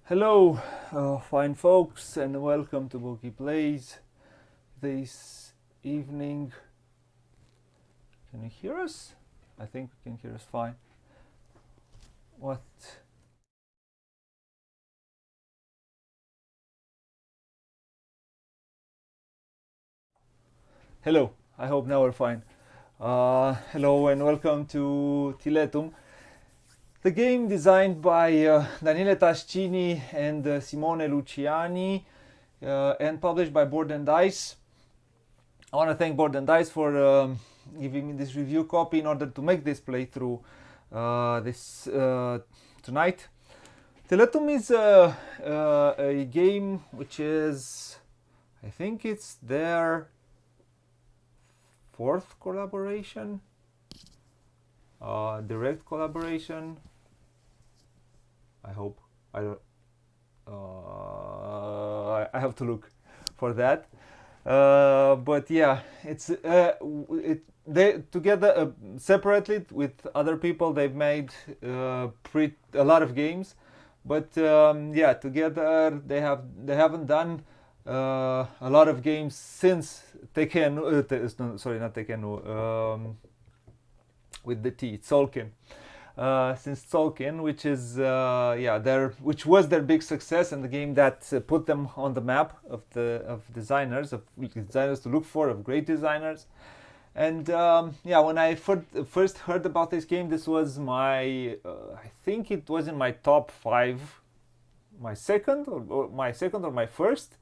Hello, fine folks, and welcome to Booghy Plays. This evening, can you hear us? I think we can hear us fine. What? Hello, I hope now we're fine. Hello and welcome to Tiletum, the game designed by Daniele Tascini and Simone Luciani and published by Board and Dice. I want to thank Board and Dice for giving me this review copy in order to make this playthrough this tonight. Tiletum is a game which is, I think it's their fourth collaboration, direct collaboration. I hope. I don't. I have to look for that. But yeah, it's they together separately with other people they've made a lot of games, but yeah, together they haven't done a lot of games since Tekken. Sorry, not Tekken. With the T, Tzolk'in. Since Tzolk'in, which is which was their big success and the game that put them on the map of designers to look for, of great designers. And yeah, when I first heard about this game, this was my I think it was in my top 5, my second or my first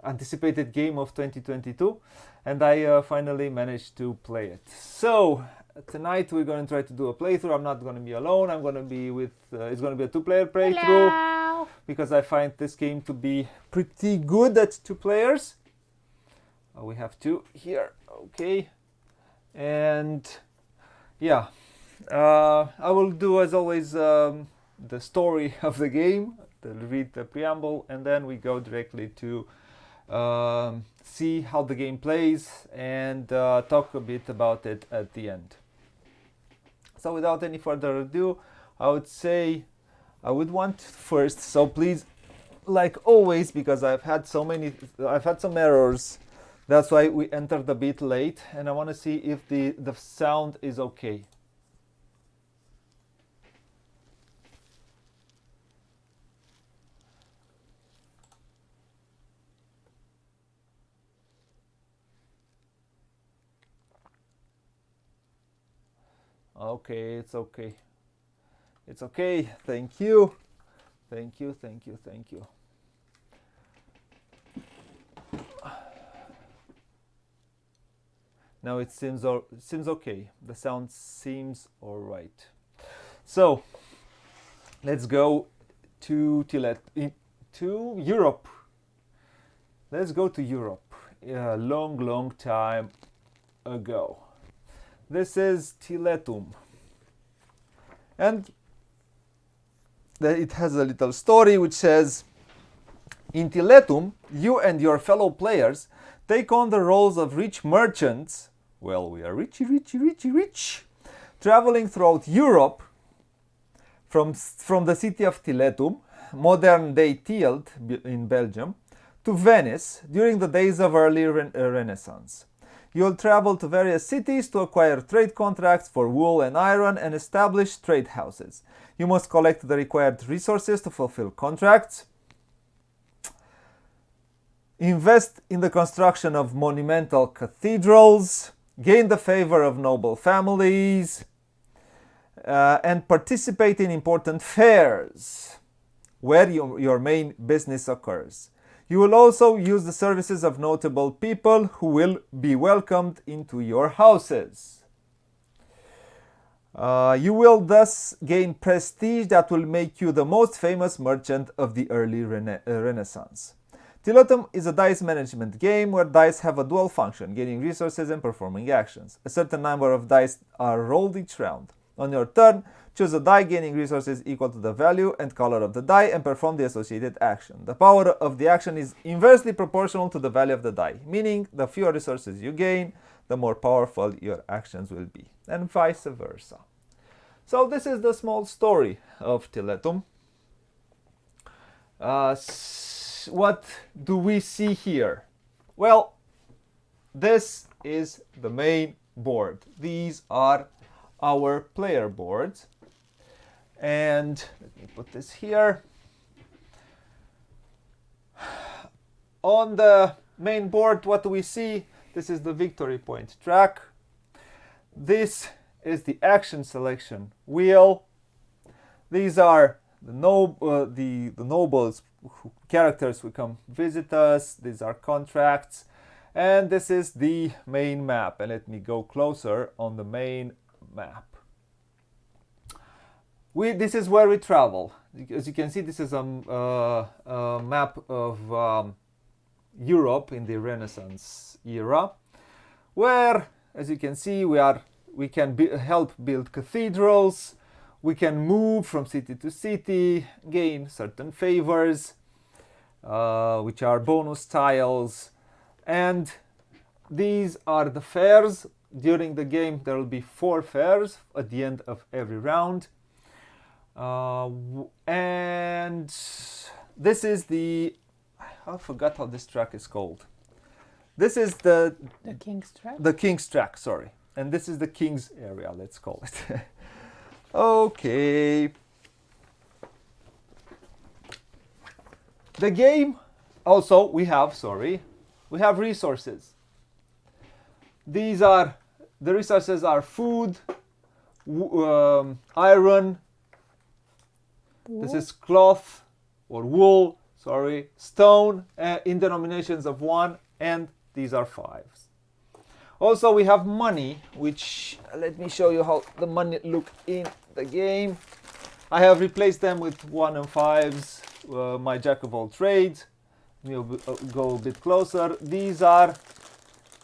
anticipated game of 2022, and I finally managed to play it. So tonight we're going to try to do a playthrough. I'm not going to be alone. I'm going to be with it's going to be a 2-player playthrough. Hello. Because I find this game to be pretty good at 2 players. We have 2 here, okay. And yeah, I will do as always the story of the game. I'll read the preamble and then we go directly to see how the game plays and talk a bit about it at the end. So without any further ado, I would say I would want first, so please, like always, because I've had some errors, that's why we entered a bit late, and I want to see if the sound is okay. Okay, it's okay. It's okay. Thank you. Thank you, thank you, thank you. Now it seems okay. The sound seems all right. So let's go to Europe. Let's go to Europe. A long time ago. This is Tiletum. And it has a little story which says, in Tiletum, you and your fellow players take on the roles of rich merchants. Well, we are rich, traveling throughout Europe from the city of Tiletum, modern-day Tielt in Belgium, to Venice during the days of early Renaissance. You'll travel to various cities to acquire trade contracts for wool and iron and establish trade houses. You must collect the required resources to fulfill contracts, invest in the construction of monumental cathedrals, gain the favor of noble families, and participate in important fairs where your main business occurs. You will also use the services of notable people who will be welcomed into your houses. You will thus gain prestige that will make you the most famous merchant of the early Renaissance. Tiletum is a dice management game where dice have a dual function, gaining resources and performing actions. A certain number of dice are rolled each round. On your turn, choose a die gaining resources equal to the value and color of the die and perform the associated action. The power of the action is inversely proportional to the value of the die, meaning the fewer resources you gain, the more powerful your actions will be, and vice versa. So this is the small story of Tiletum. What do we see here? Well, this is the main board. These are our player boards. And let me put this here. On the main board, what do we see? This is the victory point track. This is the action selection wheel. These are the nobles characters who come visit us. These are contracts. And this is the main map. And let me go closer on the main map. This is where we travel. As you can see, this is a map of Europe in the Renaissance era, where, as you can see, we can help build cathedrals. We can move from city to city, gain certain favors, which are bonus tiles. And these are the fairs. During the game, there will be 4 fairs at the end of every round. And this is I forgot how this track is called. This is the King's track? The King's track, sorry. And this is the King's area, let's call it. Okay. The game also, we have resources. The resources are food, iron, wool. This is cloth or wool, stone in denominations of 1, and these are 5s. Also, we have money, which let me show you how the money look in the game. I have replaced them with 1 and 5s, my jack of all trades. We'll go a bit closer. These are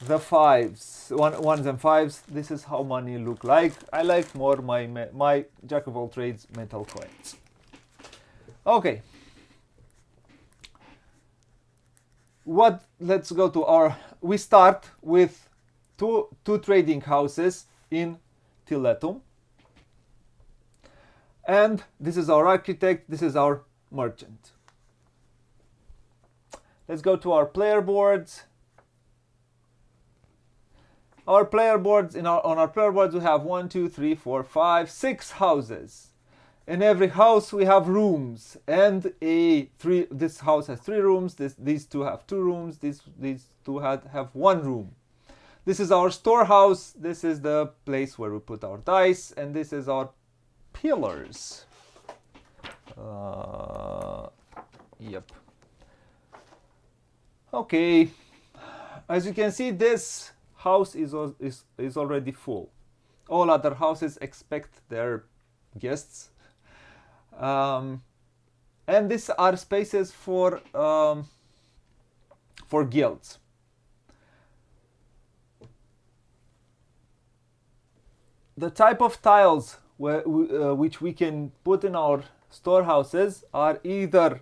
the 5s, 1s and 5s. This is how money look like. I like more my jack of all trades metal coins. Okay. Let's go to we start with two trading houses in Tiletum. And this is our architect, this is our merchant. Let's go to our player boards. On our player boards we have 1, 2, 3, 4, 5, 6 houses. In every house we have rooms, and this house has 3 rooms, these 2 have 2 rooms, these 2 have 1 room. This is our storehouse, this is the place where we put our dice, and this is our pillars. Yep. Okay, as you can see, this house is already full. All other houses expect their guests. And these are spaces for guilds. The type of tiles which we can put in our storehouses are either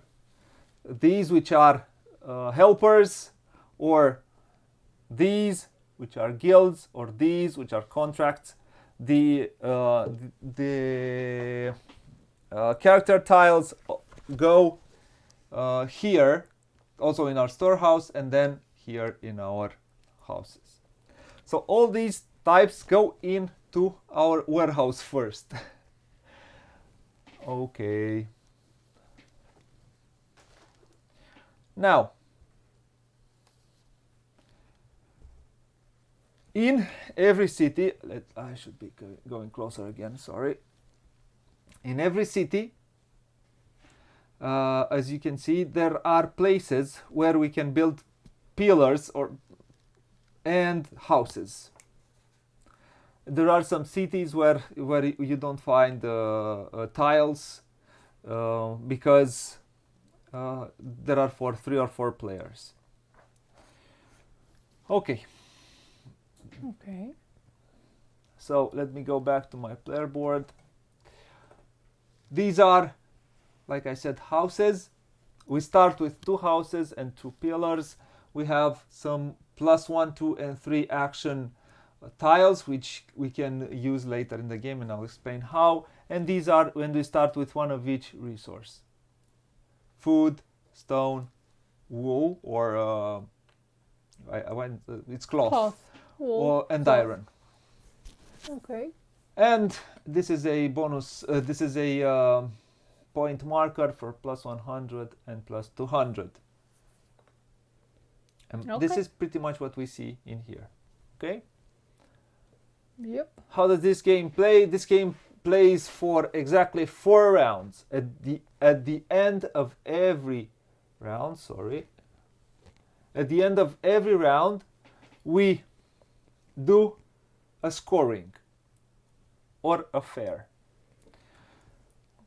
these, which are helpers, or these, which are guilds, or these, which are contracts. The character tiles go here, also in our storehouse, and then here in our houses. So all these types go into our warehouse first. Okay. Now, in every city, I should be going closer again, sorry. In every city, as you can see, there are places where we can build pillars and houses. There are some cities where you don't find tiles because there are for 3 or 4 players. Okay. Okay. So let me go back to my player board. These are, like I said, houses. We start with 2 houses and 2 pillars. We have some +1, 2, and 3 action tiles, which we can use later in the game, and I'll explain how. And these are when we start with 1 of each resource: food, stone, wool, or it's cloth, Cloth. Wool. and cloth. iron. Okay. And this is a bonus. This is a point marker for plus 100 and plus 200. And this Okay. is pretty much what we see in here. Okay. Yep. How does this game play? This game plays for exactly 4 rounds. At the end of every round, at the end of every round, we do a scoring or a fair.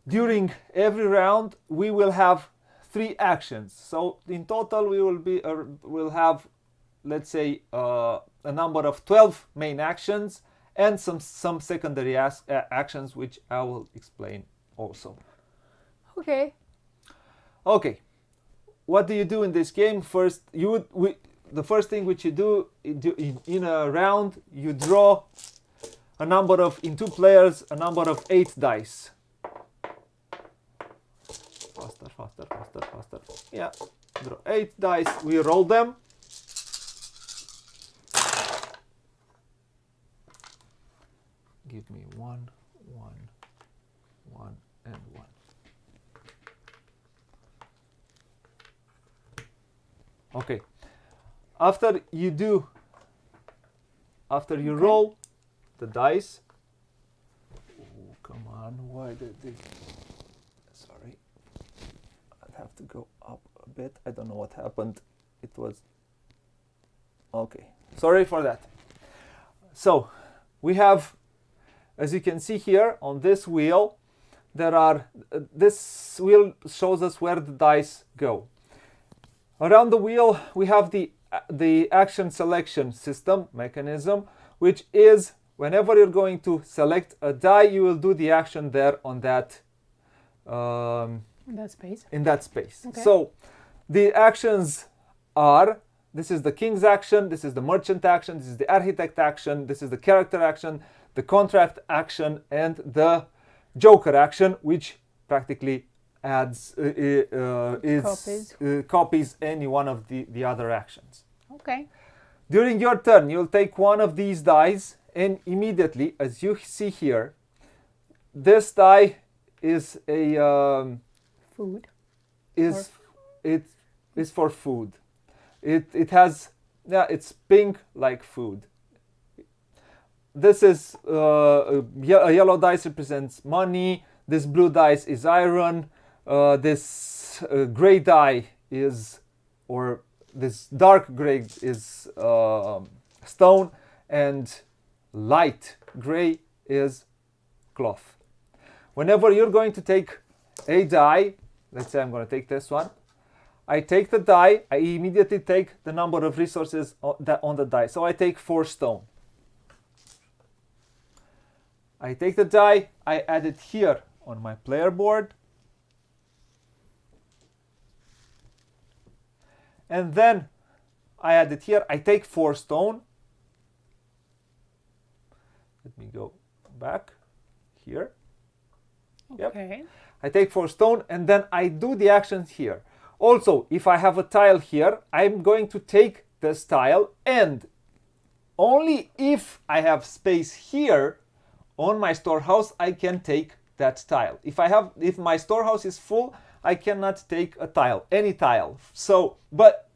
During every round, we will have 3 actions. So in total, we will have, let's say, a number of 12 main actions and some secondary actions, which I will explain also. Okay. Okay, what do you do in this game? First, the first thing which you do in a round, you draw a number of, in 2 players, a number of 8 dice. Faster. Yeah, draw 8 dice. We roll them. Give me 1, 1, 1, and 1. Okay. After you Okay. roll the dice. Oh, come on! Why did they? Sorry, I'd have to go up a bit. I don't know what happened. It was okay. Sorry for that. So we have, as you can see here on this wheel, there are this wheel shows us where the dice go. Around the wheel we have the action selection system mechanism, which is whenever you're going to select a die, you will do the action there on that In that space. in that space. Okay. So the actions are, this is the king's action, this is the merchant action, this is the architect action, this is the character action, the contract action, and the joker action, which practically adds copies any one of the other actions. Okay. During your turn, you'll take one of these dice, and immediately, as you see here, this die is a Food. it is for food. It has, yeah, it's pink like food. This is a yellow dice represents money. This blue dice is iron. This gray die is, or this dark gray is stone, and light gray is cloth. Whenever you're going to take a die, let's say I'm going to take this one, I take the die, I immediately take the number of resources on the die. So I take 4 stone. I take the die, I add it here on my player board. And then I add it here, I take 4 stone. Let me go back here. Yep. Okay. I take 4 stone, and then I do the actions here. Also, if I have a tile here, I'm going to take this tile, and only if I have space here on my storehouse, I can take that tile. If my storehouse is full, I cannot take a tile, any tile. So, but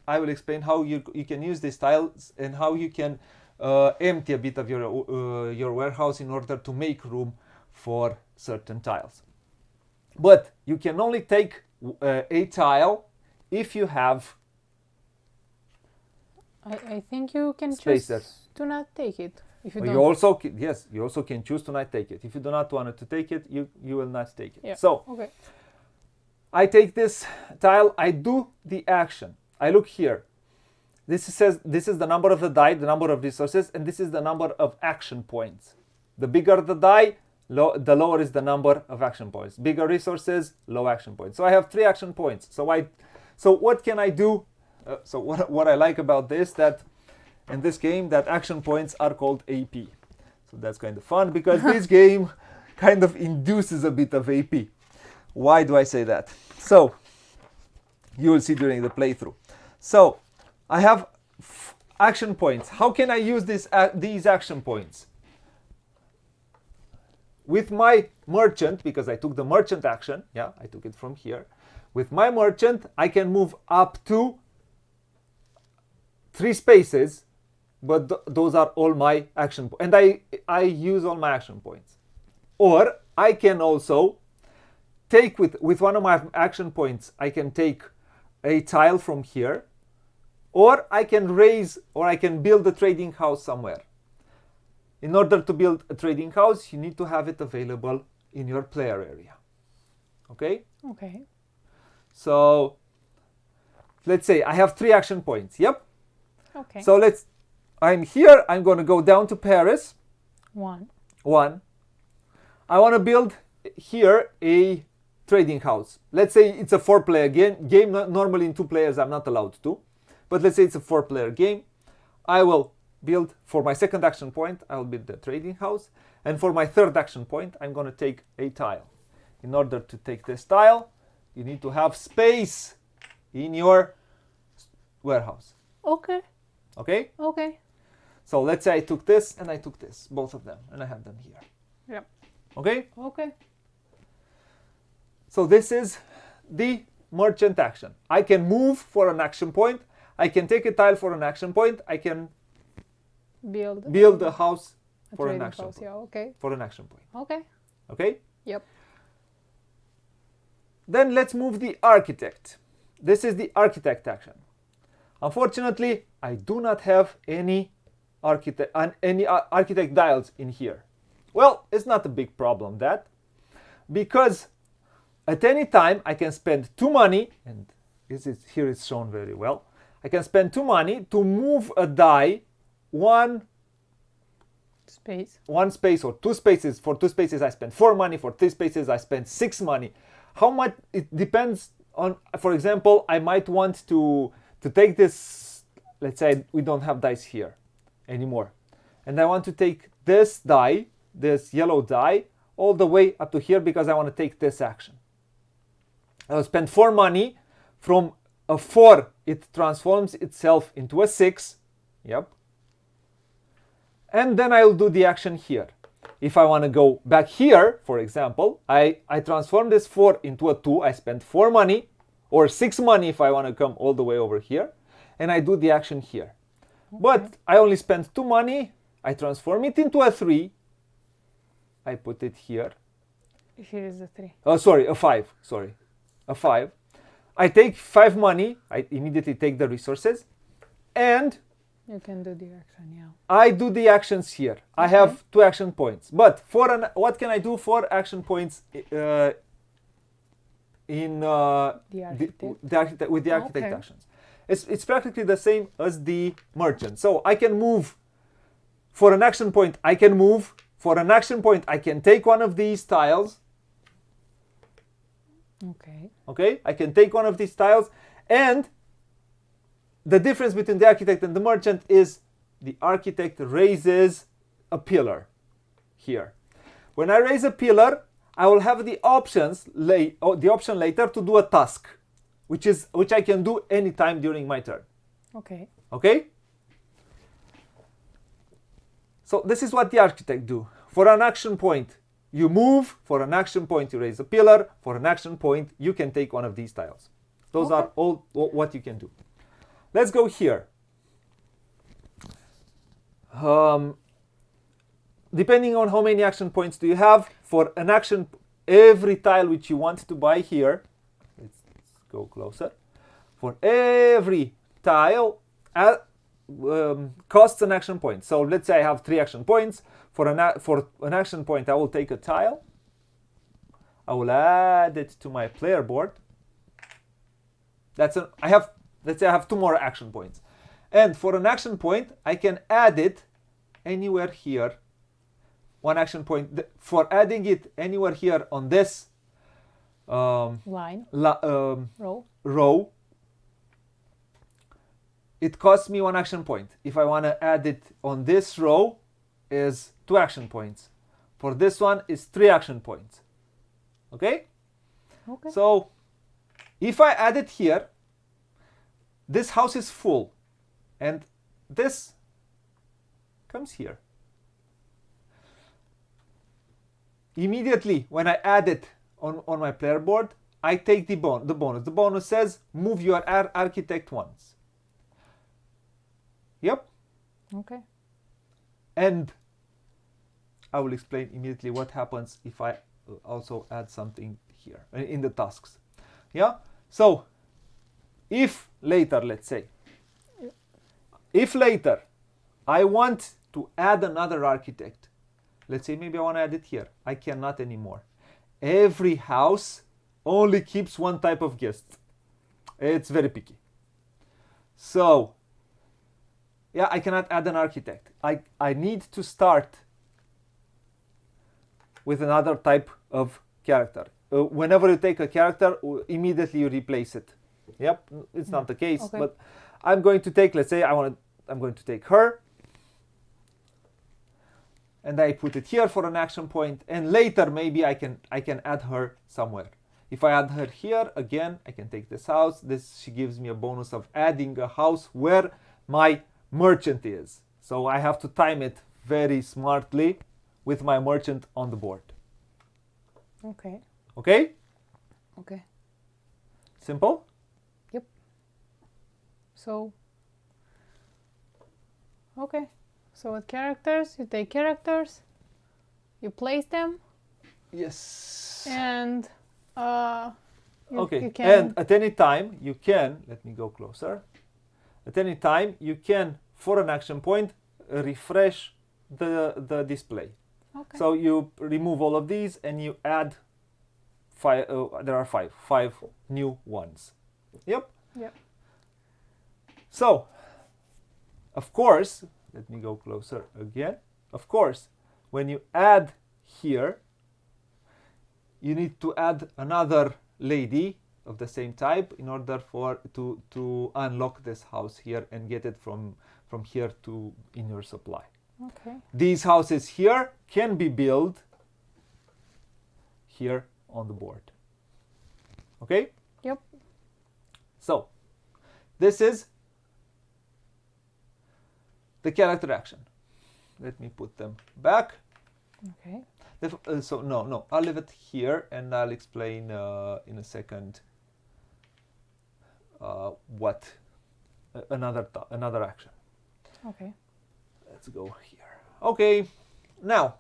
I will explain how you can use these tiles and how you can empty a bit of your warehouse in order to make room for certain tiles. But you can only take a tile if you have I think you can space choose there. to not take it if you don't. You also can choose to not take it. If you do not want to take it, you will not take it. Yeah. So Okay. I take this tile, I do the action. I look here. This is the number of the die, the number of resources, and this is the number of action points. The bigger the die, the lower is the number of action points. Bigger resources, low action points. So I have 3 action points. So what can I do? So what I like about this, that in this game, that action points are called AP. So that's kind of fun because this game kind of induces a bit of AP. Why do I say that? So You will see during the playthrough. So I have action points. How can I use these action points? With my merchant, because I took the merchant action, yeah, I took it from here. With my merchant, I can move up to 3 spaces, but those are all my action points. And I use all my action points. Or I can also take with one of my action points, I can take a tile from here, or I can raise, or I can build a trading house somewhere. In order to build a trading house, you need to have it available in your player area. Okay? Okay. So let's say I have 3 action points. Yep. Okay. So I'm here. I'm going to go down to Paris. 1. I want to build here a trading house. Let's say it's a 4-player game. Normally in 2 players I'm not allowed to. But let's say it's a 4-player game. I will build, for my second action point, I will build the trading house. And for my third action point, I'm going to take a tile. In order to take this tile, you need to have space in your warehouse. Okay. Okay? Okay. So let's say I took this and I took this, both of them, and I have them here. Yep. Okay? Okay. So this is the merchant action. I can move for an action point. I can take a tile for an action point. I can build a house for an action point. Yeah, okay. For an action point. Okay. Okay? Yep. Then let's move the architect. This is the architect action. Unfortunately, I do not have any architect dials in here. Well, it's not a big problem that, because at any time I can spend 2 money, and here it's shown very well. I can spend 2 money to move a die one space or 2 spaces. For 2 spaces I spend 4 money. For 3 spaces I spend 6 money. How much? It depends on. For example, I might want to take this. Let's say we don't have dice here anymore, and I want to take this die, this yellow die, all the way up to here because I want to take this action. I'll spend 4 money. From a 4, it transforms itself into a 6. Yep. And then I'll do the action here. If I want to go back here, for example, I transform this 4 into a 2. I spend 4 money, or 6 money if I want to come all the way over here. And I do the action here. Okay. But I only spend 2 money. I transform it into a 3. I put it here. Here is the 3. Oh, sorry, a 5. Sorry, a 5. I take 5 money. I immediately take the resources. And you can do the action, yeah. I do the actions here. Okay. I have 2 action points. But what can I do for action points in the architect with the architect actions? It's practically the same as the merchant. So I can move for an action point. I can move for an action point. I can take one of these tiles. Okay. Okay. I can take one of these tiles, and the difference between the architect and the merchant is the architect raises a pillar here. When I raise a pillar, I will have the option later to do a task, which I can do anytime during my turn. Okay. Okay? So this is what the architect do. For an action point, you move. For an action point, you raise a pillar. For an action point, you can take one of these tiles. Those are all what you can do. Let's go here. Depending on how many action points do you have, for an action, every tile which you want to buy here, let's go closer. For every tile, costs an action point. So let's say I have 3 action points. For an action point, I will take a tile. I will add it to my player board. Let's say I have 2 more action points. And for an action point, I can add it anywhere here. 1 action point. For adding it anywhere here on this row, it costs me 1 action point. If I want to add it on this row, is 2 action points. For this one, is 3 action points. Okay? Okay. So if I add it here, this house is full, and this comes here. Immediately when I add it on my player board, I take the bonus. The bonus says move your architect once. Yep. Okay. And I will explain immediately what happens if I also add something here in the tasks. Yeah. So if later, let's say, if later I want to add another architect, let's say maybe I want to add it here, I cannot anymore. Every house only keeps one type of guest. It's very picky. So yeah, I cannot add an architect. I need to start with another type of character. Whenever you take a character, immediately you replace it. Yep, it's not the case, Okay. but I'm going to take, let's say I'm going to take her, and I put it here for an action point, and later maybe I can add her somewhere. If I add her here, again, I can take this house. She gives me a bonus of adding a house where my merchant is. So I have to time it very smartly with my merchant on the board. Okay. Okay? Okay. Simple? Yep. So, okay. So with characters, you take characters, you place them, Yes. and Okay. you can. And at any time you can, let me go closer. At any time you can, for an action point, refresh the display. Okay. So you remove all of these and you add five. There are five new ones. Yep. Yep. So, of course, let me go closer again. Of course, when you add here, you need to add another lady of the same type in order to unlock this house here and get it from here to in your supply. Okay. These houses here can be built here on the board. Okay? Yep. So, this is the character action. Let me put them back. Okay. So no, I'll leave it here and I'll explain in a second what another action. Okay. Let's go here. Okay, now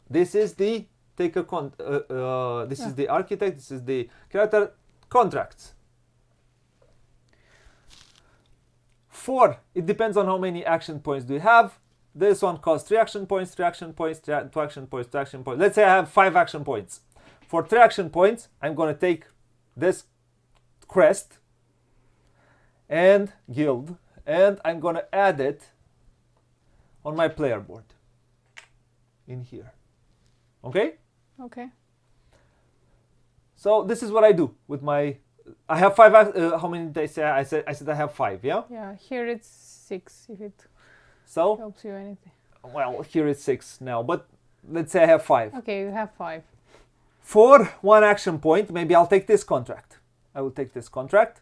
this is the this is the architect. This is the character contracts. It depends on how many action points do you have. This one costs 3 action points, 3 action points, 2 action points, 2 action points. Let's say I have 5 action points. For 3 action points, I'm going to take this crest and guild, and I'm going to add it on my player board in here. Okay? Okay. So this is what I do with my. I have 5. How many did I say? I said I have 5. Yeah. Yeah. Here it's 6. If it So helps you anything. well, here it's 6 now, but let's say I have 5. Okay, you have 5. For 1 action point, maybe I'll take this contract. I will take this contract.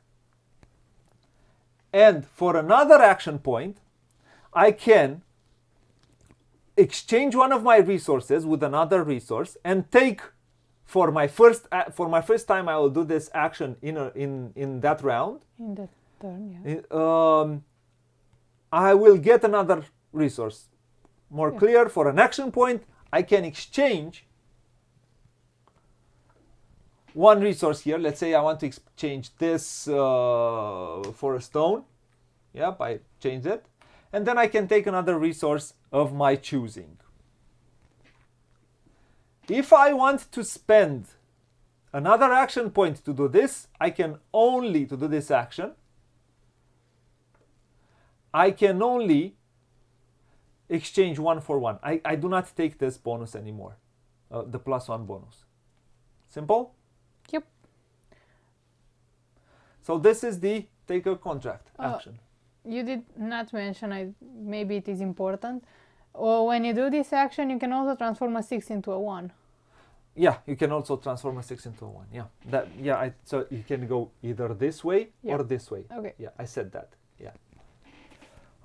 And for another action point, I can exchange one of my resources with another resource and take for my first time I will do this action in that round. In that turn, yeah. I will get another resource. More Yeah. clear, for an action point, I can exchange one resource here. Let's say I want to exchange this for a stone. Yep, I changed it. And then I can take another resource of my choosing. If I want to spend another action point to do this, I can only, to do this action, I can only exchange 1 for 1. I do not take this bonus anymore, the +1 bonus. Simple? Yep. So this is the take a contract action. You did not mention, maybe it is important. Or when you do this action, you can also transform a 6 into a 1. Yeah, you can also transform a 6 into a 1. Yeah, so you can go either this way or this way. Okay. Yeah, I said that. Yeah.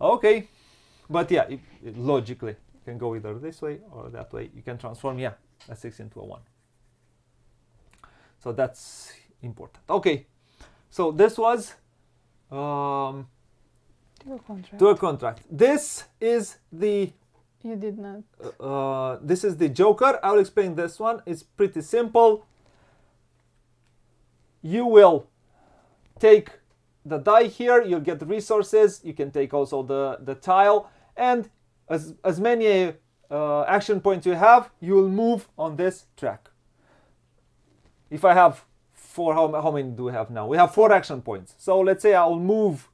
Okay, but yeah, logically, you can go either this way or that way. You can transform, yeah, a 6 into a 1. So that's important. Okay, so this was To a contract. to a contract. This is the You did not. this is the Joker. I'll explain this one. It's pretty simple. You will take the die here. You'll get the resources. You can take also the tile, and as many action points you have, you will move on this track. If I have 4, how many do we have now? We have 4 action points. So let's say I'll move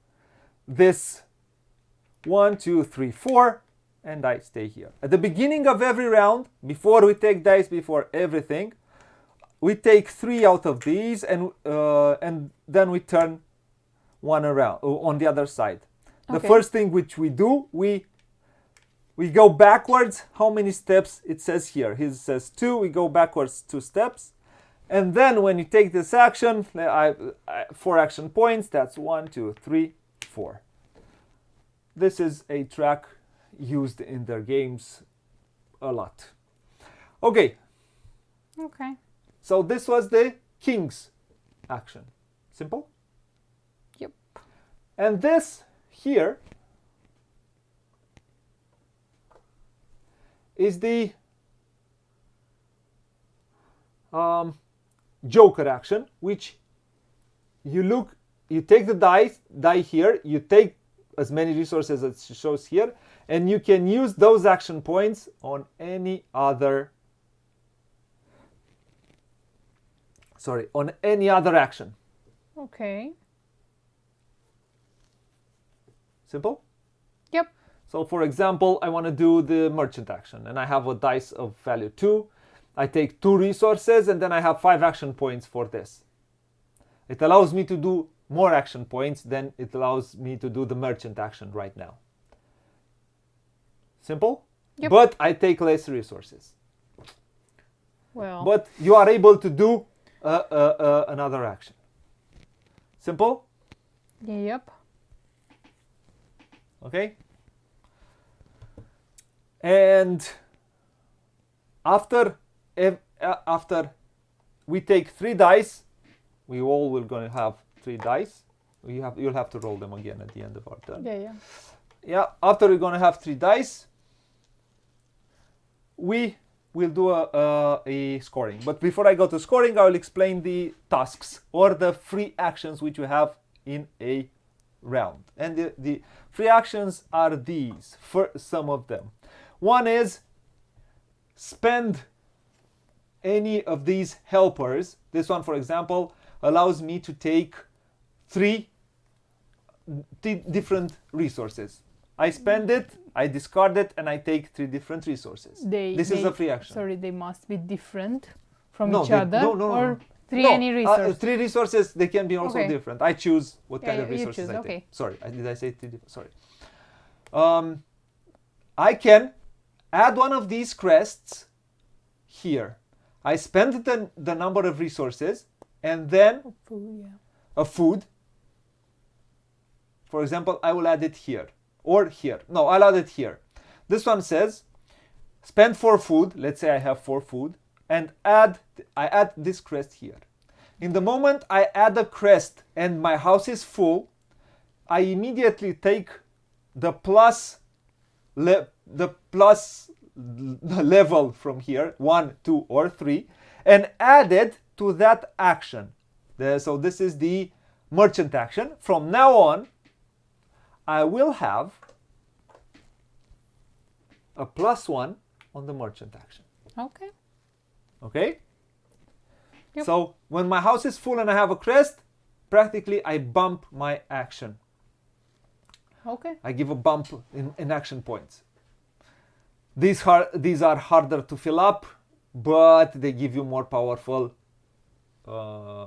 this 1, 2, 3, 4, and I stay here. At the beginning of every round, before we take dice, before everything, we take 3 out of these, and then we turn 1 around on the other side. The Okay. first thing which we do, we go backwards. How many steps it says here? It says 2. We go backwards 2 steps. And then when you take this action, 4 action points, that's 1, 2, 3, 4. This is a track used in their games a lot. Okay, Okay. so this was the king's action. Simple? Yep. And this here is the Joker action, which you take the die here, you take as many resources as it shows here, and you can use those action points on any other action. Okay. Simple? Yep. So for example, I want to do the merchant action, and I have a dice of value 2. I take 2 resources, and then I have 5 action points for this. It allows me to do more action points than it allows me to do the merchant action right now. Simple? Yep. But I take less resources. Well. But you are able to do another action. Simple? Yep. Okay? And after we take 3 dice, we all will going to have 3 dice. You'll have to roll them again at the end of our turn. Yeah. Yeah, after we're going to have 3 dice, we will do a scoring. But before I go to scoring, I will explain the tasks or the free actions which you have in a round. And the free actions are these, for some of them. One is spend any of these helpers. This one, for example, allows me to take 3 different resources. I spend it, I discard it, and I take 3 different resources. This is a free action. Sorry, they must be different from No, each they- other, no, no, no, or no. 3 No, any resource. 3 resources, they can be also Okay. different. I choose what Yeah, kind of you resources choose, I okay. take. Sorry, did I say 3 different? Sorry. I can add one of these crests here. I spend the number of resources, and then a food. For example, I will add it here or here. No, I'll add it here. This one says spend 4 food. Let's say I have 4 food, and I add this crest here. In the moment I add a crest and my house is full, I immediately take the level from here, 1, 2, or 3, and add it to that action. So this is the merchant action. From now on, I will have a +1 on the merchant action. Okay. Okay? Yep. So when my house is full and I have a crest, practically I bump my action. Okay. I give a bump in action points. These are harder to fill up, but they give you more powerful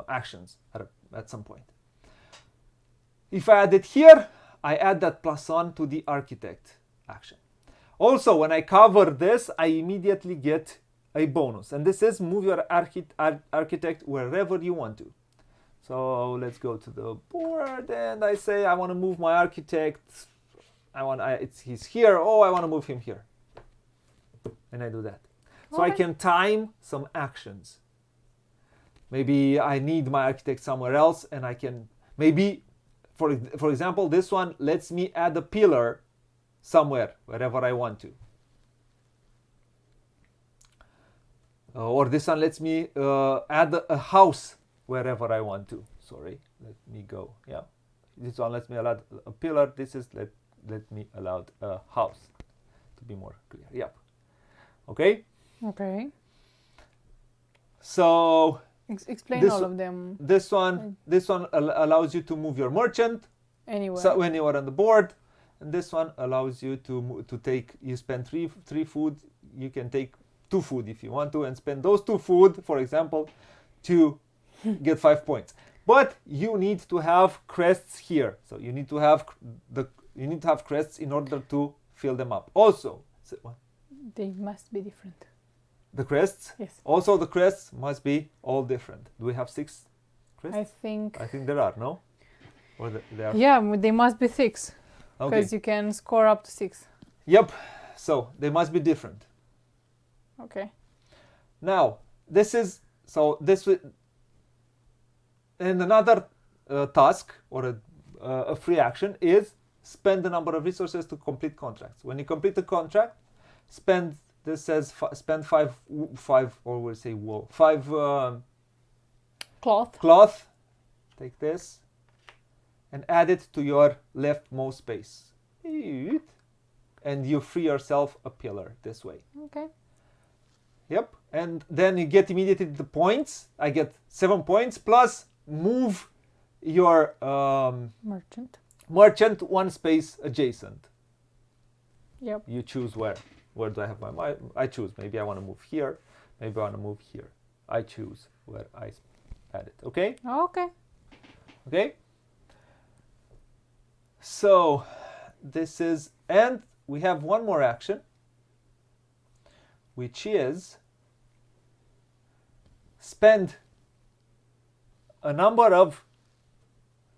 actions at some point. If I add it here, I add that +1 to the architect action. Also, when I cover this, I immediately get a bonus, and this is move your architect wherever you want to. So let's go to the board, and I say I want to move my architect. He's here. Oh, I want to move him here, and I do that. So I can time some actions. Maybe I need my architect somewhere else, and I can maybe, for example, this one lets me add a pillar somewhere, wherever I want to. Or this one lets me add a house wherever I want to. Sorry, let me go. Yeah, this one lets me allow a pillar. This is let me allow a house, to be more clear. Yep. Okay. Okay. So explain all of them. This one allows you to move your merchant Anywhere. so anywhere on the board, and this one allows you to take. You spend three food. You can take 2 food if you want to, and spend those 2 food, for example, to get 5 points. But you need to have crests here, so you need to have crests in order to fill them up. Also, they must be different. The crests. Yes. Also, the crests must be all different. Do we have 6 crests? I think there are, no? Or they are. Yeah, they must be 6 Okay. because you can score up to 6. Yep. So they must be different. Okay. Now and another task or a free action is spend the number of resources to complete contracts. When you complete the contract, spend. This says spend 5 or we'll say wool 5 cloth. Take this and add it to your leftmost space, and you free yourself a pillar this way. Okay. Yep, and then you get immediately the points. I get 7 points plus move your merchant 1 space adjacent. Yep. You choose where. Where do I have my? I choose. Maybe I want to move here. Maybe I want to move here. I choose where I add it. Okay. Okay. Okay. So this is, and we have one more action, which is spend a number of.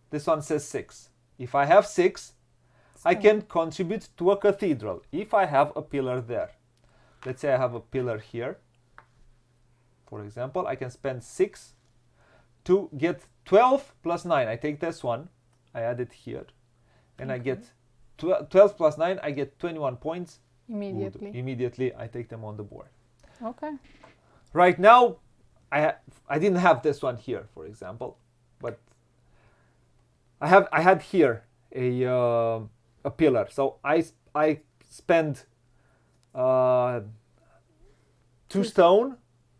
This one says 6. If I have 6. I can contribute to a cathedral if I have a pillar there. Let's say I have a pillar here. For example, I can spend 6 to get 12 plus 9. I take this one, I add it here, and I get 12 plus 9. I get 21 points. Immediately, I take them on the board. Okay. Right now, I didn't have this one here, for example, but I had here a pillar. So I spend 2 stone.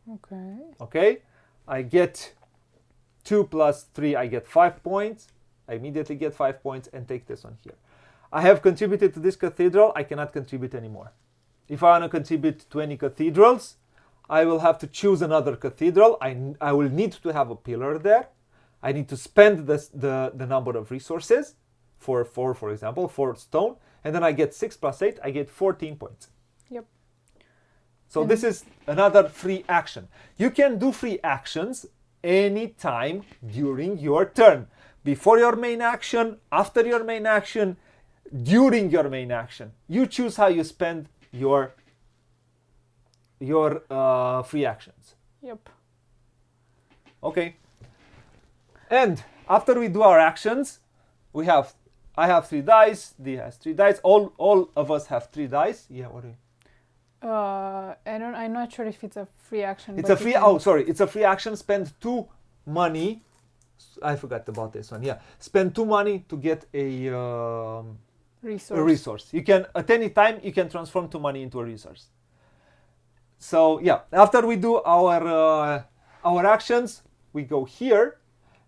Okay. Okay. I get 2 plus 3. I get 5 points. I immediately get 5 points and take this one here. I have contributed to this cathedral. I cannot contribute anymore. If I want to contribute 20 cathedrals, I will have to choose another cathedral. I will need to have a pillar there. I need to spend the number of resources. For example, 4 stone, and then I get 6 plus 8, I get 14 points. Yep. So this is another free action. You can do free actions anytime during your turn. Before your main action, after your main action, during your main action. You choose how you spend your free actions. Yep. Okay. And after we do our actions, I have 3 dice. D has 3 dice. All of us have 3 dice. Yeah. What do you? I'm not sure if it's a free action. It's a free. Oh, sorry. It's a free action. Spend 2 money. I forgot about this one. Yeah. Spend 2 money to get a resource. You can at any time you can transform 2 money into a resource. So yeah. After we do our actions, we go here,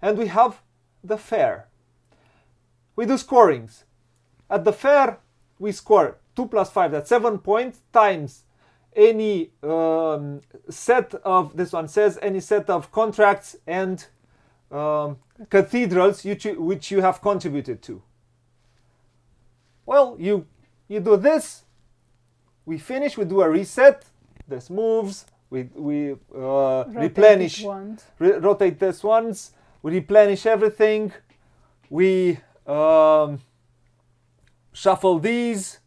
and we have the fair. We do scorings. At the fair, we score 2 plus 5, that's 7 points, times any set of, this one says, any set of contracts and cathedrals which you have contributed to. Well, you do this, we finish, we do a reset, this moves, We Rotate replenish, it once. rotate this once. We replenish everything. We shuffle these,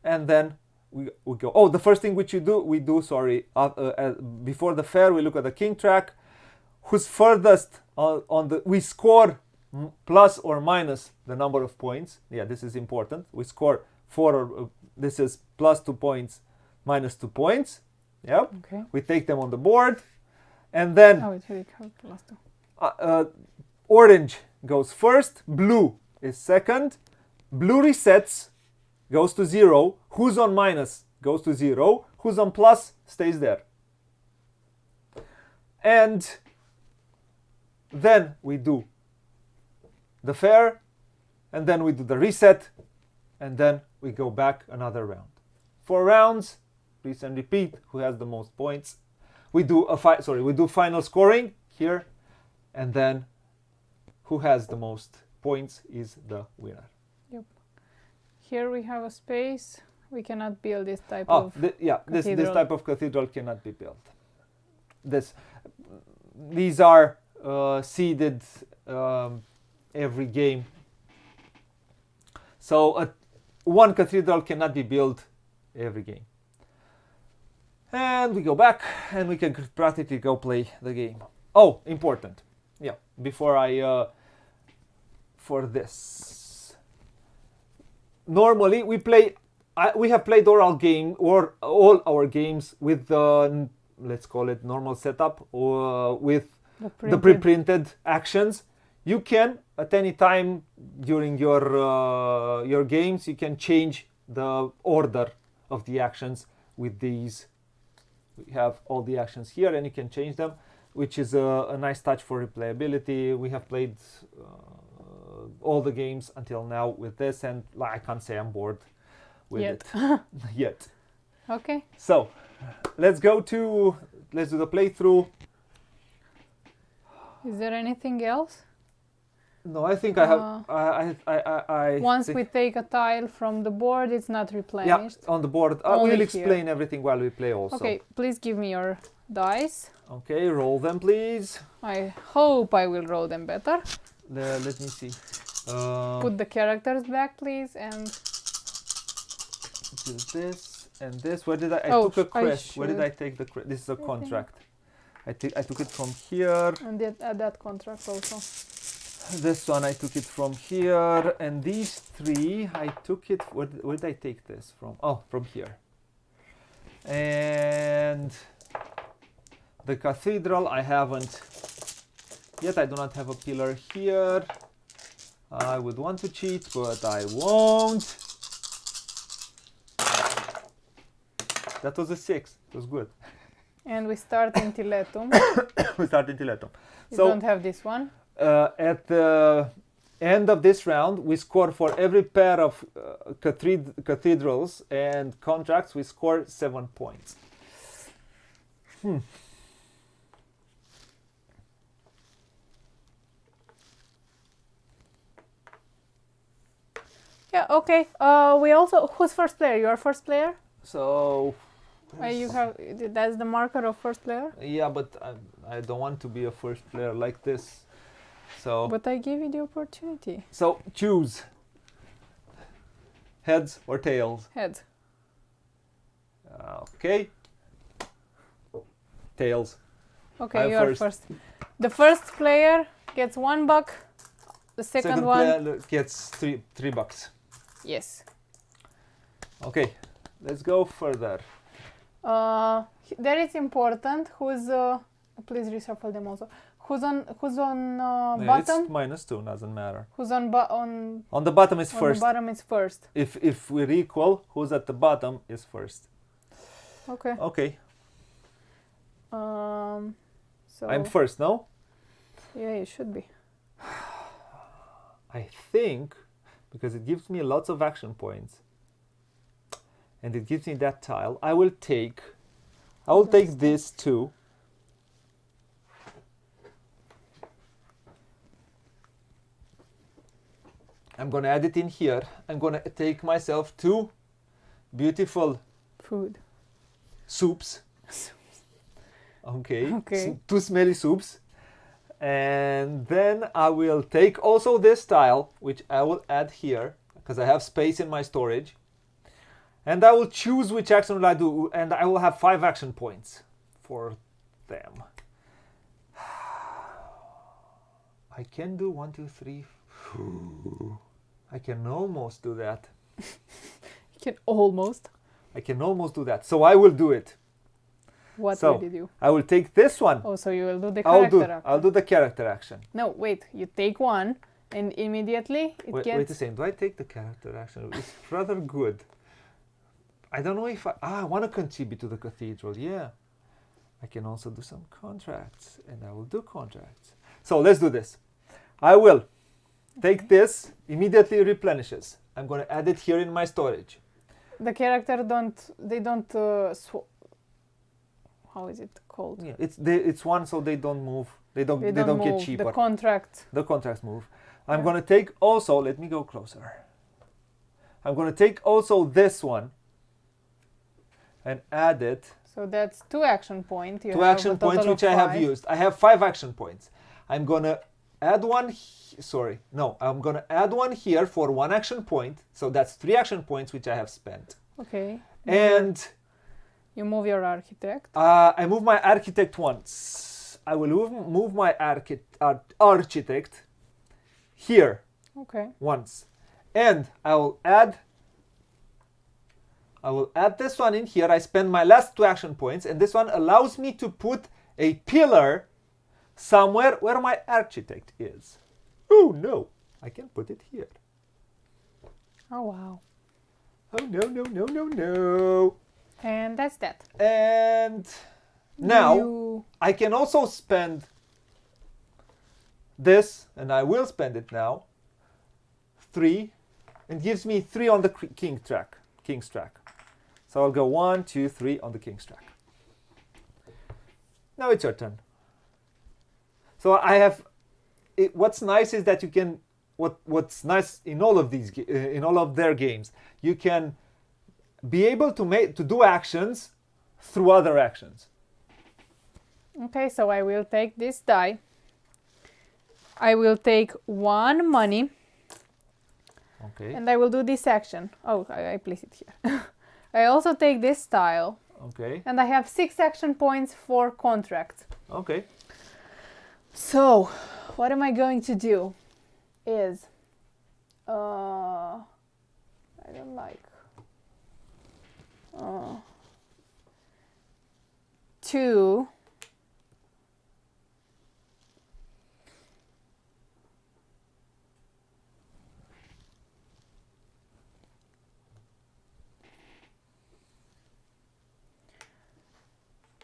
and then we go. Oh, the first thing which we do, sorry, before the fair, we look at the king track. Who's furthest on the? We score plus or minus the number of points. Yeah, this is important. We score 4 or this is plus 2 points, minus 2 points. Yep. Okay. We take them on the board, and then Oh, it really helped last two. orange goes first. Blue is second. Blue resets, goes to 0. Who's on minus goes to 0. Who's on plus stays there. And then we do the fair, and then we do the reset, and then we go back another round. 4 rounds, rinse and repeat. Who has the most points? We do we do final scoring here, and then who has the most points is the winner. Yep. Here we have a space. We cannot build this type Oh, of this cathedral. type of cathedral cannot be built. These are seeded every game. So one cathedral cannot be built every game. And we go back, and we can practically go play the game. Oh, important. Yeah, before for this. Normally we play. We have played all our games with the, let's call it normal setup, or with the pre-printed actions. You can at any time during your games, you can change the order of the actions with these. We have all the actions here, and you can change them, which is a nice touch for replayability. We have played all the games until now with this, and I can't say I'm bored with it yet. Okay. So let's do the playthrough. Is there anything else? No, I think I have. Once we take a tile from the board, it's not replenished. Yeah, on the board. Only We'll here. explain everything while we play also. Okay, please give me your dice. Okay, roll them, please. I hope I will roll them better. Let me see. Put the characters back, please, and do this and this. Where did I Oh, took a I crest. Where did should. I take the crest? This is a contract. I took it from here. and add that contract also. This one I took it from here, and these 3 I took it. Where did I take this from? Oh, from here. And the cathedral I haven't yet. I do not have a pillar here. I would want to cheat, but I won't. That was a 6. It was good. And we start in Tiletum. We start in Tiletum. You So don't have this one. at the end of this round, we score for every pair of cathedrals and contracts. We score 7 points. Yeah, okay. We also, who's first player? You are first player? So You have, that's the marker of first player? yeah, but I don't want to be a first player like this. So But I gave you the opportunity. so choose heads or tails. Heads. Okay. Tails. Okay, I'm you are first. first. The first player gets $1. The second one, player gets three bucks. yes. Okay, let's go further. There is important. Who's please reshuffle them also. Who's on Yeah, bottom? it's -2, doesn't matter. Who's on On the bottom is on first. the bottom is first. If we're equal, who's at the bottom is first. Okay. Okay, So I'm first, no? yeah, you should be. I think because it gives me lots of action points and it gives me that tile, I will take this too. I'm gonna add it in here. I'm gonna take myself 2 beautiful Food. soups Okay. Okay. Two smelly soups. And then I will take also this tile, which I will add here because I have space in my storage. And I will choose which action will I do, and I will have 5 action points for them. I can do 1, 2, 3. I can almost do that. You can almost. I can almost do that. So I will do it. What So will you do? I will take this one. Oh, so you will do the character action. I'll do the character action. No, wait. You take one, and immediately it gets. Wait a second. Do I take the character action? It's rather good. I don't know if I want to contribute to the cathedral. Yeah. I can also do some contracts, and I will do contracts. So let's do this. I will take this, immediately replenishes. I'm going to add it here in my storage. The character don't how is it called? Yeah, it's one, so they don't move. They don't move. get cheaper. The contract. The contracts move. I'm going to take also, let me go closer. I'm going to take also this one and add it. So that's 2 action points. 2 action points which I have used. I have 5 action points. I'm going to add one, I'm going to add one here for 1 action point. So that's 3 action points which I have spent. Okay. And you move your architect. I move my architect once. I will move my architect here. Okay. Once. And I will add this one in here. I spend my last 2 action points, and this one allows me to put a pillar somewhere where my architect is. Oh no, I can put it here. Oh wow. Oh no. And that's that. And now I can also spend this, and I will spend it now, 3, and gives me 3 on the king's track. So I'll go 1, 2, 3 on the king's track. Now it's your turn. So I have. What's nice is that you can. What's nice in all of these, in all of their games, you can be able to do actions through other actions. Okay, so I will take this die. I will take 1 money. Okay. And I will do this action. Oh, I place it here. I also take this tile. Okay. And I have 6 action points for contract. Okay. So, what am I going to do is, I don't like, 2,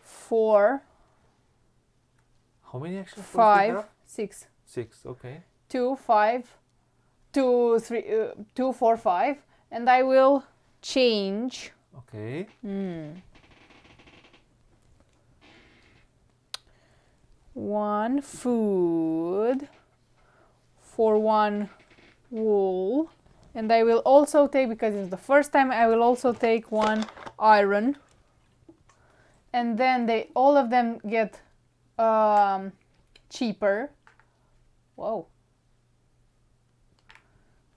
four, How many action points do you 5, have? 6. 6. Okay. 2, 5, 2, 3, 2, 4, 5, and I will change. Okay. 1 food for 1 wool, and I will also take, because it's the first time, I will also take 1 iron, and then all of them get cheaper. Whoa.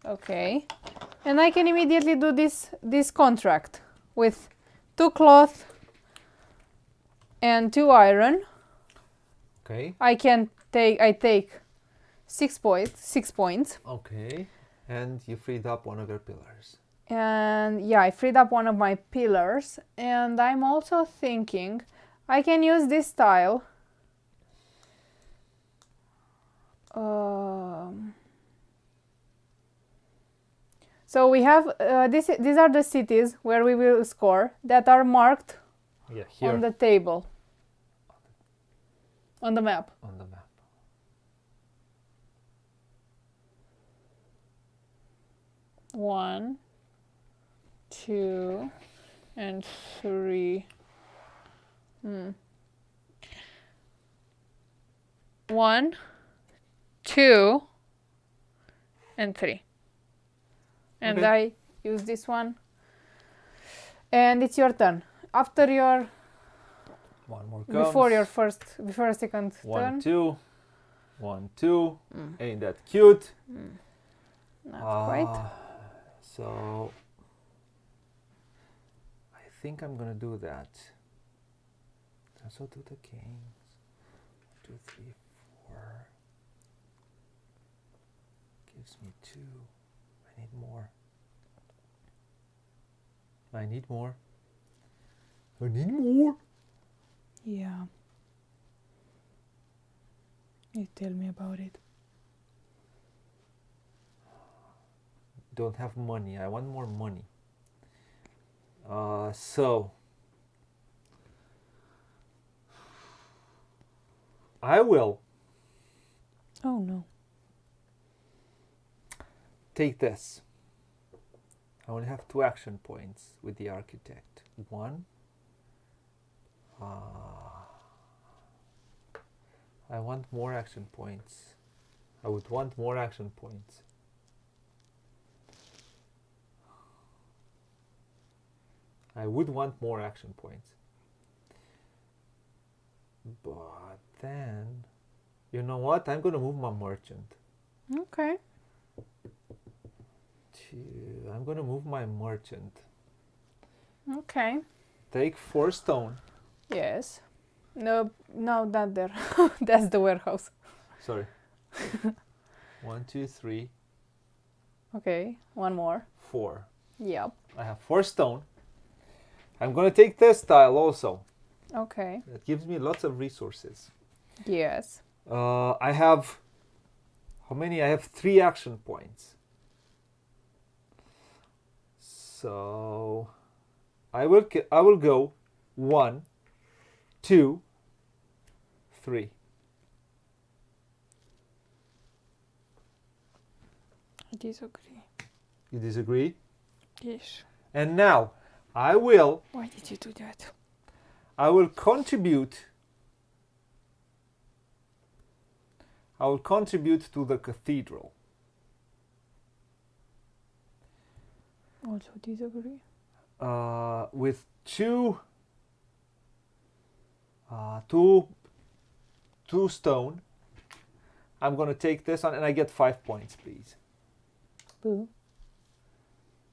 Okay, and I can immediately do this contract with 2 cloth and 2 iron. Okay. I take 6 points. Okay. And you freed up one of your pillars. And yeah, I freed up one of my pillars, and I'm also thinking I can use this tile. So we have these are the cities where we will score that are marked Here. on the table, on the map. On the map. One, 2, and 3. 1, 2, and 3. And Okay. I use this one. And it's your turn. After your One more comes. Before your second turn. 1, 2. 1, 2. Mm. Ain't that cute? Not quite. So I think I'm gonna do that. Also do the kings. 2, 3, 4. Gives me 2. I need more. I need more. I need more. Yeah. You tell me about it. Don't have money. I want more money. So I will Oh no. take this. I only have 2 action points with the architect. 1. I want more action points. I would want more action points. I would want more action points. But then, you know what? I'm going to move my merchant. Okay. I'm going to move my merchant. Okay. Take 4 stone. Yes. No, not there. That's the warehouse. Sorry. 1, 2, 3, Okay. One more. 4. Yep. I have 4 stone. I'm going to take this tile also. Okay. That gives me lots of resources. Yes. I have, how many? I have 3 action points. So I will go 1, 2, 3. I disagree. You disagree? Yes. And now I will Why did you do that? contribute. I will contribute to the cathedral. Also disagree. With 2 stone. I'm going to take this on and I get 5 points, please. Boo.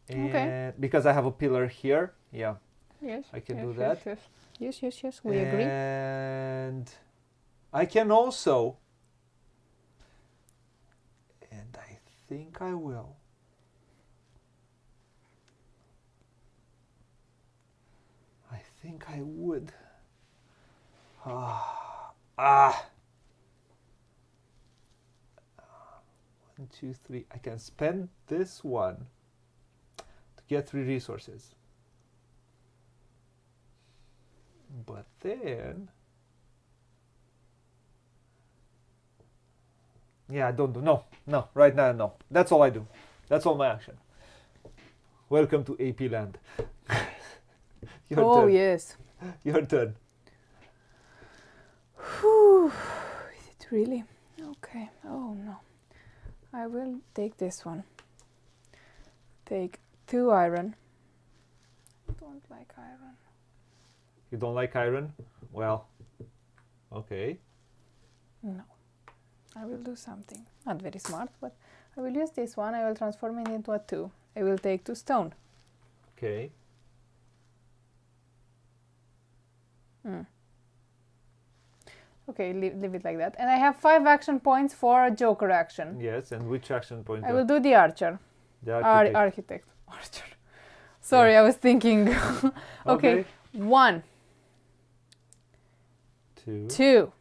And Okay. because I have a pillar here. Yeah. Yes. I can yes, do yes, that. Yes. Yes. Yes. Yes. We agree. And I can also, and I think I will, I think I would. 1, 2, 3. I can spend this one to get 3 resources. But then, yeah, I don't do. No, right now, no. That's all I do. That's all my action. Welcome to AP land. Your Oh turn. yes. Your turn. Whew. Is it really? Okay. Oh no. I will take this one. Take 2 iron. I don't like iron. You don't like iron? Well, okay. No. I will do something. Not very smart, but I will use this one. I will transform it into a 2. I will take 2 stone. Okay. Okay, leave it like that. And I have 5 action points for a joker action. Yes, and which action point? I will do the archer. The architect. Architect. Archer. Sorry, Yeah. I was thinking. Okay. 1, 2,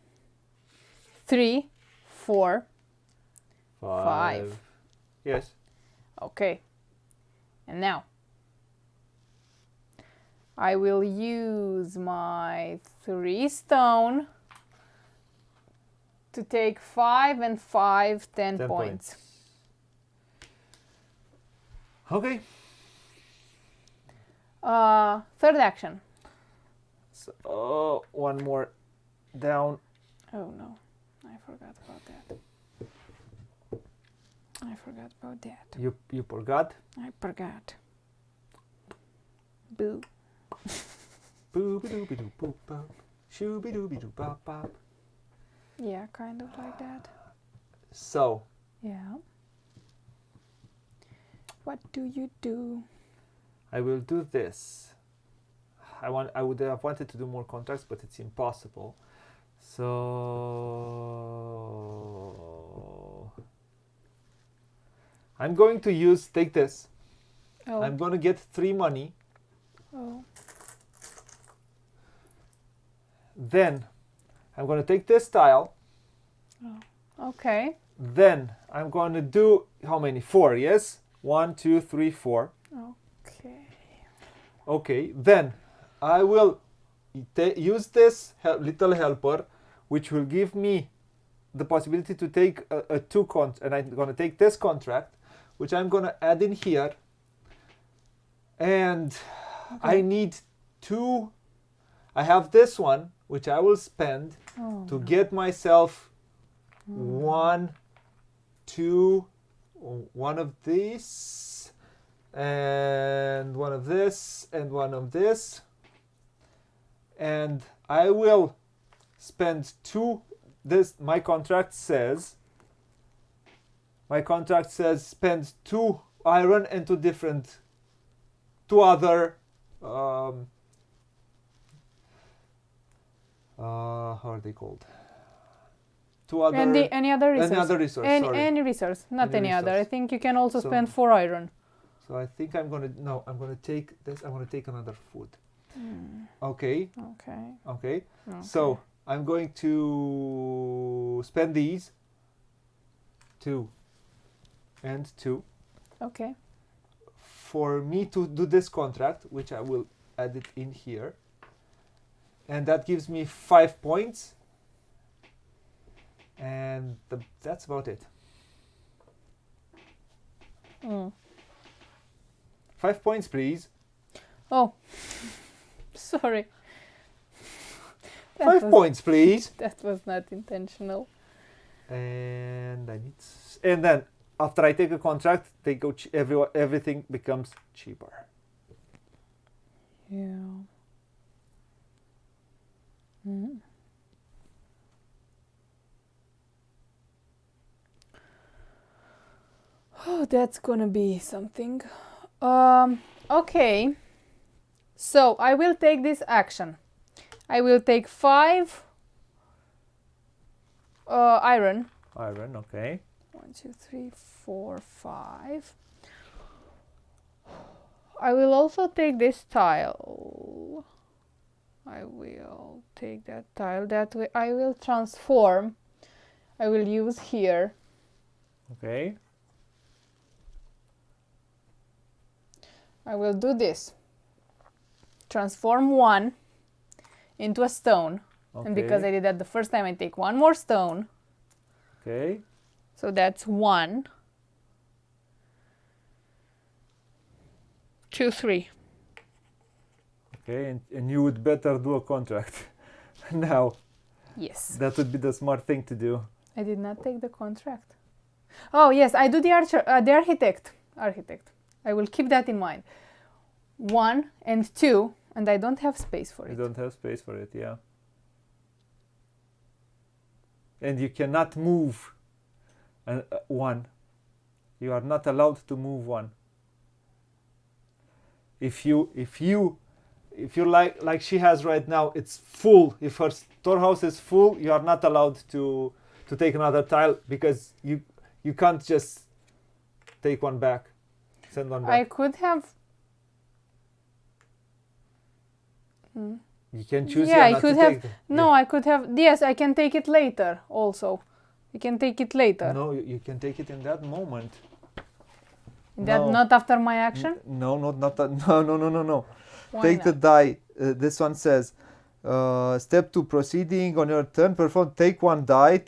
3, 4, 5. Yes. Okay. And now I will use my 3 stone to take 5 and 5, 10 points. Okay. Third action. So, one more down. Oh no, I forgot about that. I forgot about that. You forgot? I forgot. Boo. Boo, boo, boo, boo, boo, boo. Shooby-dooby-doo-bop-bop. Yeah, kind of like that. So, Yeah. What do you do? I will do this. I would have wanted to do more contracts, but it's impossible. So I'm going to take this. Oh. I'm going to get 3 money. Oh. Then I'm going to take this tile. Oh. Okay. Then I'm going to do how many? 4, yes? 1, 2, 3, 4. Okay. Okay, then I will use this little helper, which will give me the possibility to take a 2 and I'm going to take this contract, which I'm going to add in here. And I need 2. I have this one, which I will spend to get myself 1, 2, 1 of these, and 1 of this, and 1 of this. And I will spend 2. My contract says spend 2 iron and 2 other how are they called? 2 other Any other resource? Any other resource, sorry. Any resource, not any other. I resource. think you can also So- spend 4 iron. So I think I'm going to take this. I'm going to take another food. Okay. Okay. Okay. So I'm going to spend these 2 and 2 Okay. for me to do this contract, which I will add it in here. And that gives me 5 points. And that's about it. 5 points, please. Oh, sorry. 5 points, please. That was not intentional. And and then after I take a contract, they go. Everything becomes cheaper. Yeah. Oh, that's gonna be something. Okay. So I will take this action. I will take 5 iron. Iron, okay. 1, 2, 3, 4, 5. I will also take this tile. I will take that tile. That way I will transform. I will use here. Okay. I will do this. Transform 1 into a stone. Okay. And because I did that the first time, I take 1 more stone. Okay. So that's 1, 2, 3. Okay, and you would better do a contract now. Yes. That would be the smart thing to do. I did not take the contract. Oh yes, I do the architect. I will keep that in mind. 1 and 2, and I don't have space for it. You don't have space for it, yeah. And you cannot move 1. You are not allowed to move 1. If you like she has right now, it's full. If her storehouse is full, you are not allowed to take another tile because you can't just take 1 back, send 1 back. I could have. You can choose. Yeah, I not could to have. take them. No, I could have. Yes, I can take it later. Also, I can take it later. No, you can take it in that moment. That No. not after my action. No, not that. No. Why Take not? the die. This one says, step 2, proceeding on your turn, take 1 die,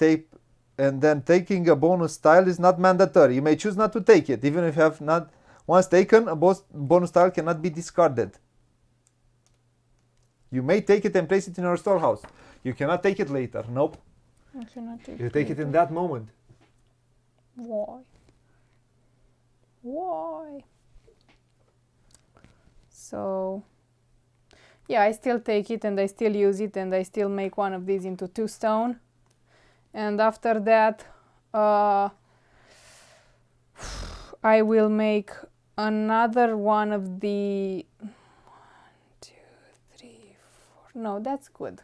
and then taking a bonus tile is not mandatory. You may choose not to take it, even if you have not. Once taken, a bonus tile cannot be discarded. You may take it and place it in your storehouse. You cannot take it later. Nope. I cannot take You take it in that moment. Why? Why? So, Yeah, I still take it and I still use it and I still make one of these into 2 stone. And after that, I will make another one of the 1, 2, 3, 4. No, that's good.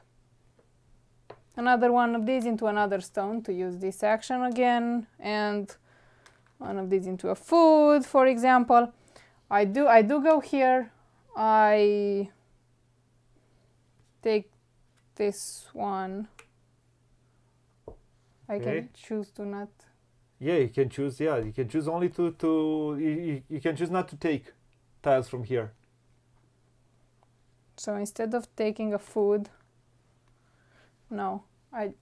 Another one of these into another stone to use this action again, and one of these into a food, for example. I do go here. I take this one. I can choose to not. Yeah, you can choose. Yeah, you can choose only you can choose not to take tiles from here. So instead of taking a food, no, I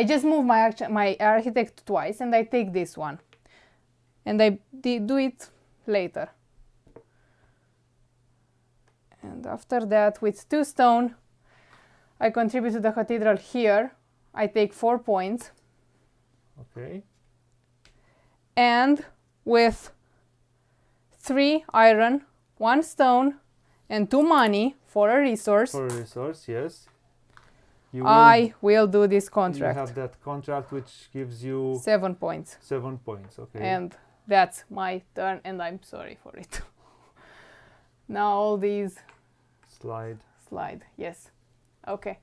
just move my architect twice, and I take this one, and I do it later. And after that, with 2 stone, I contribute to the cathedral here. I take 4 points. Okay. And with 3 iron, 1 stone, and 2 money for a resource. For a resource, yes. I will do this contract. You have that contract which gives you 7 points. 7 points, okay. And that's my turn, and I'm sorry for it. Now all these slide, yes. Okay.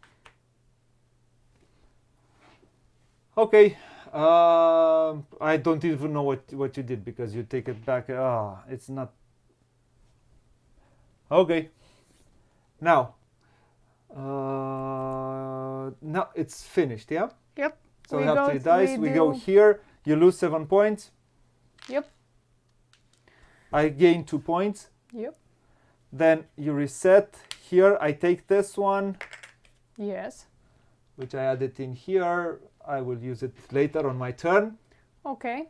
Okay. I don't even know what you did because you take it back. It's not. Okay. Now. Now it's finished, yeah? Yep. So we have 3 dice. We go here. You lose 7 points. Yep. I gain 2 points. Yep. Then you reset. Here I take this one. Yes. Which I added in here. I will use it later on my turn. Okay.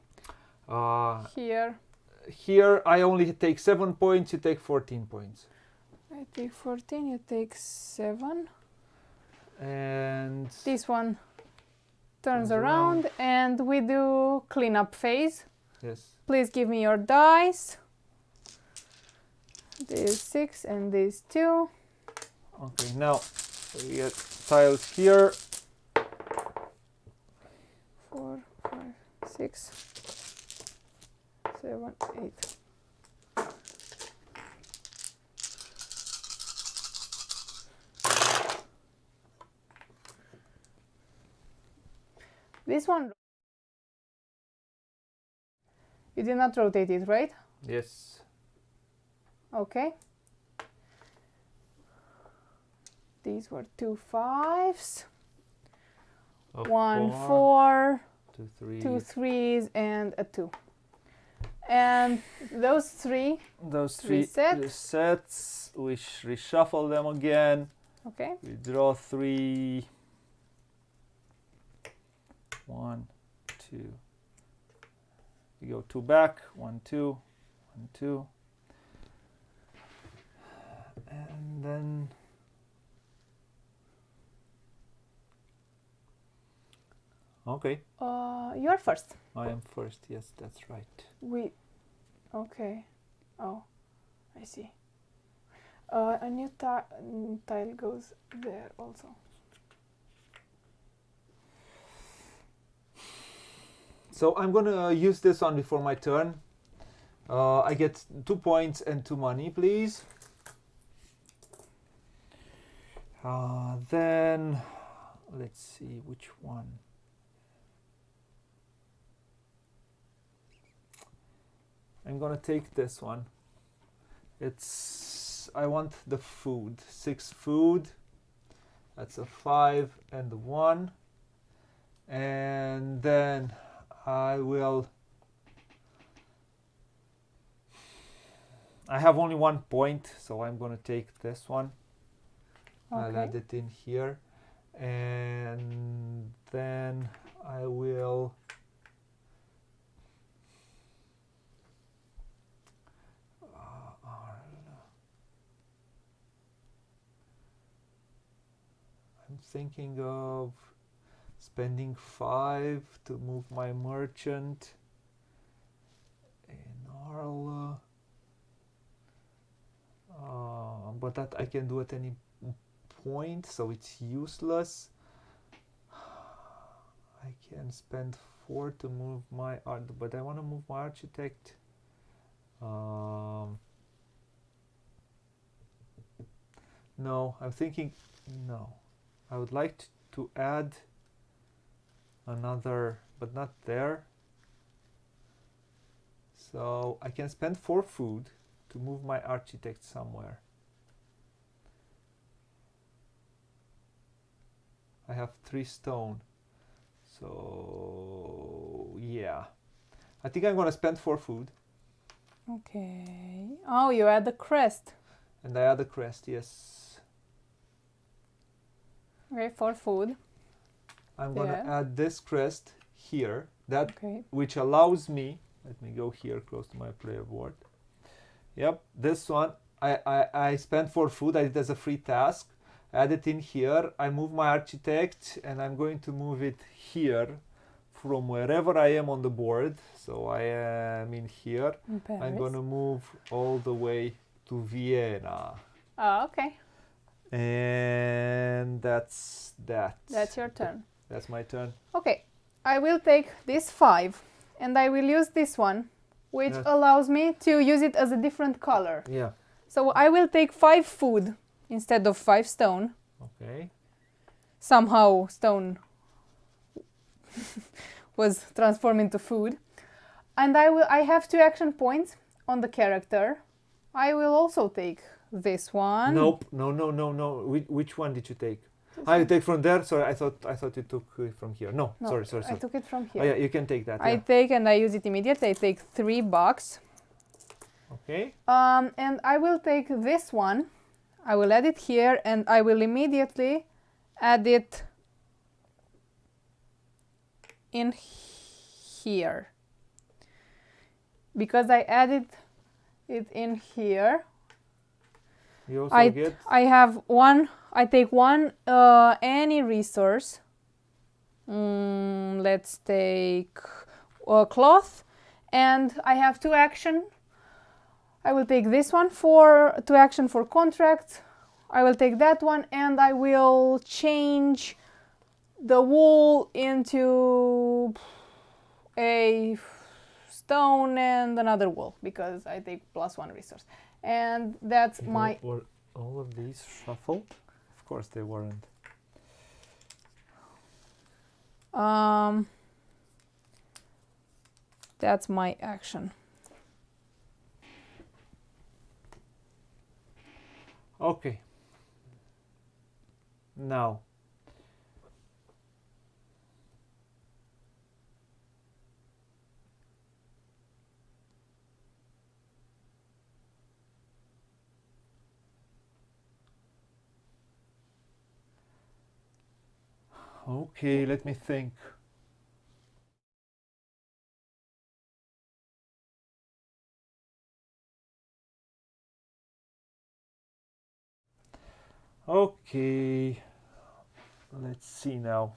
Here I only take 7 points. You take 14 points. I take 14. You take 7. And this one turns around, and we do cleanup phase. Yes. Please give me your dice. There's 6 and there's 2. Okay, now we get tiles here. 4, 5, 6, 7, 8. This one, you did not rotate it, right? Yes. Okay. These were 2 5s. 1 4, 2 3s, and a 2. And those 3 resets. We reshuffle them again. Okay. We draw 3. 1, 2. We go 2 back. 1, 2, 1, 2. And then okay. You're first. I am first. Yes, that's right. Okay. Oh, I see. A new tile goes there also. So I'm gonna use this one before my turn. I get 2 points and 2 money, please. Then let's see which one. I'm gonna take this one. I want the food. 6 food. That's a 5 and a 1. And then I have only 1 point, so I'm gonna take this one. Okay. I'll add it in here, and then I will I'm thinking of spending 5 to move my merchant in Arla. but that I can do at any point, so it's useless. I can spend 4 to move my art, but I want to move my architect. No, I'm thinking, no. I would like to add another, but not there. So I can spend 4 food to move my architect somewhere. I have 3 stone. So yeah, I think I'm gonna spend 4 food. Okay. Oh, you add the crest. And I add the crest, yes. Okay, for food. I'm gonna add this crest here, that Okay. which allows me. Let me go here close to my player board. Yep, this one I spent 4 food. I did as a free task. Add it in here. I move my architect, and I'm going to move it here from wherever I am on the board. So I am in here. In Paris. I'm going to move all the way to Vienna. Oh, okay. And that's that. That's your turn. That's my turn. Okay, I will take this 5 and I will use this one, which allows me to use it as a different color. Yeah. So I will take 5 food instead of 5 stone. Okay. Somehow stone was transformed into food. And I have 2 action points on the character. I will also take this one. Nope. No. Which one did you take? You take from there. Sorry, I thought you took it from here. No. Sorry. I took it from here. Oh yeah, you can take that. I take and I use it immediately. I take 3 bucks. Okay. And I will take this one. I will add it here and I will immediately add it in here. Because I added it in here. You also get... I have one, I take one any resource. Let's take cloth, and I have 2 action. I will take this one for 2 action for contracts. I will take that one and I will change the wool into a stone and another wool because I take +1 resource. And that's my... Were all of these shuffled? Of course they weren't. That's my action. Okay. Now. Okay, let me think. Okay, let's see now.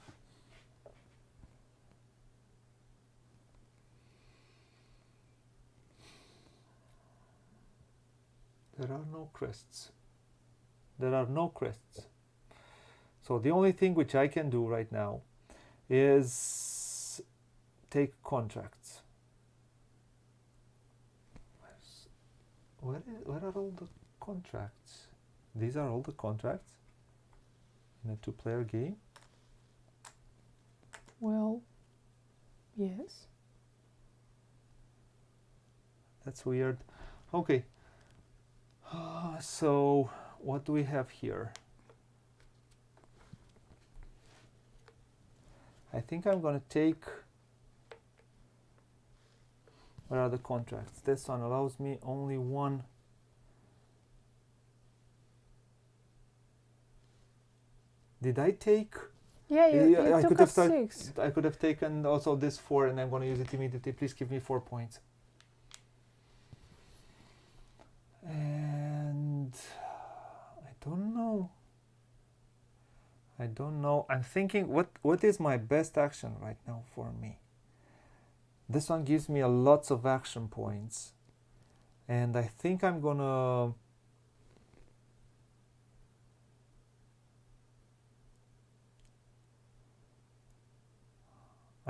There are no crests. There are no crests. So the only thing which I can do right now is take contracts. Where are all the contracts? These are all the contracts in a 2-player game? Well, yes. That's weird. Okay. So what do we have here? I think I'm going to take... Where are the contracts? This one allows me only 1. Did I take? Yeah, you I took could have 6. I could have taken also this 4, and I'm going to use it immediately. Please give me 4 points. And I don't know. I'm thinking, what is my best action right now for me? This one gives me lots of action points, and I think I'm gonna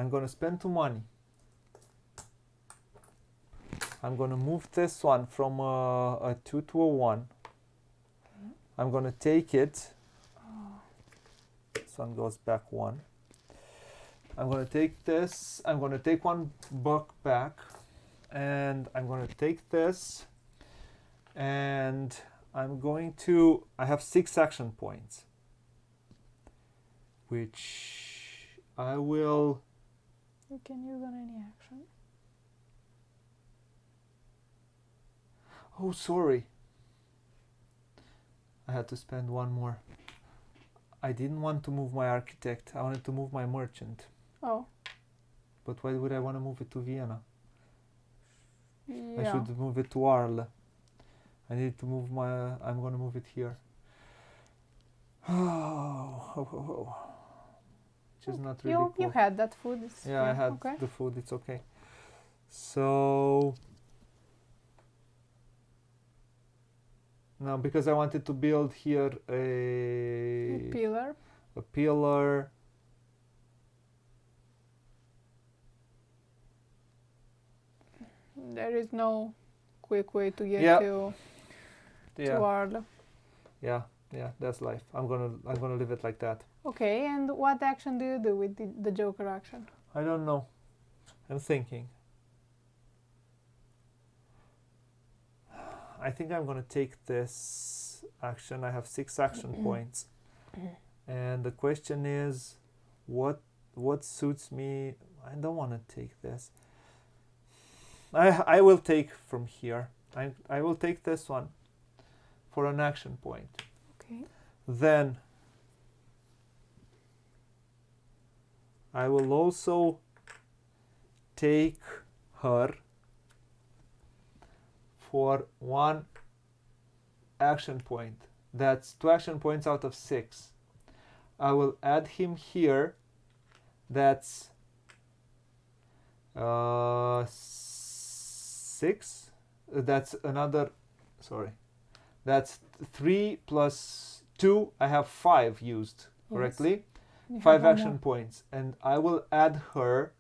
I'm gonna spend 2 money. I'm gonna move this one from a 2 to a 1. I'm gonna take it. This one goes back 1. I'm gonna take this. I'm gonna take 1 buck back, and I'm gonna take this, and I'm going to. I have 6 action points, which I will. You can use on any action. Oh, sorry. I had to spend 1 more. I didn't want to move my architect. I wanted to move my merchant. Oh. But why would I want to move it to Vienna? Yeah. I should move it to Arles. I need to move my. I'm going to move it here. Oh. Which is not really cool. You had that food. Yeah, I had okay. the food. It's okay. So. Now, because I wanted to build here a pillar. A pillar. There is no quick way to get to Arles. Yeah, that's life. I'm gonna leave it like that. Okay, and what action do you do with the Joker action? I don't know. I'm thinking. I think I'm gonna take this action. I have 6 action points, and the question is, what suits me? I don't want to take this. I will take from here. I will take this one for an action point. Okay. Then I will also take her for 1 action point. That's 2 action points out of 6. I will add him here. That's 6. That's another. Sorry. That's 3 plus 2. I have 5 used correctly. Yes. 5 action points, and I will add her.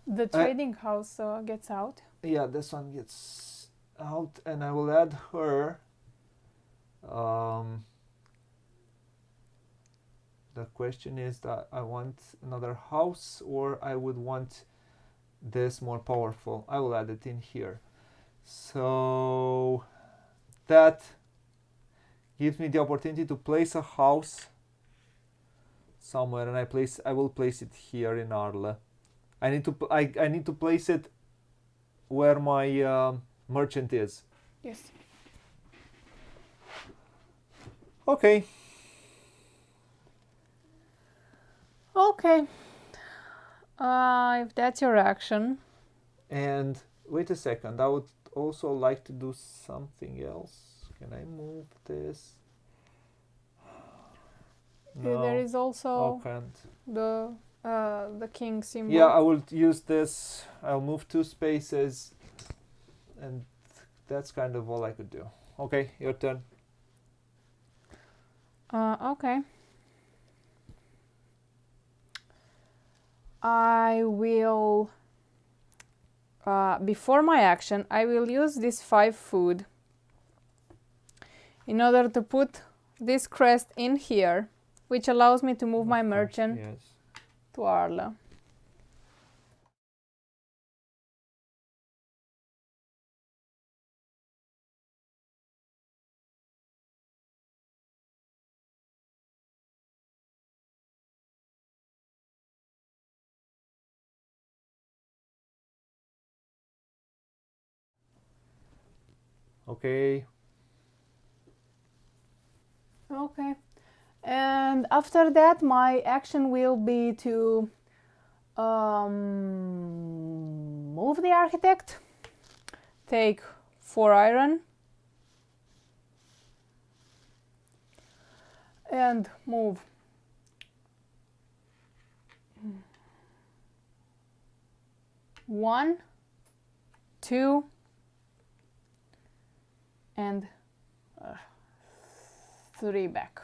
The trading house gets out. Yeah, this one gets out, and I will add her. The question is that I want another house, or I would want this more powerful. I will add it in here. So that gives me the opportunity to place a house somewhere, and I will place it here in Arles. I need to place it where my merchant is. Yes. Okay. Okay. If that's your action. And wait a second. I would also like to do something else. Can I move this? No. There is also can't. the king symbol. Yeah, I will use this. I'll move 2 spaces, and that's kind of all I could do. Okay, your turn. Okay. I will, before my action, I will use this 5 food in order to put this crest in here, which allows me to move my merchant to Arles. Okay. Okay. And after that, my action will be to move the architect, take 4 iron, and move 1, 2, and 3 back.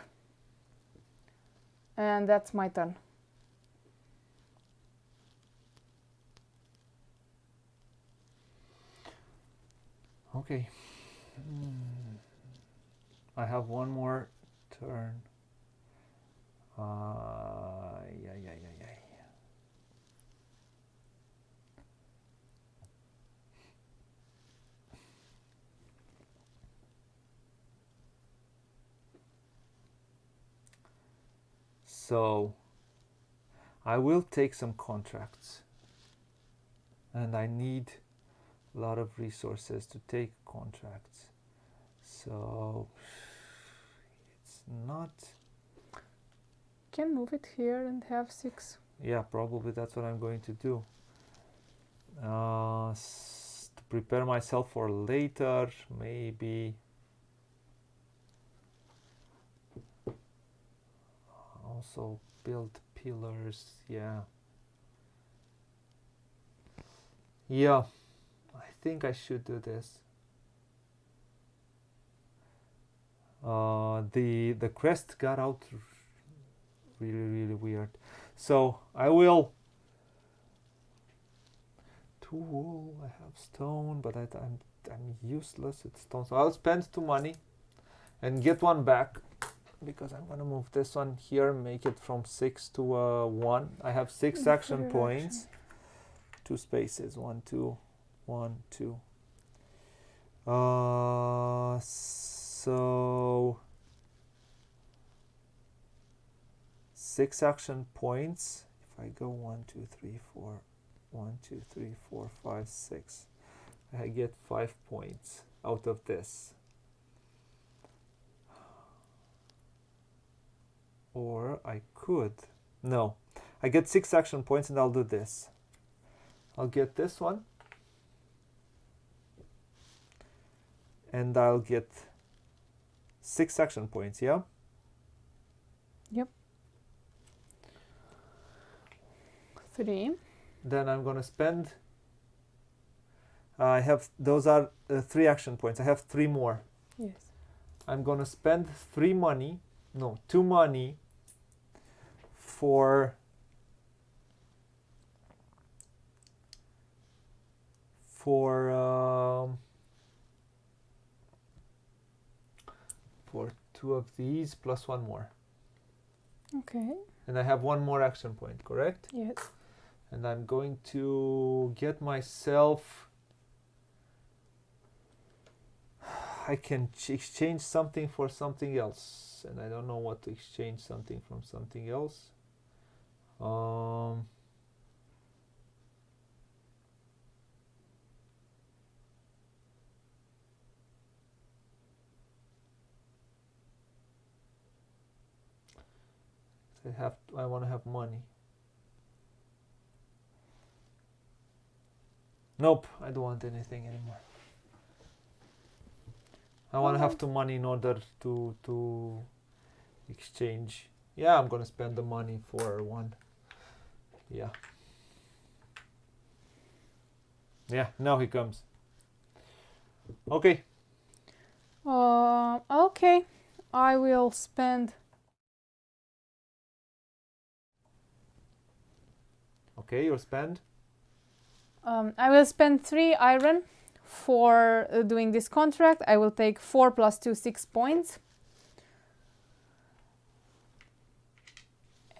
And that's my turn. Okay. I have one more turn. Yeah. So I will take some contracts, and I need a lot of resources to take contracts. So it's not. Can move it here and have 6. Yeah, probably that's what I'm going to do. To prepare myself for later, maybe. Also build pillars, yeah. Yeah, I think I should do this. The crest got out really weird. So I will. 2 wool, I have stone, but I'm useless at stone. So I'll spend 2 money and get 1 back, because I'm gonna move this one here, make it from 6 to 1. I have 6 action points. 2 spaces, 1, 2, 1, 2. So 6 action points. If I go 1, 2, 3, 4, 1, 2, 3, 4, 5, 6, I get 5 points out of this. Or I could. No, I get 6 action points, and I'll do this. I'll get this one, and I'll get 6 action points, yeah? Yep. 3. Then I'm gonna spend. I have, those are 3 action points. I have 3 more. Yes. I'm gonna spend 2 money for for 2 of these plus 1 more. Okay. And I have 1 more action point, correct? Yes. And I'm going to get myself. I can exchange something for something else, and I don't know what to exchange something from something else. I want to have money. Nope, I don't want anything anymore. I want to have 2 money in order to exchange. Yeah, I'm gonna spend the money for 1. Yeah. Yeah, now he comes. Okay. Okay. I will spend. Okay, you'll spend. I will spend 3 iron for doing this contract. I will take 4 plus 2, 6 points.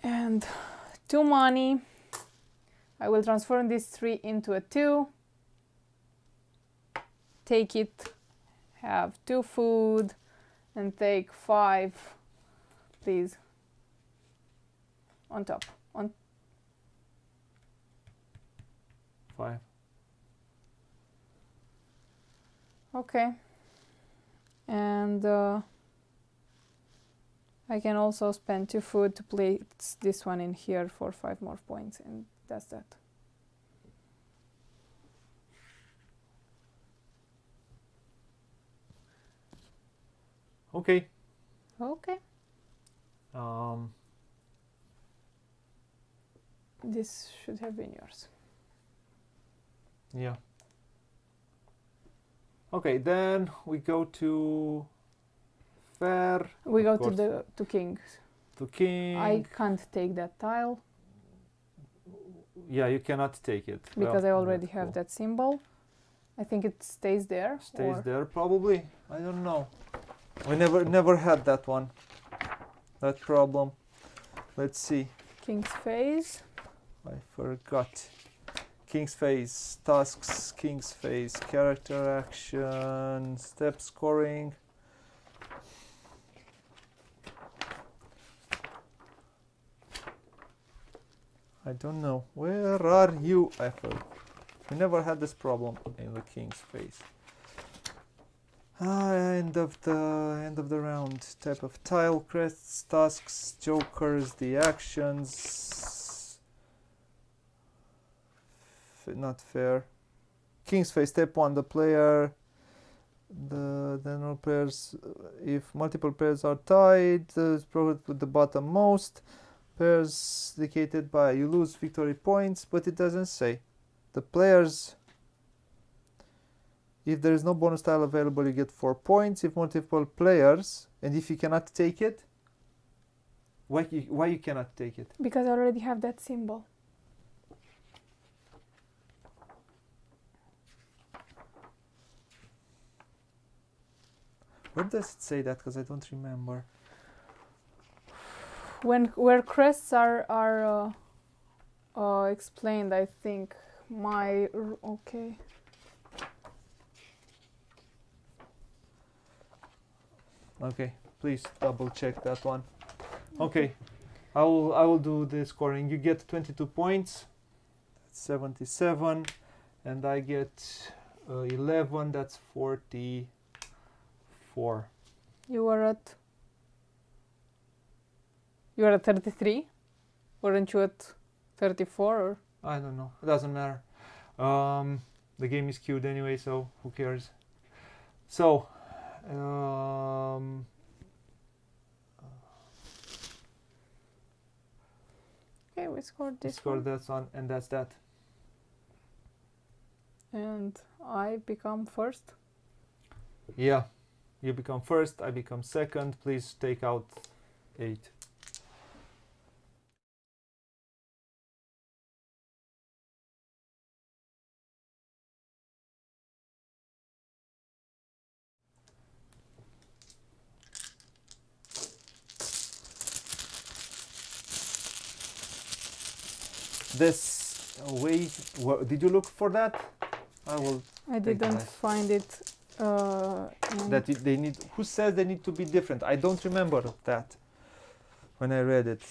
And 2 money. I will transform this 3 into a 2. Take it, have 2 food, and take 5, please, on top. 5. Okay. And I can also spend 2 food to place this one in here for 5 more points, and that's that. Okay. Okay. This should have been yours. Yeah. Okay, then we go to fair. We of go to king. To king. I can't take that tile Yeah, you cannot take it. because Well, I already that's have cool. that symbol. I think it stays there. Stays or there probably. I don't know. We never had that one. That problem. Let's see. King's phase. I forgot. King's phase, tasks, King's phase, character action, step scoring. I don't know. Where are you? I forgot. We never had this problem in the King's phase. End of the round. Type of tile, crests, tasks, jokers, the actions. Not fair. King's phase, step 1, the player. The no pairs. If multiple pairs are tied, the product with the bottommost. Pairs indicated by you lose victory points, but it doesn't say. The players. If there is no bonus tile available, you get 4 points. If multiple players, and if you cannot take it, why you cannot take it? Because I already have that symbol. Where does it say that? Because I don't remember. Where crests are explained, I think. Okay. Okay, please double check that one. Okay, I will do the scoring. You get 22 points. That's 77, and I get 11. That's 44. You were at 33? Weren't you at 34? Or? I don't know. It doesn't matter. The game is queued anyway, so who cares? So, okay, we scored this scored one. that one, and that's that. And I become first. Yeah, you become first. I become second. Please take out 8. This way, did you look for that? I didn't find it. That they need. Who says they need to be different? I don't remember that when I read it.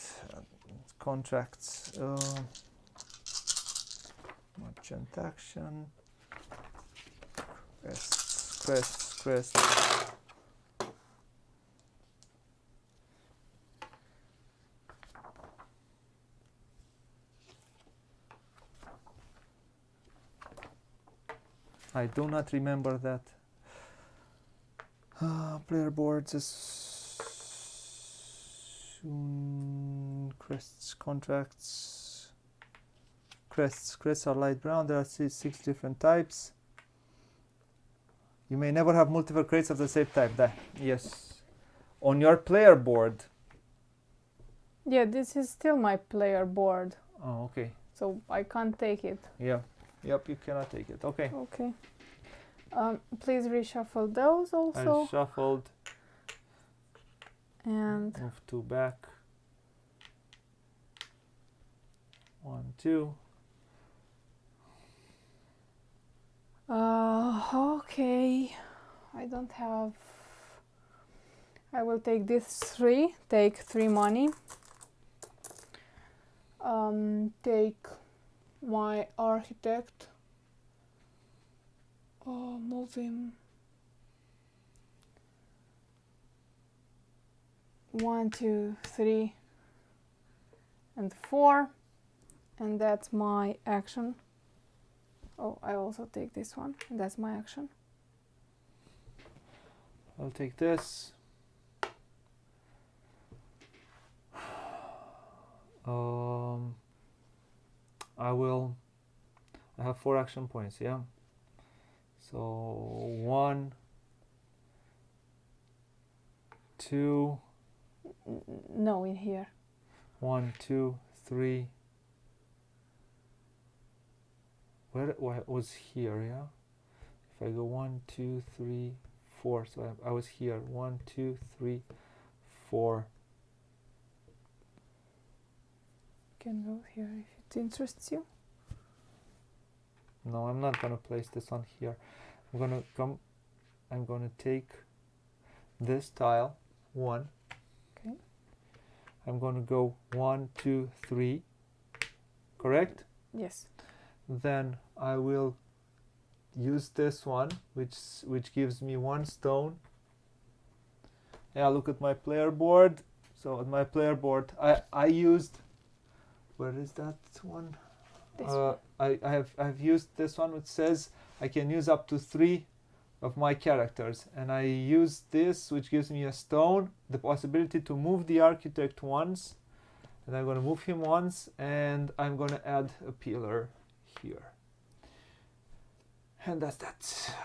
Contracts, merchant action, crest. I do not remember that. Player boards crests, contracts. Crests are light brown. There are 6 different types. You may never have multiple crates of the same type. Yes. On your player board. Yeah, this is still my player board. Oh, okay. So I can't take it. Yeah. Yep, you cannot take it. Okay. Okay. Please reshuffle those also. I shuffled. And Move 2 back. 1, 2. Okay. I don't have. I will take this 3. Take 3 money. Take my architect. Move him. 1, 2, 3, and 4, and that's my action. Oh, I also take this one, and that's my action. I'll take this. I have 4 action points, yeah. So 1, 2. No, in here. 1, 2, 3. Where was here, yeah? if I go 1, 2, 3, 4, so I was here, 1, 2, 3, 4. You can go here if it interests you. No, I'm not gonna place this on here. I'm gonna take this tile, 1. Okay. I'm gonna go 1, 2, 3, correct? Yes. Then I will use this one, which gives me 1 stone. Yeah, look at my player board. So at my player board, I used, where is that one? This one. I've used this one, which says I can use up to 3 of my characters, and I use this, which gives me a stone, the possibility to move the architect once, and I'm going to move him once, and I'm going to add a pillar here, and that's that.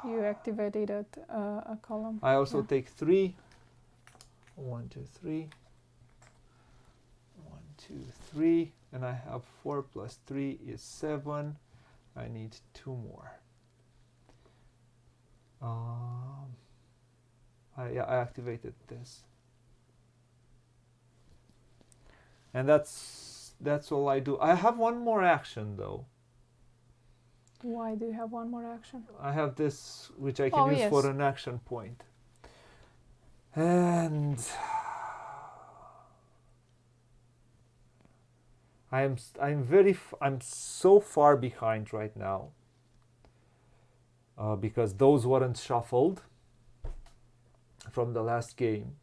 You activated a column. I also Yeah. take 3. 1, 2, 3. 1, 2, 3, and I have 4 plus 3 is 7. I need 2 more. I activated this, and that's all I do. I have one more action though. Why do you have one more action? I have this, which I can use yes. for an action point, and I'm so far behind right now because those weren't shuffled from the last game.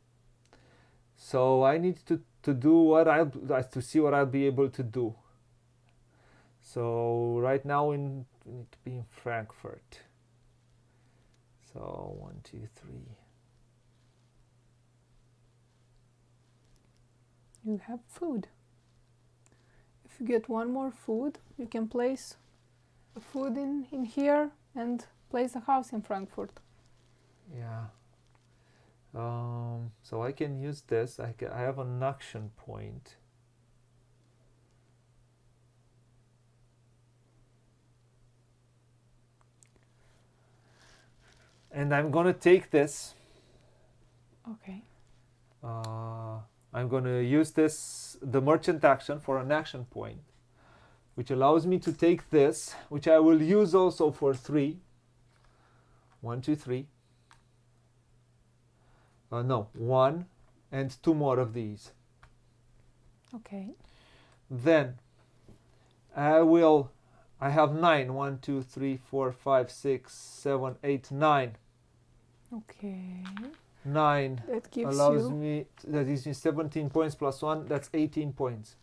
So I need to do what to see what I'll be able to do. So right now we need to be in Frankfurt. So 1, 2, 3. You have food. If you get one more food, you can place a food in here and place a house in Frankfurt. Yeah. So I can use this. I have an action point. And I'm gonna take this. Okay. I'm gonna use this, the merchant action, for an action point, which allows me to take this, which I will use also for 3. 1, 2, 3. No, 1 and 2 more of these. Okay. Then I have 9. 1, 2, 3, 4, 5, 6, 7, 8, 9. Okay. 9 That gives allows you me, that gives me 17 points plus 1, that's 18 points.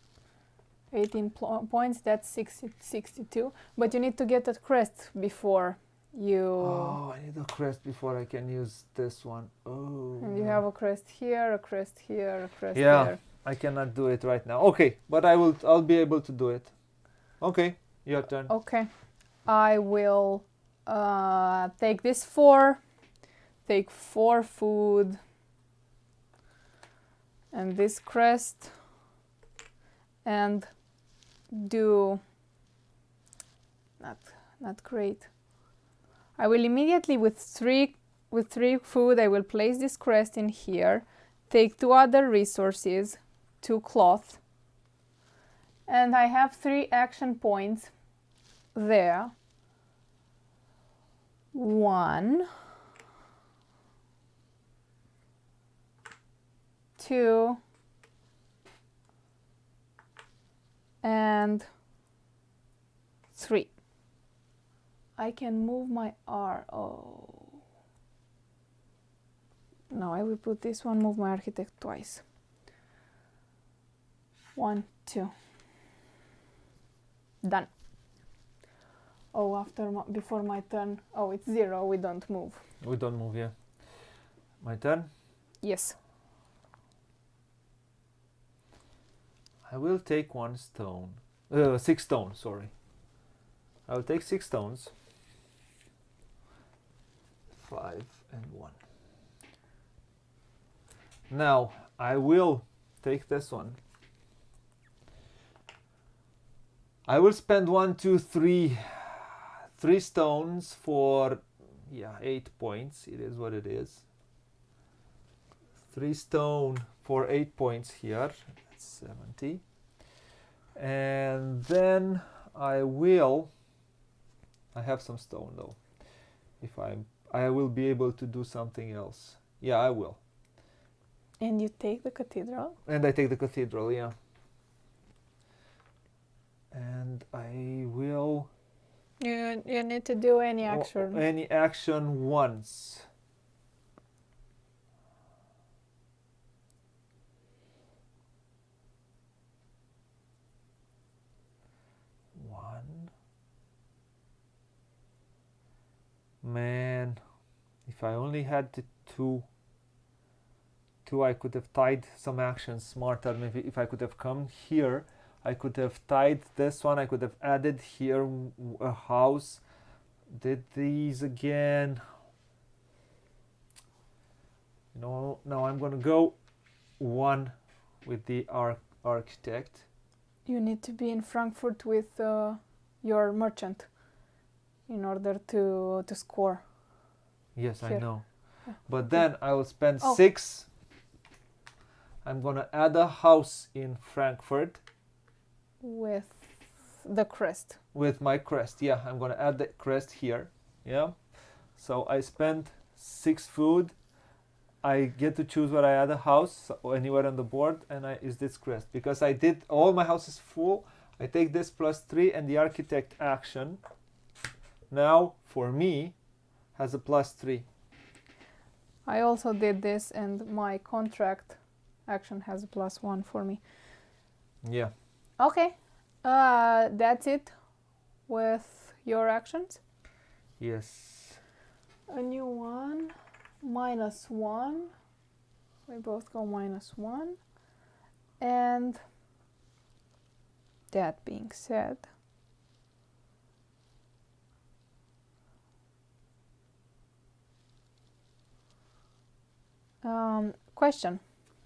18 points, that's 62. But you need to get a crest before you... Oh, I need a crest before I can use this one. Oh. And you have a crest here, a crest here, a crest Yeah, there. I cannot do it right now. Okay, but I'll be able to do it. Okay, your turn. Okay. I will take this 4, take 4 food, and this crest, and do not great. I will immediately with 3 food I will place this crest in here, take 2 other resources, 2 cloth, and I have 3 action points there. 1, 2, and 3. I can move my R. Oh. No, I will put this one, move my architect twice. 1, 2. Done. Oh, before my turn. Oh, it's 0. We don't move. We don't move, yeah. My turn? Yes. I will take 1 stone. 6 stones, sorry. I will take 6 stones. 5 and 1. Now I will take this one. I will spend 1, 2, 3 3 stones for 8 points. It is what it is. 3 stone for 8 points here. That's 70. And then I have some stone though. If I will be able to do something else. Yeah, I will. And you take the cathedral? And I take the cathedral, yeah. And I will... You need to do any action. Any action once. Man, if I only had the two, I could have tied some actions smarter. Maybe if I could have come here, I could have tied this one. I could have added here a house. Did these again. No, now I'm gonna go one with the architect. You need to be in Frankfurt with your merchant in order to score. Yes, Here. I know. Yeah. But then I will spend Oh. 6. I'm gonna add a house in Frankfurt. With the crest. With my crest, yeah. I'm gonna add the crest here, yeah. So I spend 6 food. I get to choose where I add a house or anywhere on the board, and I use this crest because I did all my houses full. I take this +3 and the architect action. Now for me has a +3. I also did this, and my contract action has a +1 for me. Yeah. Okay, that's it with your actions. Yes. A new one, -1. We both go -1. And that being said, question.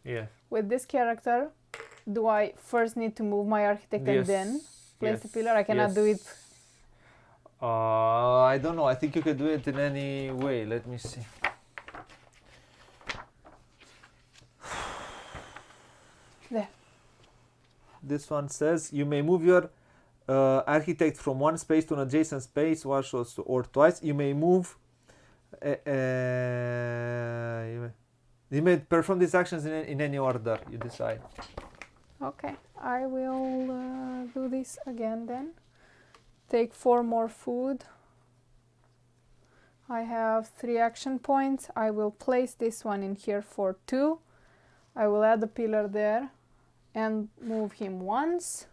Yeah. With this character, do I first need to move my architect and then place the pillar? I cannot do it. I don't know. I think you could do it in any way. Let me see. There. This one says you may move your architect from one space to an adjacent space once or twice. You may move. You may perform these actions in any order you decide. Okay, I will do this again then. Take 4 more food. I have 3 action points. I will place this one in here for 2. I will add a pillar there and move him once.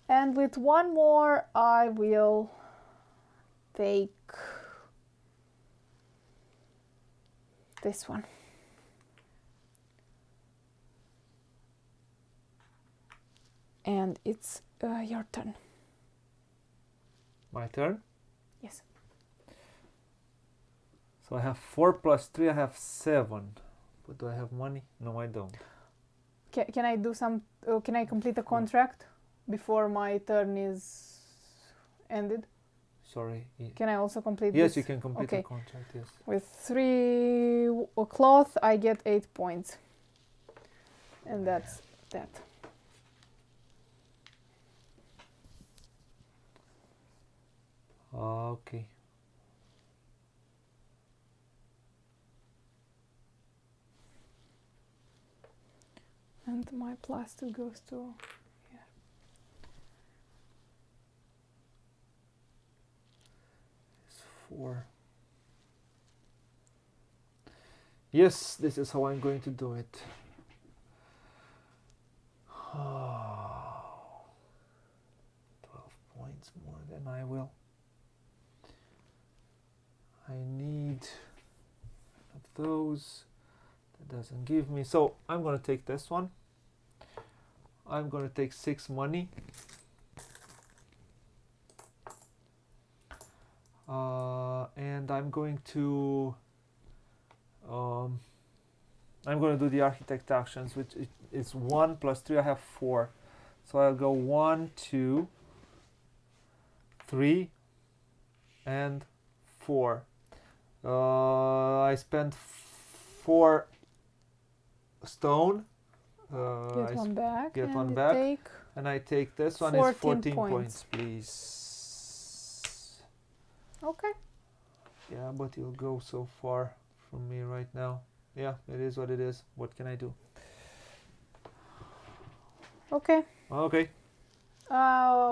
And with 1 more, I will take this one. And it's your turn. My turn? Yes. So I have 4 plus 3, I have 7. But do I have money? No, I don't. Can I do some? Can I complete a contract before my turn is ended? Sorry. Can I also complete Yes, this? you can complete Okay. the contract, yes. With 3 cloth, I get 8 points. And that's that. Okay. And my +2 goes to here. It's 4. Yes, this is how I'm going to do it. 12 points more than I will. I need of those. That doesn't give me. So I'm going to take this one. I'm going to take 6 money. And I'm going to do the architect actions, which is 1 plus 3. I have 4, so I'll go 1, 2, 3 and 4. I spent 4 stone. Get one back. get and one you back. Take And I take this one is 14 points, points. please. Okay. Yeah, but you'll go so far from me right now. Yeah, it is what it is. What can I do? Okay. Okay.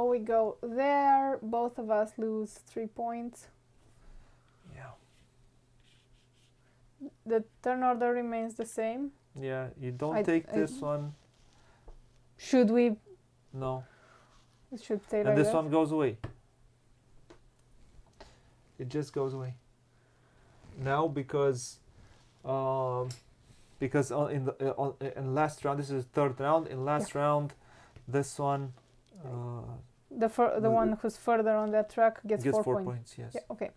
We go there. Both of us lose 3 points. Yeah. The turn order remains the same. Yeah, you don't take this one. Should we? No. It should stay And like this that. one goes away. It just goes away. Now because in last round, this is the third round. In last round, this one The one who's further on that track gets 4 points. Yes. Yeah, okay.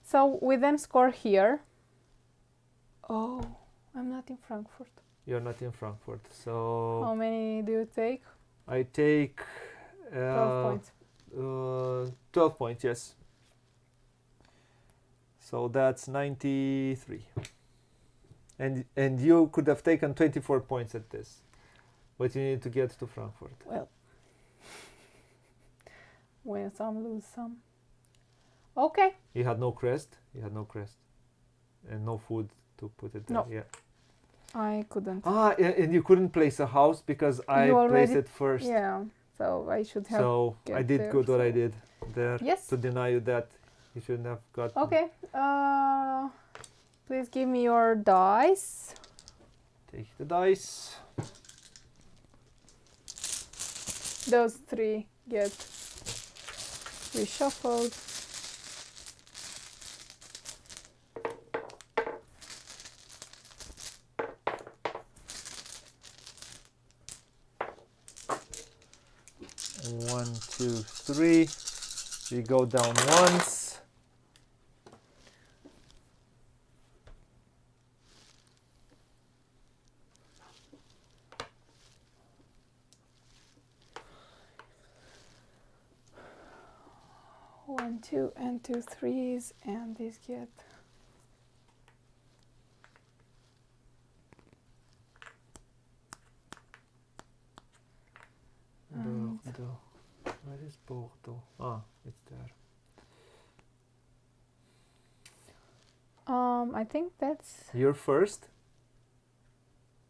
So we then score here. Oh, I'm not in Frankfurt. You're not in Frankfurt, so How many do you take? I take 12 points. 12 points. Yes. So that's 93. And you could have taken 24 points at this, but you need to get to Frankfurt. Well, win some, lose some. Okay. You had no crest. And no food to put it there. No. Yeah. I couldn't. And you couldn't place a house because I placed it first. Yeah. So I should have. So I did there, good what I did there. Yes. To deny you that. You shouldn't have got. Okay. Please give me your dice. Take the dice. Those 3 get reshuffled. One, 2, 3. We go down once. One, 2, and 2 threes, and these get. Bordeaux. Where is Bordeaux? Ah, it's there. I think that's. You're first.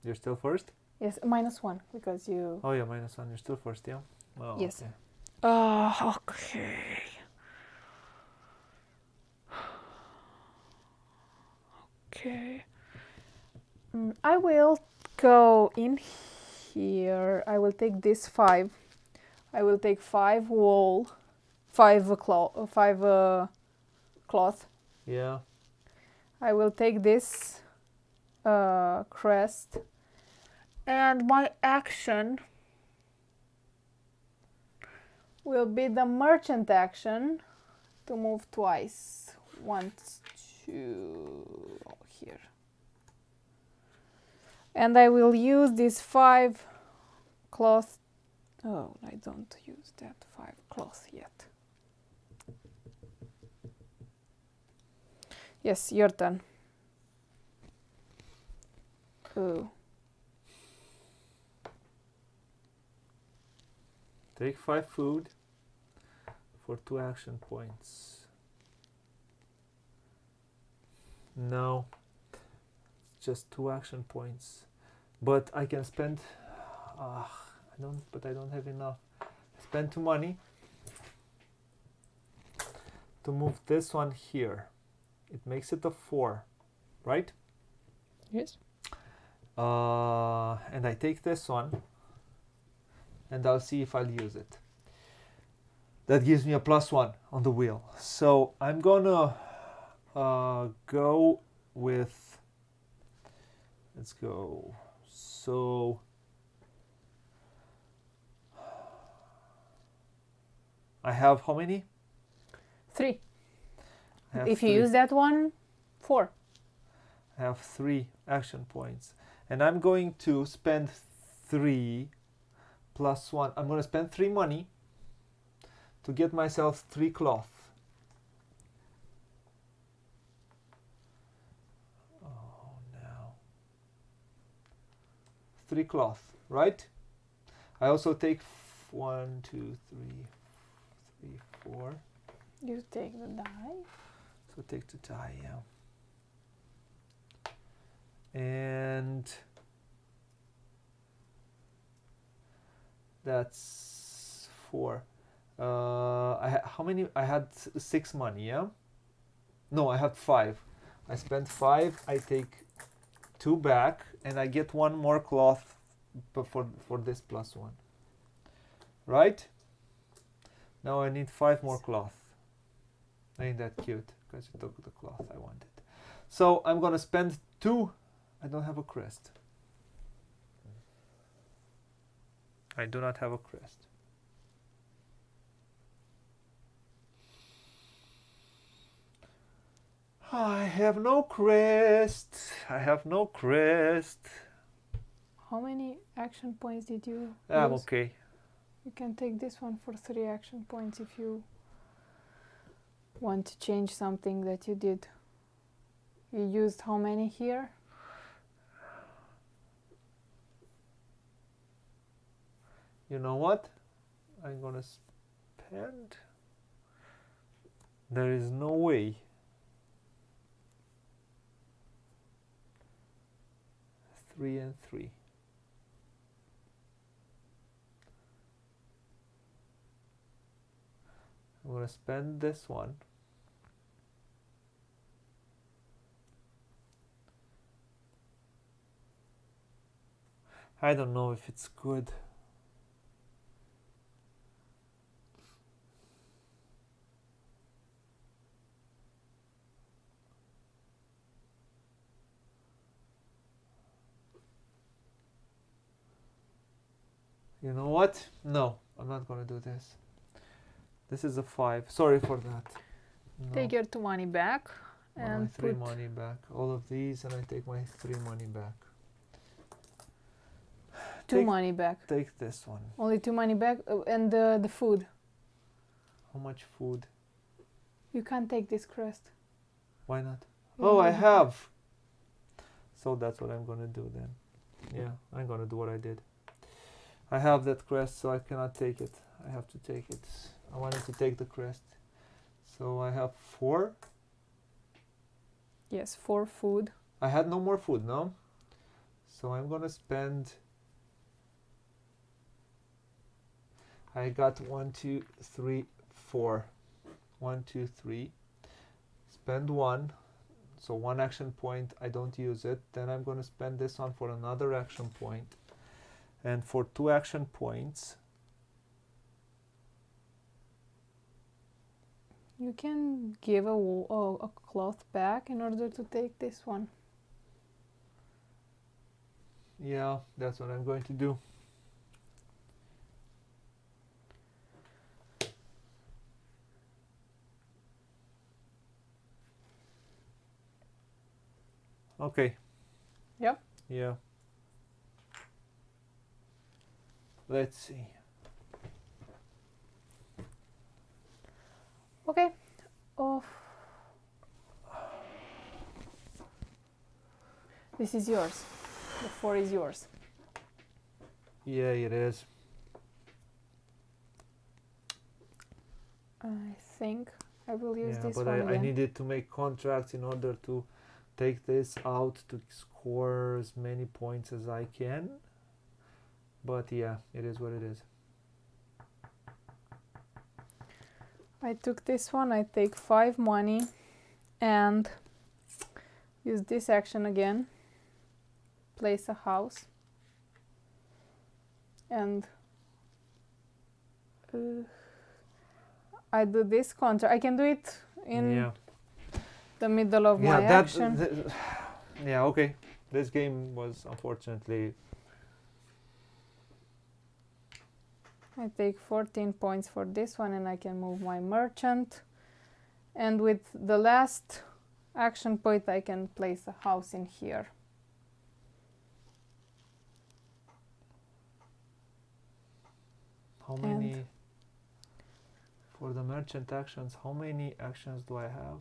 You're still first? Yes, -1 because you. Oh yeah, -1. You're still first, yeah? Oh, Yes. Okay. Okay. Okay. I will go in here. I will take this 5. I will take 5 wool, 5 cloth. Yeah. I will take this crest, and my action will be the merchant action to move twice. 1, 2 here. And I will use this 5 cloth. Oh, I don't use that 5 cloth yet. Yes, your turn. Oh. Take 5 food for 2 action points. No, just 2 action points. But I can spend. I don't have enough. Spend 2 money to move this one here. It makes it a 4, right? Yes. And I take this one, and I'll see if I'll use it. That gives me a +1 on the wheel. So I'm gonna go with. Let's go. So I have how many? 3. I have If you 3. use that one, 4. I have 3 action points, and I'm going to spend 3 +1. I'm going to spend 3 money to get myself 3 cloth. Oh, no. 3 cloth, right? I also take 1, 2, 3, 4. You take the die. So take the die, yeah. And that's 4. How many? I had 6 money, yeah? No, I had 5. I spent 5. I take 2 back, and I get 1 more cloth for this +1. Right? Now I need 5 more cloth. Ain't that cute? Because you took the cloth I wanted. So I'm gonna spend 2. I don't have a crest. I do not have a crest. I have no crest. I have no crest. How many action points did you I'm use? okay. You can take this one for 3 action points if you want to change something that you did. You used how many here? You know what? I'm gonna spend. There is no way. 3 and 3. I'm gonna spend this one. I don't know if it's good. You know what? No, I'm not gonna do this. This is a 5. Sorry for that. No. Take your 2 money back My and 3 put money back. All of these, and I take my 3 money back. 2 money back. Take this one. Only 2 money back and the food. How much food? You can't take this crest. Why not? You Oh, I have- have. So that's what I'm gonna do then. Yeah, I'm gonna do what I did. I have that crest, so I cannot take it. I have to take it. I wanted to take the crest. So I have 4. Yes, 4 food. I had no more food, no? So I'm gonna spend. I got 1, 2, 3, 4. 1, 2, 3. Spend 1. So 1 action point, I don't use it. Then I'm gonna spend this one for another action point. And for 2 action points, You can give a cloth back in order to take this one. yeah, that's what I'm going to do. Okay. Yep. Yeah. Let's see. Okay. Oh. This is yours. The 4 is yours. Yeah, it is. I think I will use Yeah, this but one I again. needed to make contracts in order to take this out to score as many points as I can. But yeah, it is what it is. I took this one. I take 5 money and use this action again. Place a house. And I do this contract. I can do it in Yeah. the middle of my Yeah, action. yeah, okay. This game was unfortunately. I take 14 points for this one and I can move my merchant. And with the last action point I can place a house in here. How many? For the merchant actions, how many actions do I have?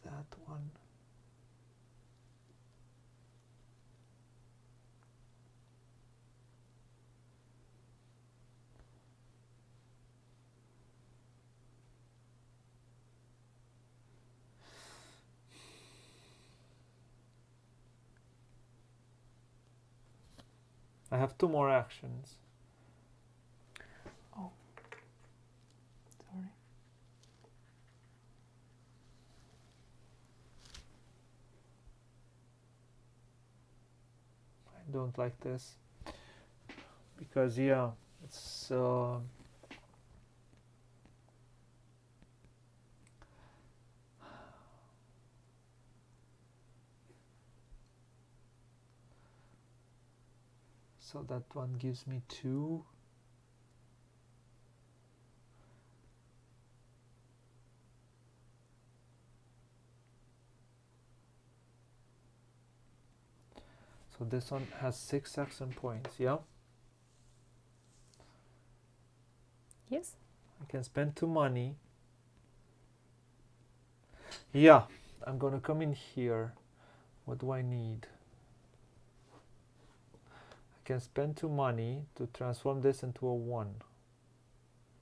That one. I have 2 more actions. Oh, sorry. I don't like this because yeah, it's so that one gives me 2. So this one has 6 action points, yeah? Yes. I can spend 2 money. Yeah, I'm gonna come in here. What do I need? I can spend 2 money to transform this into a 1.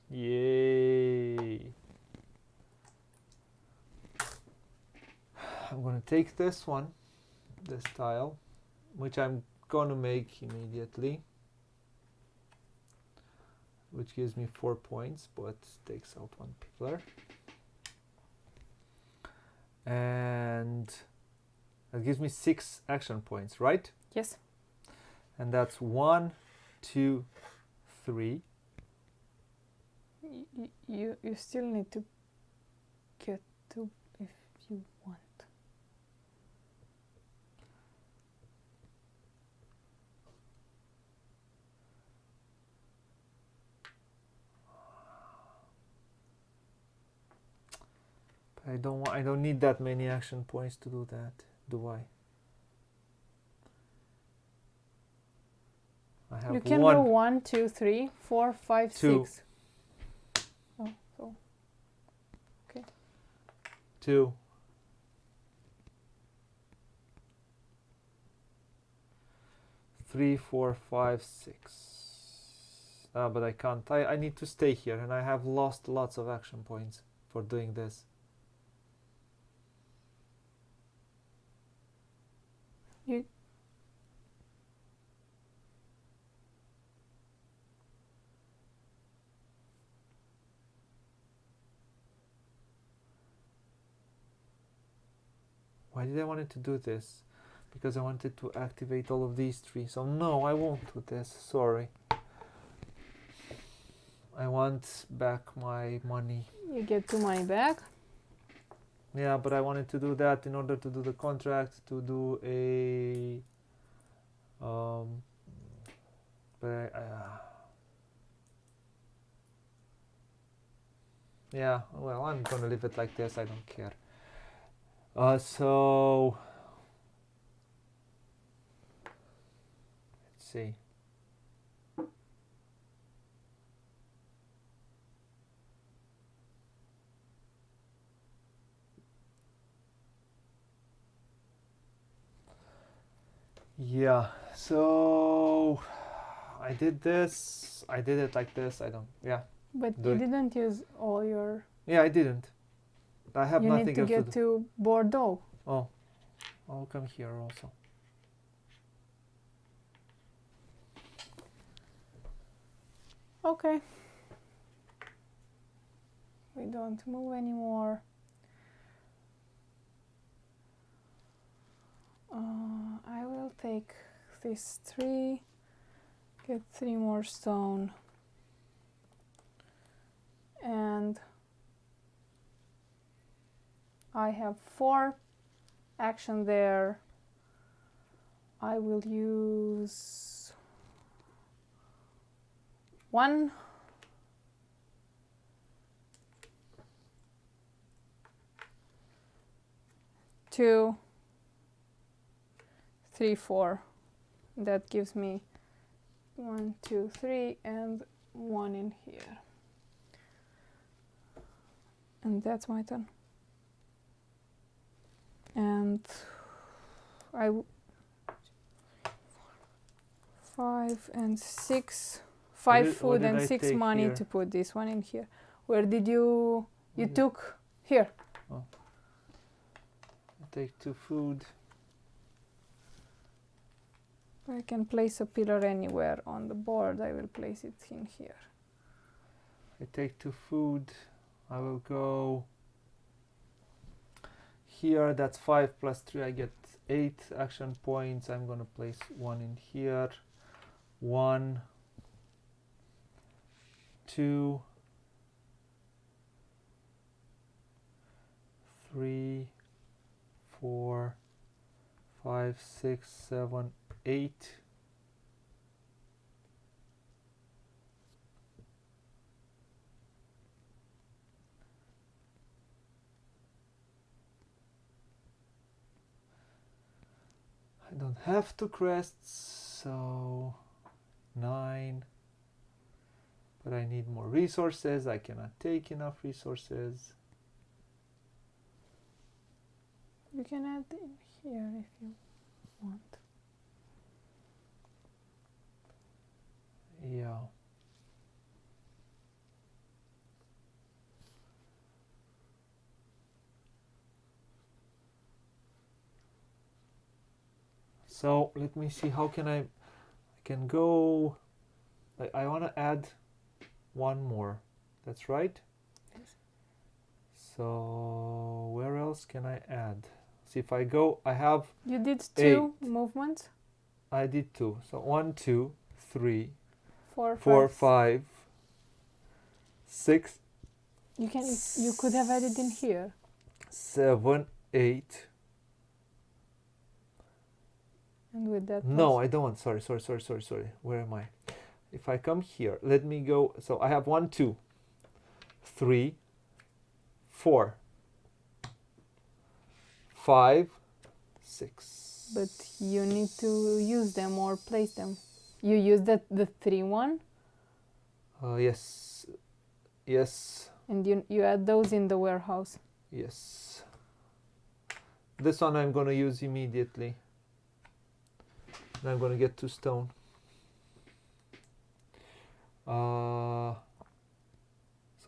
Yay! I'm gonna take this one, this tile, which I'm gonna make immediately, which gives me 4 points, but takes out 1 pillar. And that gives me 6 action points, right? Yes. And that's 1, 2, 3. You still need to get 2 if you want. I don't need that many action points to do that, do I? I have You can one, go 1, 2, 3, 4, 5, 2. 6. Oh, so 2. 3, 4, 5, 6. But I can't. I need to stay here, and I have lost lots of action points for doing this. you Why did I wanted to do this? Because I wanted to activate all of these 3. So no, I won't do this. Sorry. I want back my money. you get 2 money back. Yeah, but I wanted to do that in order to do the contract, to do a but yeah, well, I'm gonna leave it like this. I don't care. So let's see. Yeah, so I did this. I did it like this. I don't. Yeah. But Do you it. didn't use all your... Yeah, I didn't. I have You nothing need to else get to do. to Bordeaux. Oh, I'll come here also. Okay. We don't move anymore. I will take this 3, get 3 more stone, and I have 4 action there. I will use 1. 2, 3, 4. That gives me 1, 2, 3, and 1 in here. And that's my turn. And 5 and 6. 5 food and 6 money to put this one in here. Where did you took here? Oh. I take 2 food. I can place a pillar anywhere on the board. I will place it in here. I take 2 food. I will go here. That's 5 plus 3. I get 8 action points. I'm gonna place 1 in here. 1, 2, 3, 4, 5, 6, 7, 8. I don't have 2 crests, so 9. But I need more resources. I cannot take enough resources. You can add in here if you want. Yeah. So let me see, how can I can go, I want to add 1 more. That's right? Yes. So where else can I add? See, if I go, I have You did 2 movements? I did 2. So 1, 2, 3, 4, 4, 5, 6. You could have added in here. 7, 8. And with that. No, I don't want. Sorry. Where am I? If I come here, let me go. So I have 1, 2, 3, 4, 5, 6. But you need to use them or place them. You use the 3 one? Yes. Yes. And you add those in the warehouse. Yes. This one I'm going to use immediately. And I'm going to get 2 stone. So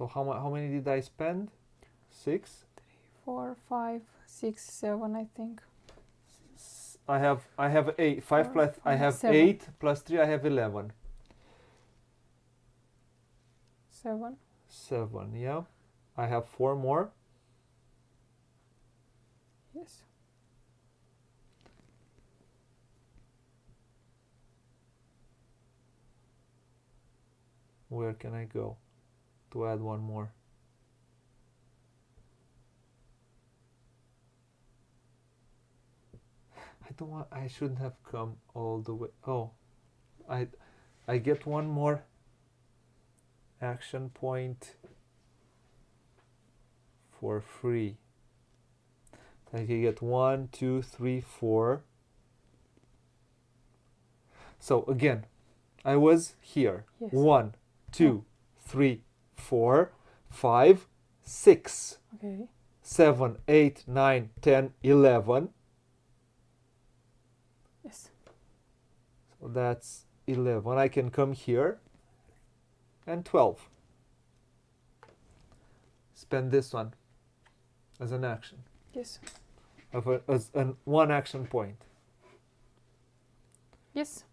how many did I spend? 6? 3, 4, 5, 6, 7, I think. I have 8. 5 plus 5, I have 7. 8 plus 3. I have 11. 7. 7. Yeah. I have 4 more. Yes. Where can I go to add 1 more? I shouldn't have come all the way. Oh, I get 1 more action point for free. I can get 1, 2, 3, 4. So again, I was here. Yes. 1, 2, 3, 4, 5, 6, Okay. 7, 8, 9, 10, 11. Yes. So that's 11. I can come here and 12. Spend this one as an action. Yes. As an 1 action point. Yes.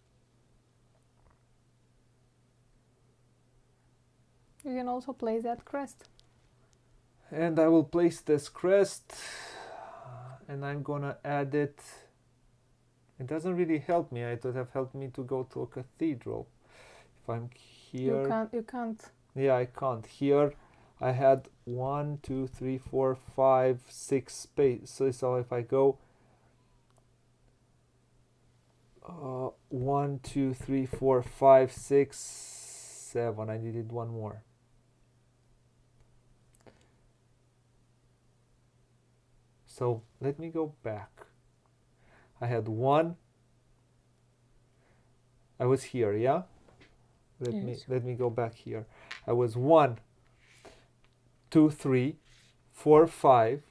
You can also place that crest. And I will place this crest and I'm gonna add it. It doesn't really help me. It would have helped me to go to a cathedral. If I'm here. You can't. Yeah, I can't. Here I had 1, 2, 3, 4, 5, 6 space. So if I go 1, 2, 3, 4, 5, 6, 7. I needed 1 more. So let me go back. I had 1. I was here, yeah? Yes. Let me go back here. I was 1, 2, 3, 4, 5.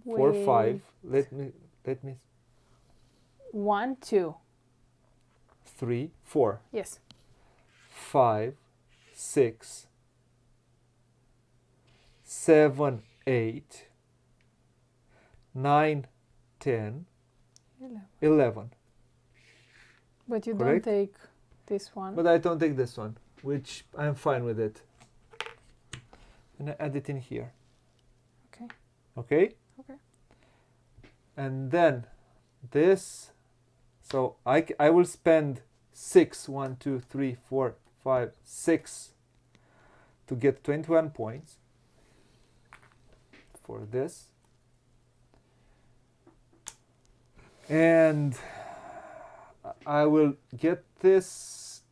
4, 5. Let me 1, 2. 3, 4. Yes. 5, 6, 7, 8, 9, 10, 11. But you Correct? don't take this one. But I don't take this one, which I'm fine with it. And I add it in here. Okay. Okay? Okay. And then this, so I will spend 6, 1, 2, 3, 4, 5, 6 to get 21 points for this. And I will get this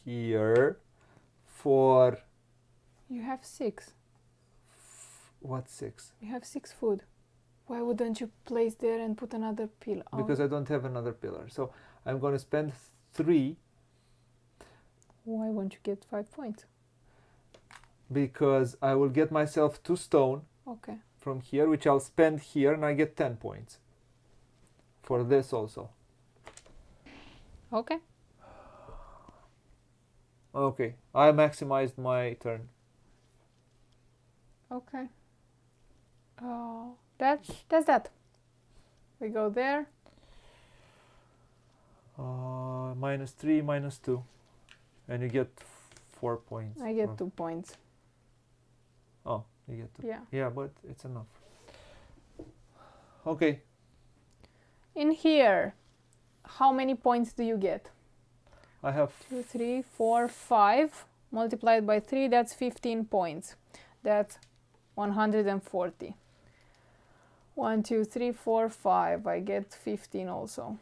here for You have 6. what, 6? You have 6 food. Why wouldn't you place there and put another pillar? Because I don't have another pillar. So I'm going to spend 3 Why won't you get 5 points? because I will get myself 2 stone Okay. from here, which I'll spend here, and I get 10 points for this also. Okay. Okay, I maximized my turn. Okay. That's that. We go there. -3, -2, and you get 4 points. I get 2 points. Oh, you get 2. Yeah. Yeah, but it's enough. Okay. In here, how many points do you get? I have 2, 3, 4, 5 multiplied by 3, that's 15 points. That's 140. 1, 2, 3, 4, 5. I get 15 also.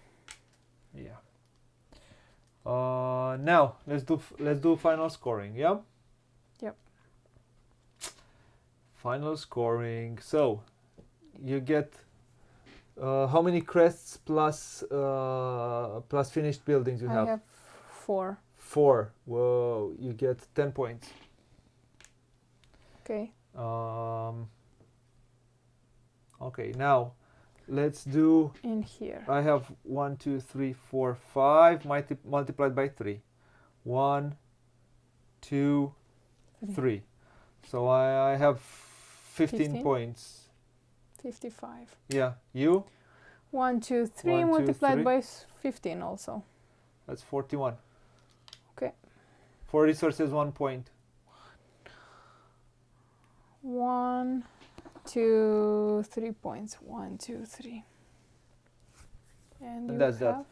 yeah. Now let's do final scoring. Yeah. Yep. Final scoring. So you get how many crests plus finished buildings you I have? have 4. 4. Whoa, you get 10 points. Okay. Okay, now let's do. In here. I have 1, 2, 3, 4, 5 multiplied by 3. 1, 2, 3. So I have 15 points. 55. Yeah, you? 1, 2, 3 1, 2, multiplied 3. by 15 also. That's 41. Okay. 4 resources, 1 point. 1, 2, 3 points. 1, 2, 3. And you that's have that.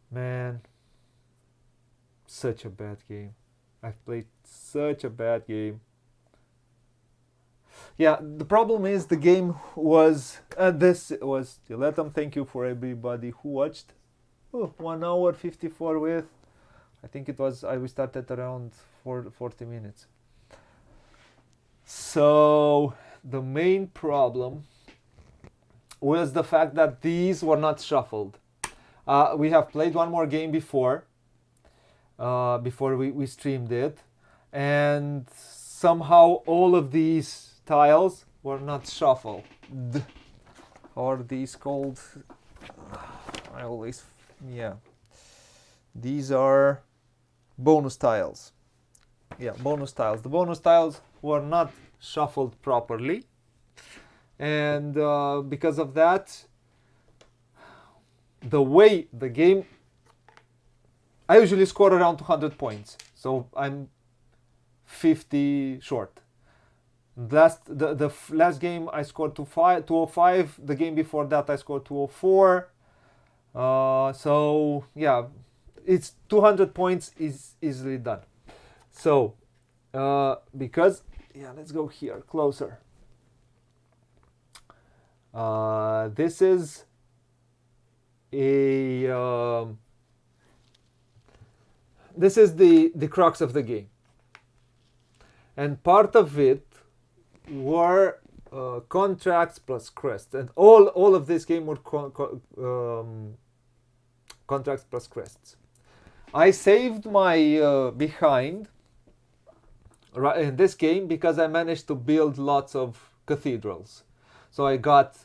Man, such a bad game. I've played such a bad game. Yeah, the problem is the game was this was Tiletum. Thank you for everybody who watched. 1 hour 54 with. I think it was. We started around 40 minutes. So the main problem was the fact that these were not shuffled. We have played one more game before we streamed it, and somehow all of these tiles were not shuffled. Or these called, I always, yeah, these are bonus tiles. Yeah, bonus tiles. The bonus tiles were not shuffled properly, and because of that, the way the game, I usually score around 200 points, so I'm 50 short. The last game I scored 205. The game before that I scored 204. So yeah, it's 200 points is easily done. So because, yeah, let's go here closer. This is a this is the crux of the game, and part of it were contracts plus crests, and all of this game were contracts plus crests. I saved my behind in this game because I managed to build lots of cathedrals, so I got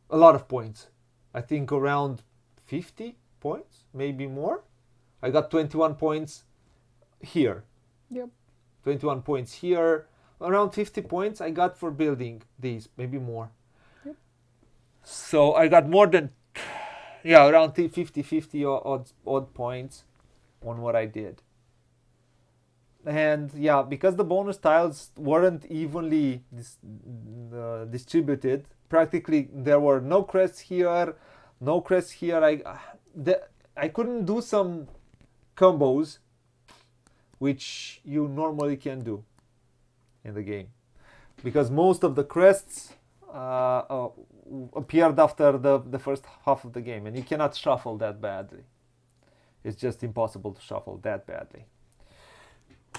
a lot of points. I think around 50 points, maybe more. I got 21 points here. Yep. 21 points here. Around 50 points I got for building these, maybe more. Yep. So I got more than, yeah, around 50 odd points on what I did. And yeah, because the bonus tiles weren't evenly distributed, practically there were no crests here, no crests here. I couldn't do some combos which you normally can do in the game, because most of the crests appeared after the first half of the game, and you cannot shuffle that badly. It's just impossible to shuffle that badly.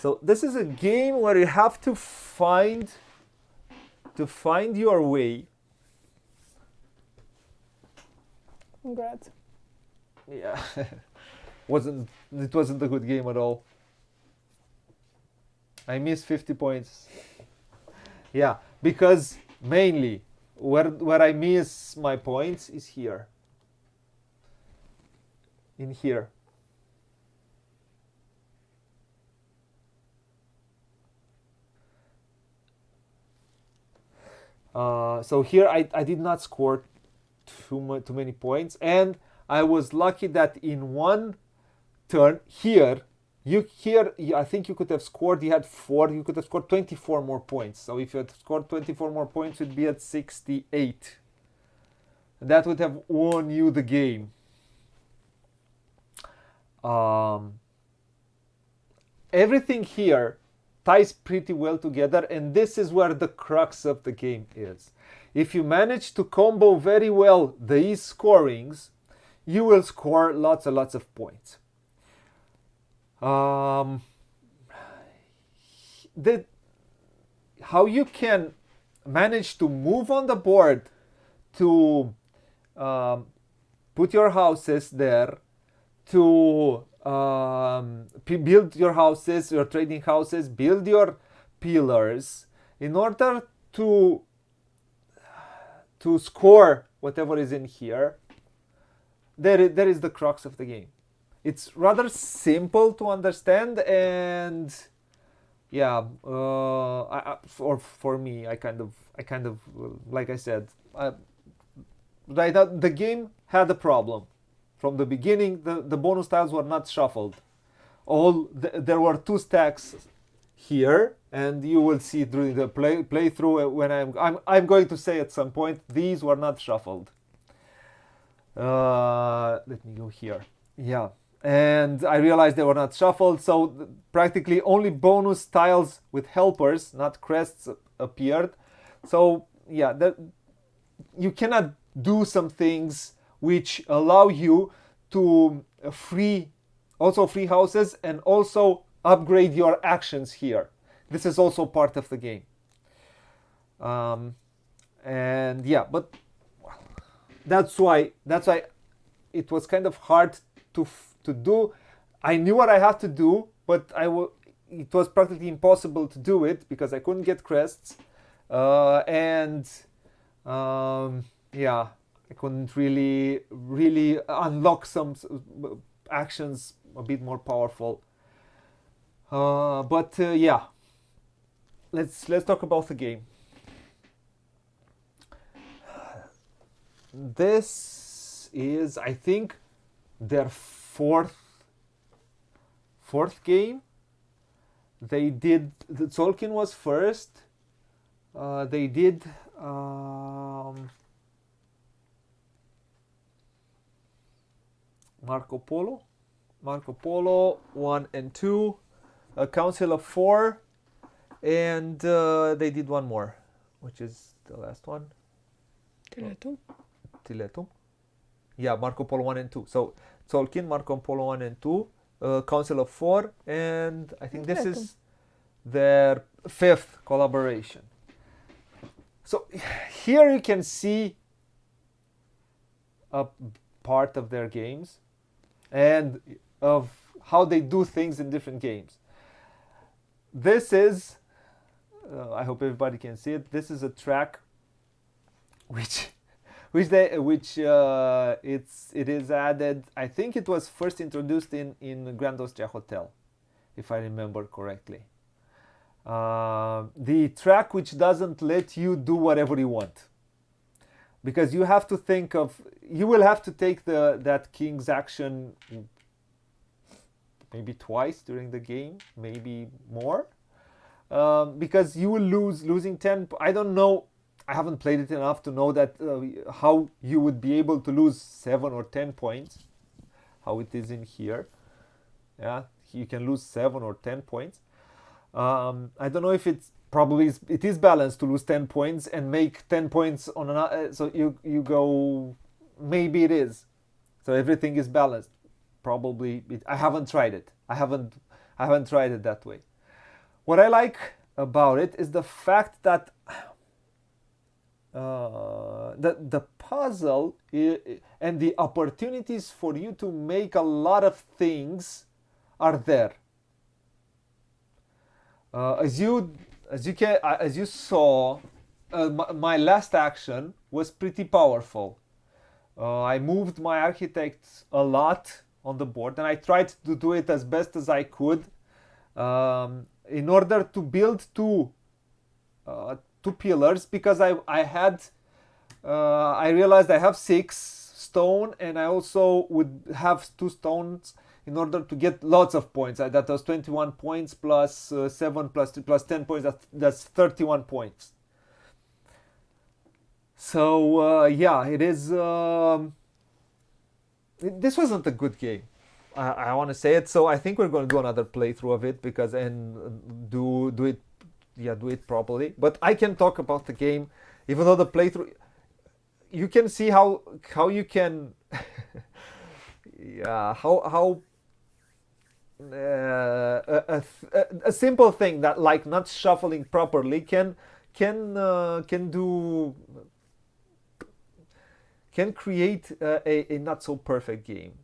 So this is a game where you have to find your way. Congrats. Yeah. It wasn't a good game at all. I missed 50 points. Yeah, because mainly where I miss my points is here. In here. So here I did not score too many points, and I was lucky that in one turn here, I think you could have scored. You had 4. You could have scored 24 more points. So if you had scored 24 more points, you'd be at 68. That would have won you the game. Everything here ties pretty well together, and this is where the crux of the game is. If you manage to combo very well these scorings, you will score lots and lots of points. How you can manage to move on the board to put your houses there, to build your houses, your trading houses, build your pillars in order to score whatever is in here. There is the crux of the game. It's rather simple to understand, and yeah, for me, I kind of like I said, right now the game had a problem. From the beginning, the bonus tiles were not shuffled. There were 2 stacks here, and you will see during the playthrough when I'm going to say at some point these were not shuffled. Let me go here. Yeah, and I realized they were not shuffled, so practically only bonus tiles with helpers, not crests, appeared. So yeah, you cannot do some things which allow you to free houses and also upgrade your actions here. This is also part of the game. And yeah, but that's why it was kind of hard to do. I knew what I had to do, but it was practically impossible to do it because I couldn't get crests, and yeah, I couldn't really unlock some actions a bit more powerful. But yeah, let's talk about the game. This is, I think, their fourth game. They did, the Tolkien was first. They did Marco Polo 1 and 2, a Council of 4, and they did one more, which is the last one. Tiletum. Yeah, Marco Polo 1 and 2. So Tolkien, Marco Polo 1 and 2, Council of 4, and I think this is their fifth collaboration. So here you can see a part of their games and of how they do things in different games. This is, I hope everybody can see it. This is a track it is added. I think it was first introduced in Grand Austria Hotel, if I remember correctly. The track which doesn't let you do whatever you want, because you have to think of, you will have to take that king's action maybe twice during the game, maybe more, because you will losing 10. I don't know, I haven't played it enough to know that how you would be able to lose 7 or 10 points, how it is in here. Yeah, you can lose 7 or 10 points. I don't know if it is balanced to lose 10 points and make 10 points on another. So you go, maybe it is. So everything is balanced. Probably I haven't tried it. I haven't tried it that way. What I like about it is the fact that the puzzle and the opportunities for you to make a lot of things are there. As you saw, my last action was pretty powerful. I moved my architects a lot on the board, and I tried to do it as best as I could in order to build two pillars, because I realized I have 6 stone, and I also would have 2 stones in order to get lots of points. That was 21 points plus 7 plus 2 plus 10 points. That's 31 points. So yeah, it is. This wasn't a good game. I want to say it. So I think we're going to do another playthrough of it, because do it properly. But I can talk about the game, even though the playthrough, you can see how you can, yeah, how a simple thing that, like, not shuffling properly can create a not so perfect game.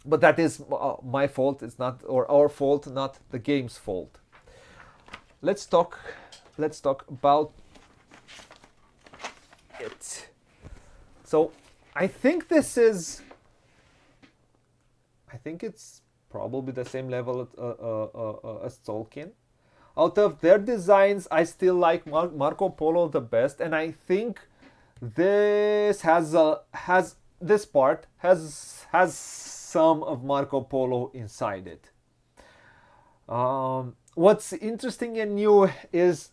But that is my fault. It's not, or our fault, not the game's fault. Let's talk about it. So I think it's probably the same level as Tolkien. Out of their designs, I still like Marco Polo the best, and I think this this part has some of Marco Polo inside it. What's interesting and new is,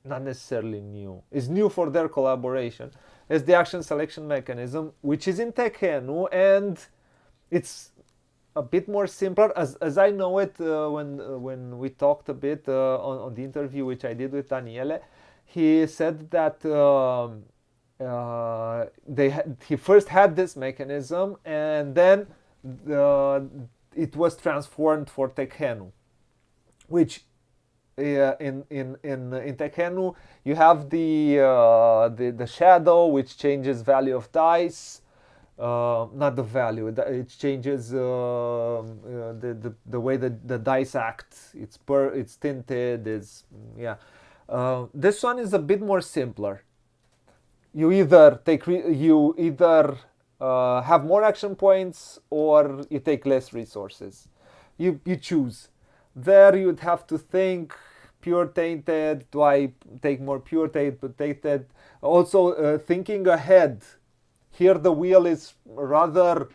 not necessarily new, is new for their collaboration, is the action selection mechanism, which is in Tekhenu, and it's a bit more simpler as I know it. When we talked a bit on the interview which I did with Daniele, he said that he first had this mechanism, and then it was transformed for Tekhenu, which in Tekhenu you have the shadow, which changes value of dice, not the value, it changes the way the dice act. It's tinted. This one is a bit more simpler. You either have more action points, or you take less resources. You choose. There you'd have to think, pure tainted, do I take more pure tainted? Also thinking ahead. Here the wheel is rather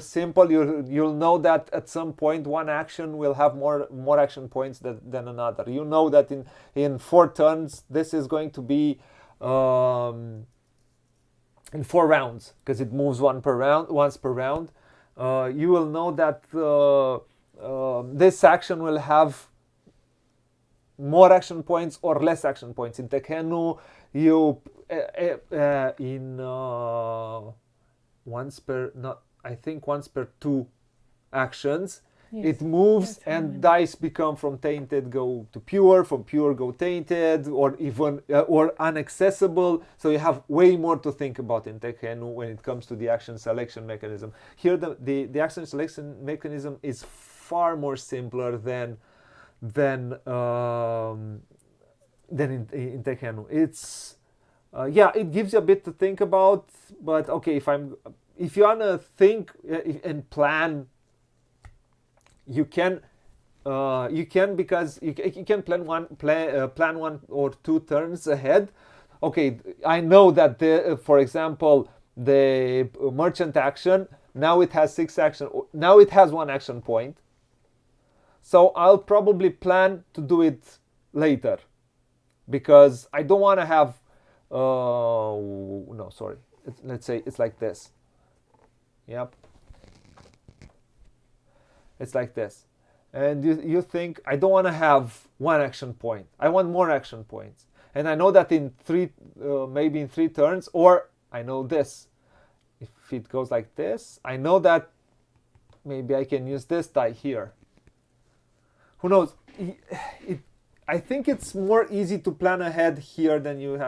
simple. You'll know that at some point one action will have more action points than another. You know that in 4 turns this is going to be in 4 rounds, because it moves once per round. You will know that this action will have more action points or less action points. In Tekhenu, once per 2 actions, Yes. It moves That's and fine. dice become from tainted go to pure, from pure go tainted, or even or inaccessible. So you have way more to think about in Tekken when it comes to the action selection mechanism. Here the action selection mechanism is far more simpler than in Tekken. It's yeah, it gives you a bit to think about, but okay, if you wanna think and plan, you can because you can plan 1 or 2 turns ahead. Okay, I know that for example, the merchant action, now it has 6 action, now it has 1 action point, so I'll probably plan to do it later because I don't want to have no, sorry, let's say it's like this. Yep, it's like this. And you think, I don't want to have 1 action point, I want more action points. And I know that in maybe in 3 turns, or I know this, if it goes like this, I know that maybe I can use this die here. Who knows? I think it's more easy to plan ahead here than you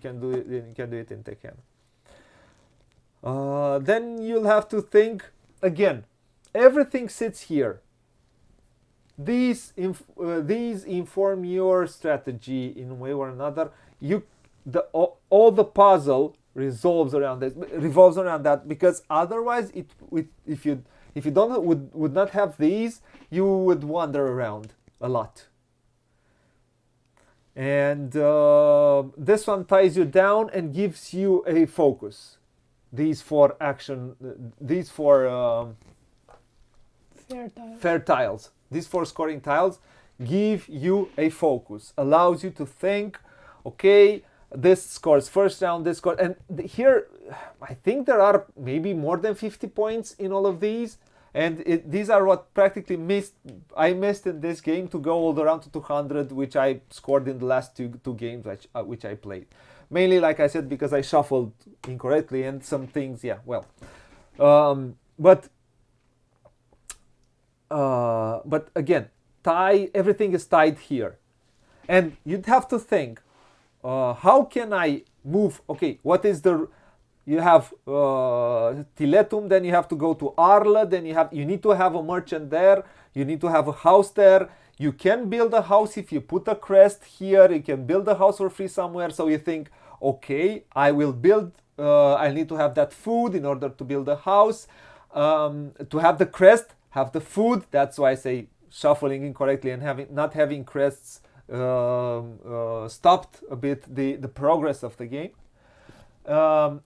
can do it. You can do it in Tekken. Then you'll have to think again. Everything sits here. These inform your strategy in one way or another. All the puzzle revolves around that, because otherwise if you would not have these, you would wander around a lot. And this one ties you down and gives you a focus. These 4 fair tiles, these 4 scoring tiles give you a focus, allows you to think, okay, this scores first round, this scores, and here I think there are maybe more than 50 points in all of these, and these are what practically I missed in this game to go all the way around to 200, which I scored in the last two games which I played. Mainly, like I said, because I shuffled incorrectly and some things, yeah, well. But again, everything is tied here. And you'd have to think, how can I move? Okay, what is you have Tiletum, then you have to go to Arla, then you need to have a merchant there, you need to have a house there. You can build a house if you put a crest here, you can build a house for free somewhere. So you think, okay, I will build, I need to have that food in order to build a house. To have the crest, have the food. That's why I say shuffling incorrectly and not having crests stopped a bit the progress of the game. Yeah,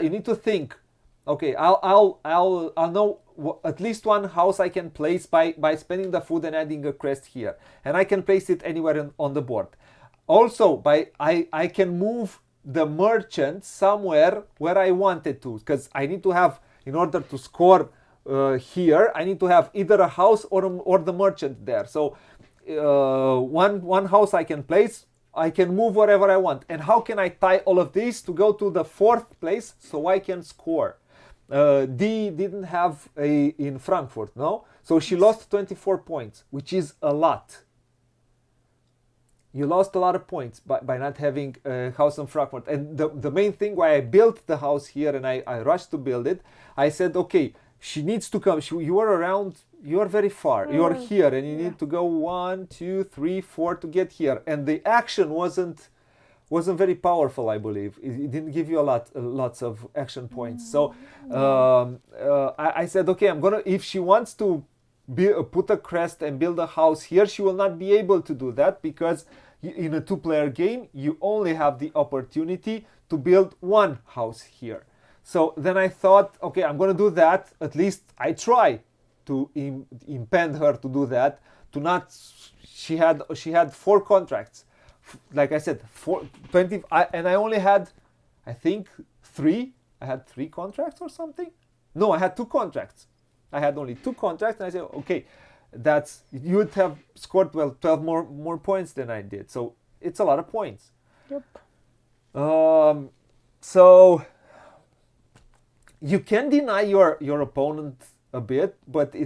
you need to think. Okay, I'll know at least one house I can place by spending the food and adding a crest here, and I can place it anywhere on the board. Also, I can move the merchant somewhere where I wanted to, because I need to have, in order to score here, I need to have either a house or the merchant there. So one house I can place, I can move wherever I want. And how can I tie all of these to go to the 4th place so I can score? D didn't have in Frankfurt, no? So she lost 24 points, which is a lot. You lost a lot of points by not having a house in Frankfurt. And the main thing why I built the house here and I rushed to build it, I said, okay, she needs to come. You are around, you are very far. You are here and you need to go 1, 2, 3, 4 to get here. And the action wasn't very powerful, I believe. It didn't give you lots of action points. So I said, okay, if she wants to put a crest and build a house here, she will not be able to do that, because in a 2-player game, you only have the opportunity to build 1 house here. So then I thought, okay, I'm going to do that. At least I try to impede her to do that. She had 4 contracts. Like I said, 20, and I only had, I think, 3. I had 3 contracts or something. No, I had 2 contracts. I had only 2 contracts, and I said, okay, you would have scored 12 more points than I did. So it's a lot of points. Yep. So you can deny your opponent a bit, but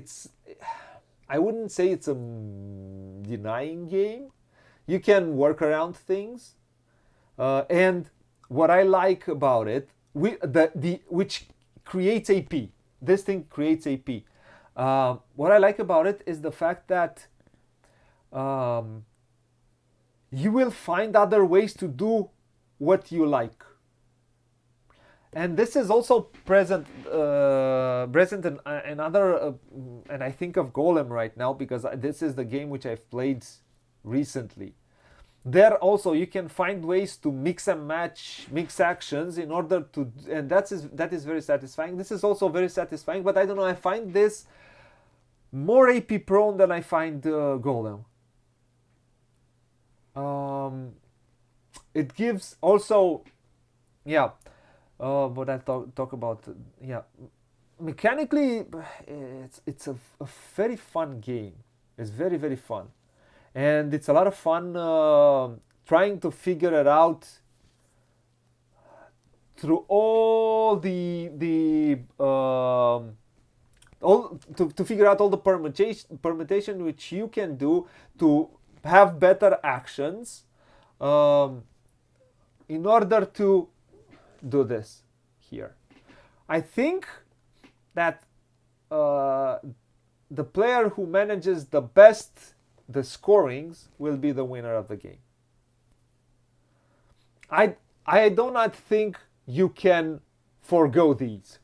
I wouldn't say it's a denying game. You can work around things, and what I like about it, which creates AP. This thing creates AP. What I like about it is the fact that you will find other ways to do what you like. And this is also present in another, and I think of Golem right now because this is the game which I've played recently. There also you can find ways to mix and match, mix actions in order to, and that is very satisfying. This is also very satisfying, but I don't know, I find this more AP prone than I find Golem. It gives also, yeah. What I'll talk about, yeah. Mechanically, it's a very fun game. It's very, very fun, and it's a lot of fun trying to figure it out through all to figure out all the permutation which you can do to have better actions in order to do this here. I think that the player who manages the best the scorings will be the winner of the game. I do not think you can forgo these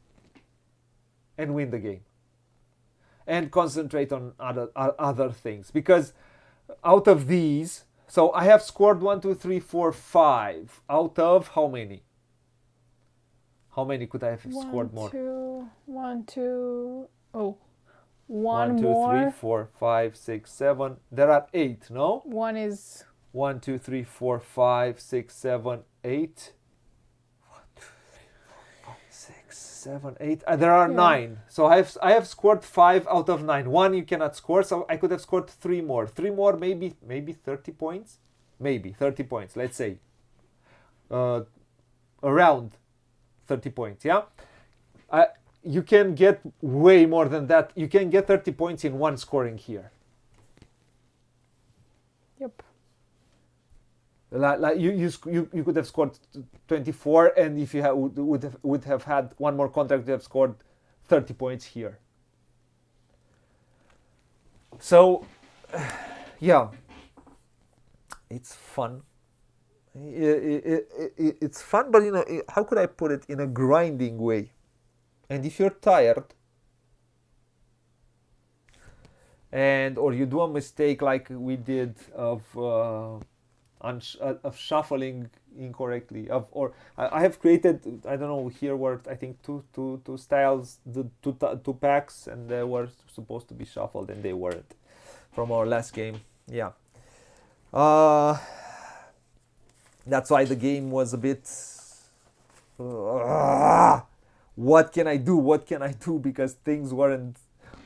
and win the game and concentrate on other things, because out of these, so I have scored 1, 2, 3, 4, 5 out of how many? How many could I have scored more? 1, 2, oh. 1, 2, more. 3, 4, 5, 6, 7. There are 8, no? One is 1, 2, 3, 4, 5, 6, 7, 8. 1, 2, 3, 4, 5, 6, 7, 8. There are 9. So I have scored 5 out of 9. 1 you cannot score, so I could have scored 3 more. 3 more, maybe 30 points. Maybe 30 points. Let's say around 30 points. Yeah. You can get way more than that. You can get 30 points in one scoring here. Yep. Like you could have scored 24, and if you would have had one more contract, you have scored 30 points here. So, yeah, it's fun. It's fun, but how could I put it in a grinding way? And if you're tired, or you do a mistake like we did of shuffling incorrectly, or I have created, I don't know, here were I think two styles, the two packs, and they were supposed to be shuffled and they weren't from our last game. Yeah, that's why the game was a bit. What can I do? What can I do? Because things weren't.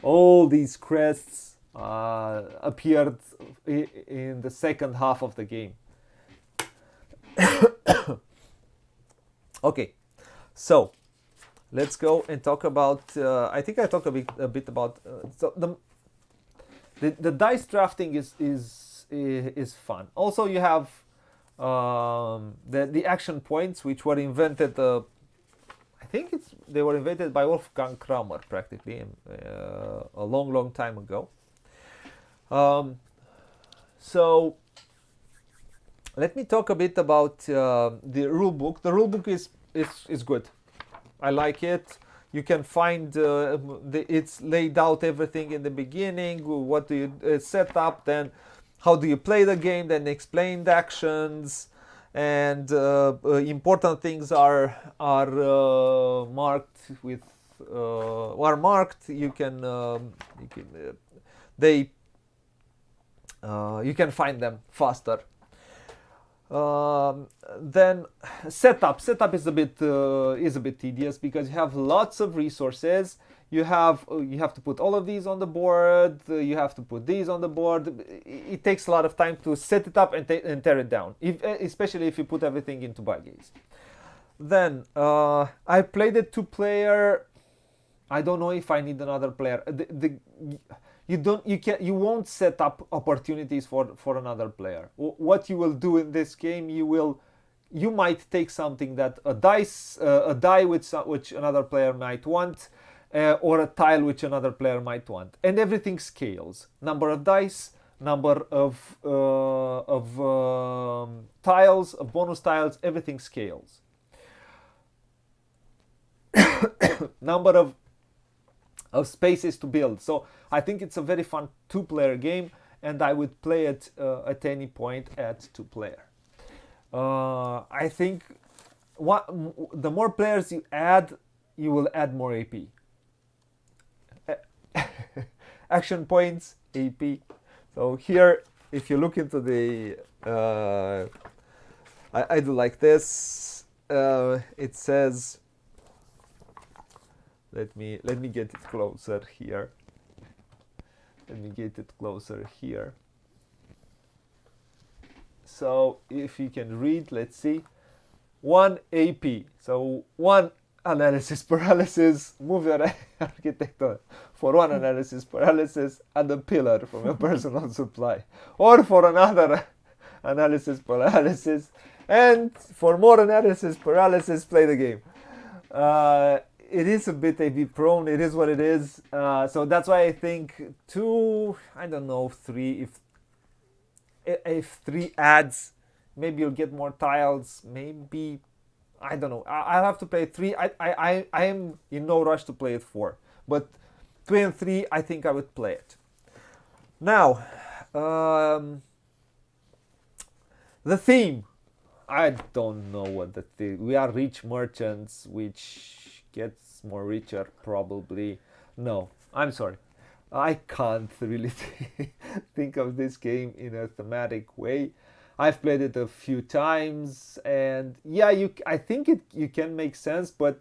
All these crests appeared in the second half of the game. Okay, so let's go and talk about. I think I talked a bit about. So the dice drafting is fun. Also, you have the action points, which were invented. I think they were invented by Wolfgang Kramer practically a long time ago. So let me talk a bit about the rule book. The rule book is good. I like it. You can find it's laid out everything in the beginning. What do you set up? Then how do you play the game? Then explained actions. And important things are marked with are marked. You can find them faster. Then setup is a bit tedious because you have lots of resources. You have to put all of these on the board. You have to put these on the board. It takes a lot of time to set it up and tear it down, especially if you put everything into buggies. Then I played it 2-player. I don't know if I need another player. You won't set up opportunities for another player. What you will do in this game, you might take something that a die which another player might want, or a tile which another player might want, and everything scales. Number of dice, number of tiles, of bonus tiles, everything scales. Number of spaces to build. So I think it's a very fun 2-player game, and I would play it at any point at 2-player. I think the more players you add, you will add more AP. Action points, AP. So here, if you look into the, I do like this. It says, let me get it closer here. So if you can read, let's see. 1 AP. So 1 analysis paralysis, move your architect for 1 analysis paralysis, add a pillar from your personal supply. Or for another analysis paralysis, and for more analysis paralysis, play the game. It is a bit AB prone, it is what it is. So that's why I think 2, I don't know, 3, if 3 adds, maybe you'll get more tiles, maybe, I don't know. I'll have to play 3. I am in no rush to play it 4, but 2 and 3, I think I would play it. Now, the theme. I don't know what the theme. We are rich merchants, which gets more richer probably. No, I'm sorry. I can't really think of this game in a thematic way. I've played it a few times, and yeah, I think you can make sense, but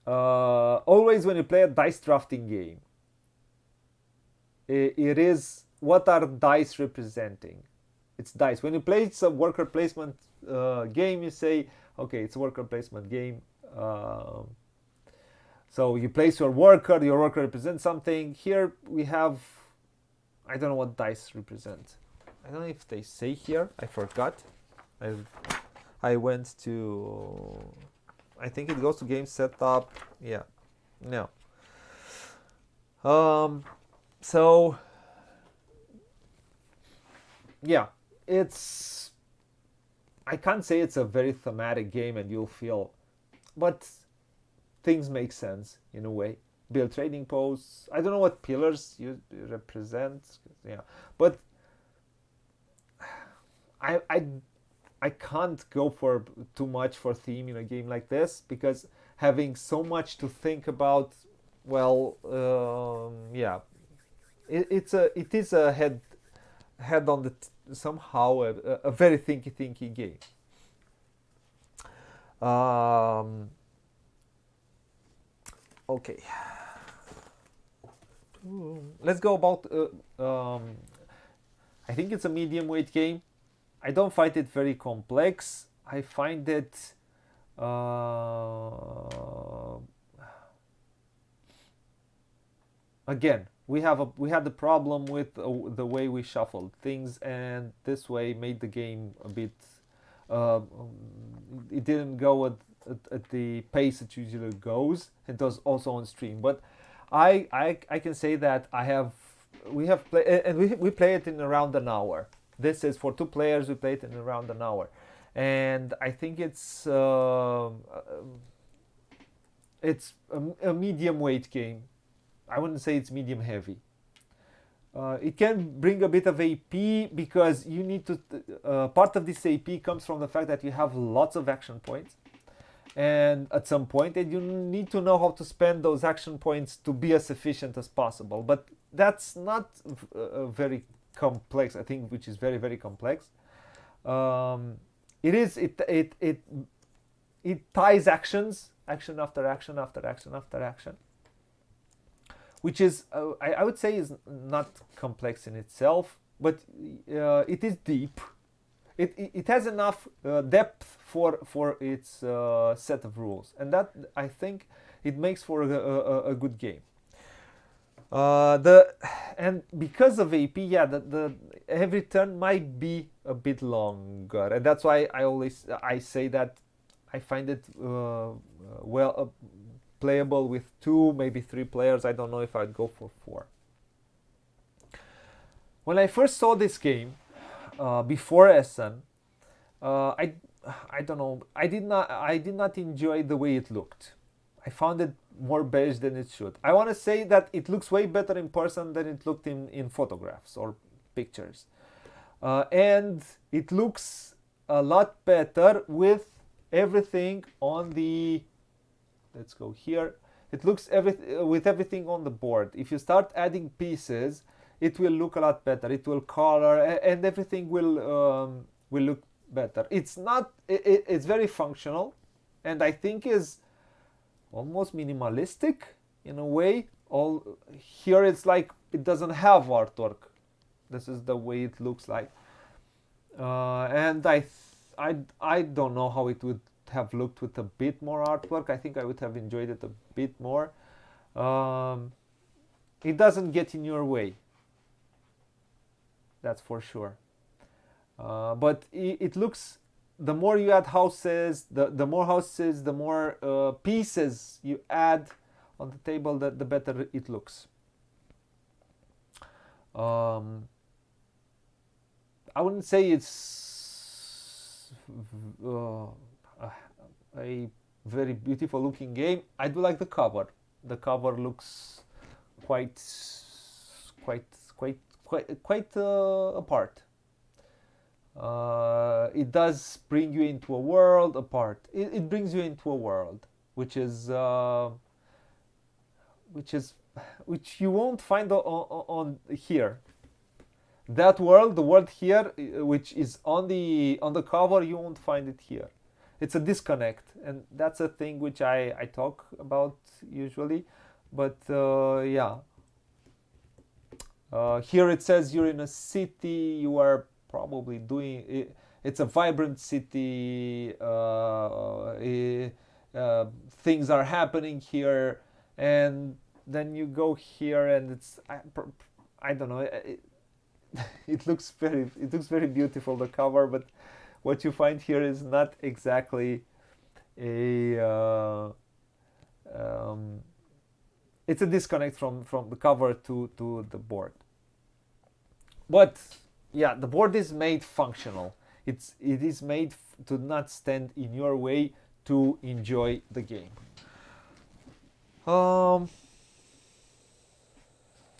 always when you play a dice drafting game, it is, what are dice representing? It's dice. When you play a worker placement game, you say, okay, it's a worker placement game. So you place your worker represents something. Here we have, I don't know what dice represent. I don't know if they say here, I forgot. I went to, I think it goes to game setup. Yeah, no. So yeah, I can't say it's a very thematic game and you'll feel, but things make sense in a way. Build trading posts. I don't know what pillars you represent. Yeah, but I can't go for too much for theme in a game like this, because having so much to think about, well, yeah, it is a head on the somehow a very thinky game. Okay, let's go about. I think it's a medium weight game. I don't find it very complex. I find it again, we had the problem with the way we shuffled things, and this way made the game a bit it didn't go at the pace it usually goes. It does also on stream, but I can say that we have played, and we play it in around an hour. This is for 2 players. We played it in around an hour, and I think it's a medium weight game. I wouldn't say it's medium heavy. It can bring a bit of AP, because you need to. Part of this AP comes from the fact that you have lots of action points, and at some point, you need to know how to spend those action points to be as efficient as possible. But that's not very complex. I think, which is very, very complex. It ties action after action after action after action, which is I would say is not complex in itself, but it is deep. it has enough depth for its set of rules, and that I think it makes for a good game. And because of AP, yeah, the every turn might be a bit longer, and that's why I say that I find it playable with 2, maybe 3 players. I don't know if I'd go for 4. When I first saw this game before Essen, I don't know. I did not enjoy the way it looked. I found it more beige than it should. I want to say that it looks way better in person than it looked in photographs or pictures. And it looks a lot better with everything on the... Let's go here. It looks with everything on the board. If you start adding pieces, it will look a lot better. It will color and everything will look better. It's not... It's very functional, and I think is almost minimalistic in a way. All here it's like it doesn't have artwork. This is the way it looks like, and I don't know how it would have looked with a bit more artwork. I think I would have enjoyed it a bit more. It doesn't get in your way, that's for sure. But it looks, the more you add houses, the more houses, the more pieces you add on the table, the better it looks. I wouldn't say it's a very beautiful looking game. I do like the cover. The cover looks quite apart. It does bring you into a world apart. It brings you into a world which you won't find on here. That world, the world here, which is on the cover, you won't find it here. It's a disconnect, and that's a thing which I talk about usually. But yeah, here it says you're in a city. You are probably doing it. It's a vibrant city. Things are happening here, and then you go here, and it's I don't know. It looks very beautiful, the cover, but what you find here is not exactly a it's a disconnect from the cover to the board. But yeah, the board is made functional. It is made to not stand in your way, to enjoy the game.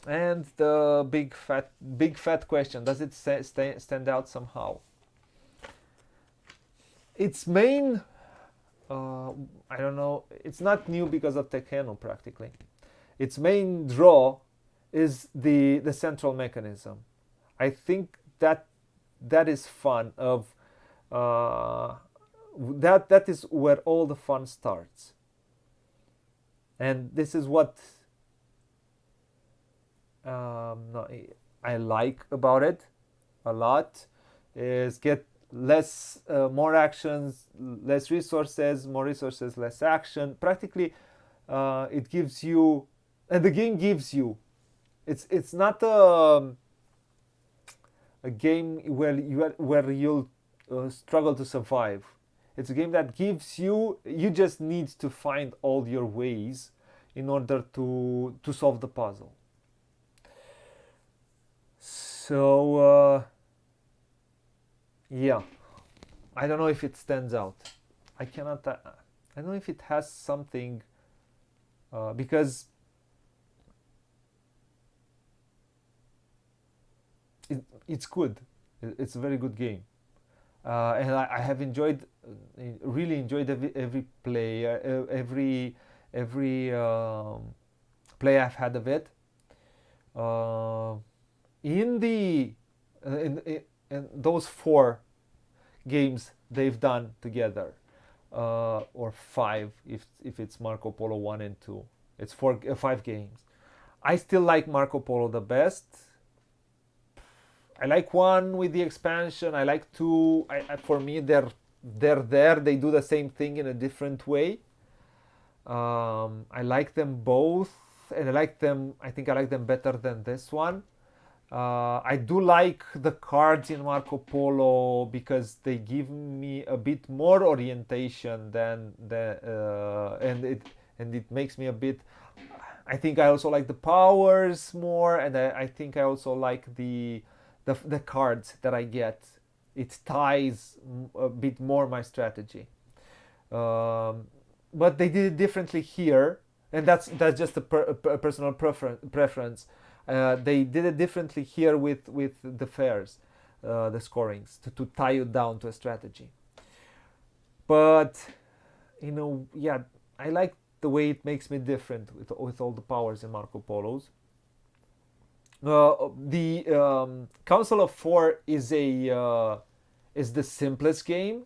And the big fat question: does it stand out somehow? Its main, I don't know. It's not new because of Tekkenu practically. Its main draw is the central mechanism. I think that is fun. That is where all the fun starts. And this is what I like about it a lot, is get more actions, less resources, more resources, less action. Practically, it gives you, and the game gives you. It's not a game where you'll struggle to survive. It's a game that gives you. You just need to find all your ways in order to solve the puzzle. So yeah, I don't know if it stands out. I cannot. I don't know if it has something because it's good. It's a very good game, and I have really enjoyed every play, every play I've had of it. In those 4 games they've done together, or 5 if it's Marco Polo 1 and 2, it's 5 games. I still like Marco Polo the best. I like 1 with the expansion. I like 2. For me, they're there. They do the same thing in a different way. I like them both, and I think I like them better than this one. I do like the cards in Marco Polo because they give me a bit more orientation than and it makes me a bit. I think I also like the powers more, and I think I also like the cards that I get. It ties a bit more my strategy. But they did it differently here, and that's just a personal preference. They did it differently here with the fairs, the scorings to tie you down to a strategy. But yeah, I like the way it makes me different with all the powers in Marco Polo's. The Council of Four is the simplest game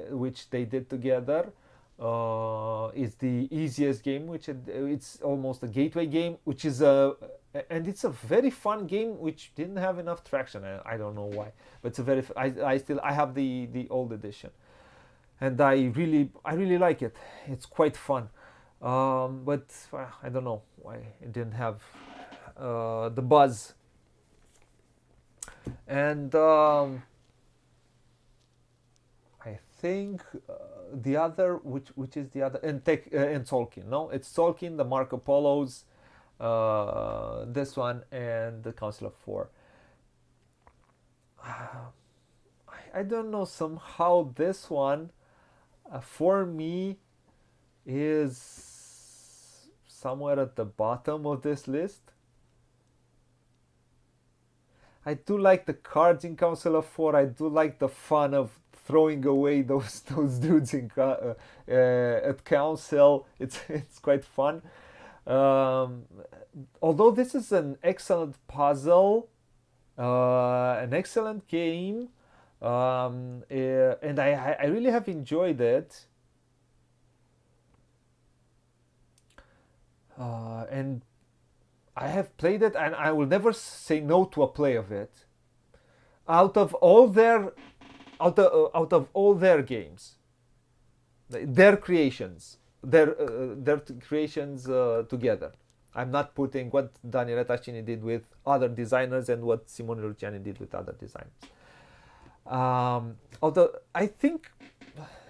which they did together. Is the easiest game, which it's almost a gateway game, which is and it's a very fun game which didn't have enough traction. I don't know why, but it's a very I have the old edition, and I really like it. It's quite fun, but I don't know why it didn't have the buzz. And I think the other, which is the other, and Tolkien. No, it's Tolkien, the Marco Polos, this one, and the Council of Four. I don't know. Somehow this one, for me, is somewhere at the bottom of this list. I do like the cards in Council of Four. I do like the fun of throwing away those dudes at council. It's quite fun. Although this is an excellent puzzle, an excellent game, and I really have enjoyed it. And I have played it, and I will never say no to a play of it. Out of all their games, their creations, their creations together. I'm not putting what Daniele Tascini did with other designers and what Simone Luciani did with other designers. Although I think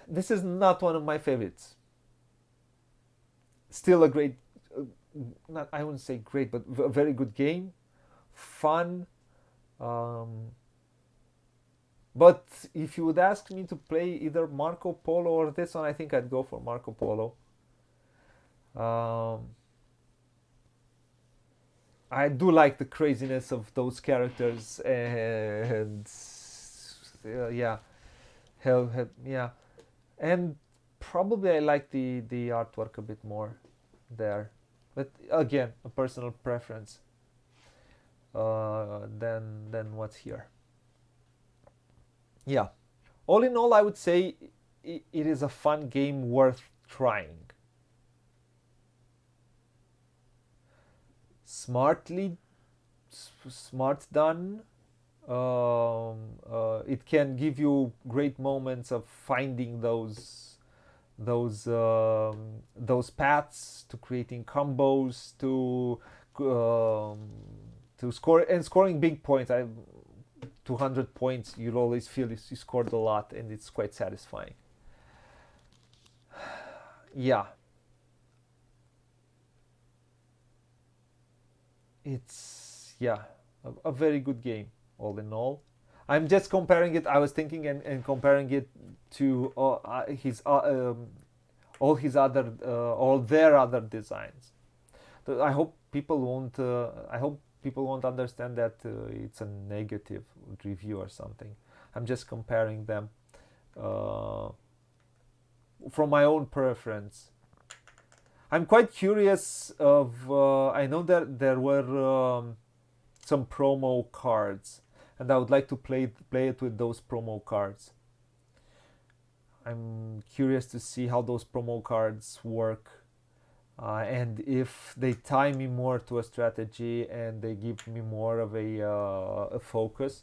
this is not one of my favorites. Still a great, I wouldn't say great, but a very good game, fun. But if you would ask me to play either Marco Polo or this one, I think I'd go for Marco Polo. I do like the craziness of those characters, and yeah, yeah, and probably I like the artwork a bit more there, but again, a personal preference than what's here. Yeah, all in all, I would say it is a fun game worth trying. Smart done. It can give you great moments of finding those paths to creating combos to scoring big points. 200 points, you'll always feel you scored a lot, and it's quite satisfying. Yeah. It's a very good game all in all. I'm just comparing it. I was thinking and comparing it to all their other designs. I hope people won't. I hope people won't understand that it's a negative review or something. I'm just comparing them from my own preference. I'm quite curious of. I know that there were some promo cards, and I would like to play it with those promo cards. I'm curious to see how those promo cards work. and if they tie me more to a strategy and they give me more of a focus,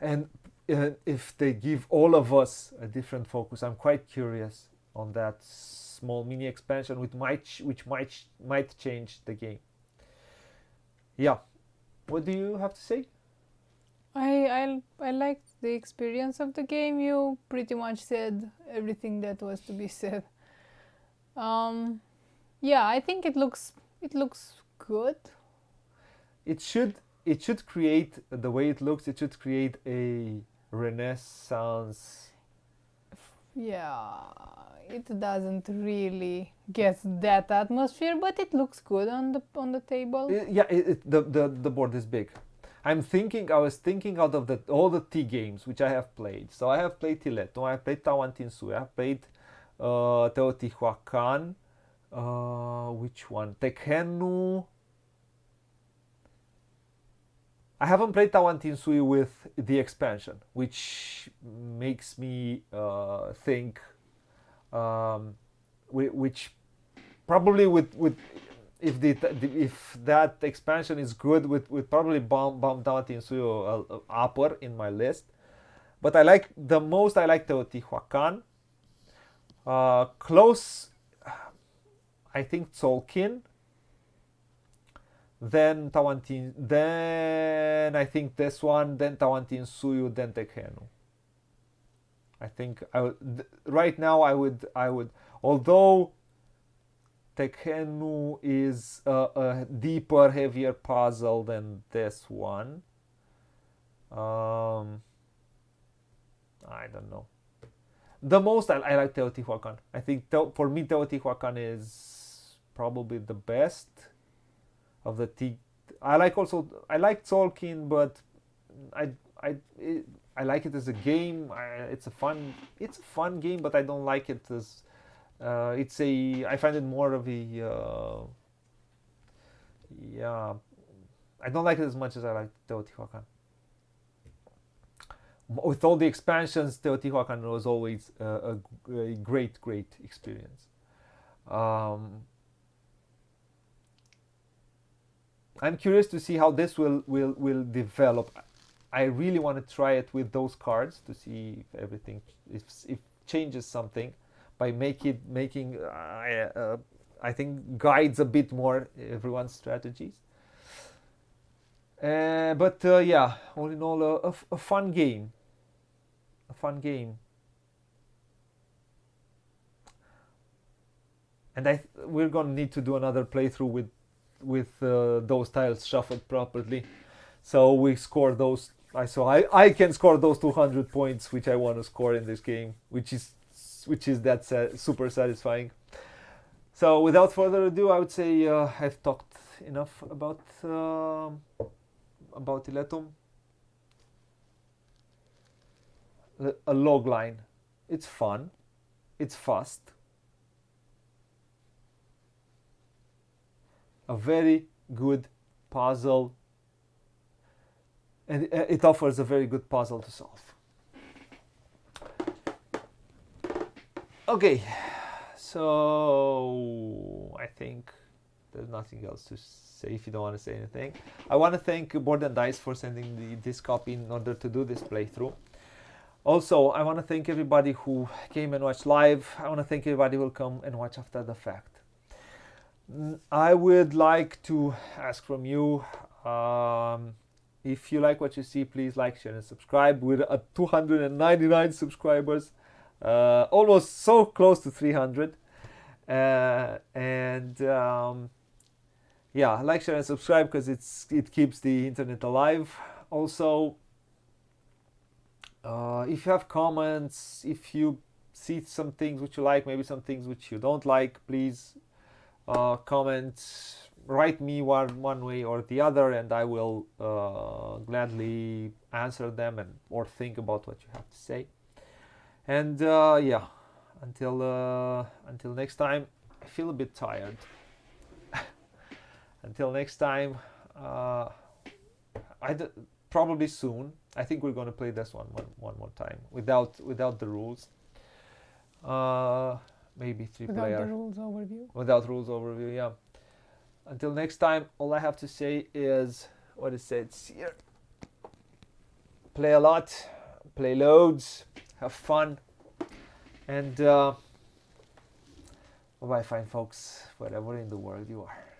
and if they give all of us a different focus, I'm quite curious on that small mini expansion, which might change the game. Yeah, what do you have to say? I liked the experience of the game. You pretty much said everything that was to be said. Yeah, I think it looks good. It should create, the way it looks, it should create a Renaissance. Yeah, it doesn't really get that atmosphere, but it looks good on the table. Yeah, the board is big. I was thinking out of all the T games which I have played. So I have played Tiletum, I have played Tawantinsuyo, I have played Teotihuacan, which one? Tekhenu. I haven't played Tawantinsuyo with the expansion, which makes me think, which probably with if that expansion is good, with probably bump Tawantinsuyo upper in my list. But I like Teotihuacan. Close, I think Tzolk'in. Then then I think this one, then Tawantinsuyo, then Tekhenu. I think right now I would, although Tekhenu is a deeper, heavier puzzle than this one. I don't know. The most I like Teotihuacan. I think for me Teotihuacan is probably the best of the T. I like Tzolk'in, but I like it as a game. It's a fun game, but I don't like it as I find it more of a yeah. I don't like it as much as I like Teotihuacan. With all the expansions, Teotihuacan was always a great experience. I'm curious to see how this will develop. I really want to try it with those cards to see if everything if changes something by making I think guides a bit more everyone's strategies. But yeah, all in all, a fun game. And we're gonna need to do another playthrough with those tiles shuffled properly, so we score those. I can score those 200 points which I want to score in this game, which is super satisfying. So without further ado, I would say I've talked enough about Tiletum. A log line. It's fun. It's fast. A very good puzzle, and it offers a very good puzzle to solve. Okay, so I think there's nothing else to say if you don't want to say anything. I want to thank Board and Dice for sending this copy in order to do this playthrough. Also, I want to thank everybody who came and watched live. I want to thank everybody who will come and watch after the fact. I would like to ask from you, if you like what you see, please like, share, and subscribe. We're at 299 subscribers, almost so close to 300. Yeah, like, share, and subscribe because it keeps the internet alive. Also, if you have comments, if you see some things which you like, maybe some things which you don't like, please comment, write me one way or the other, and I will gladly answer them or think about what you have to say. And yeah, until next time. I feel a bit tired. Until next time, probably soon. I think we're going to play this one more time without the rules. maybe 3 Without player. the rules overview. Without rules overview, yeah. Until next time, all I have to say is what it says here. Play a lot, play loads, have fun, and bye-bye, fine folks, wherever in the world you are.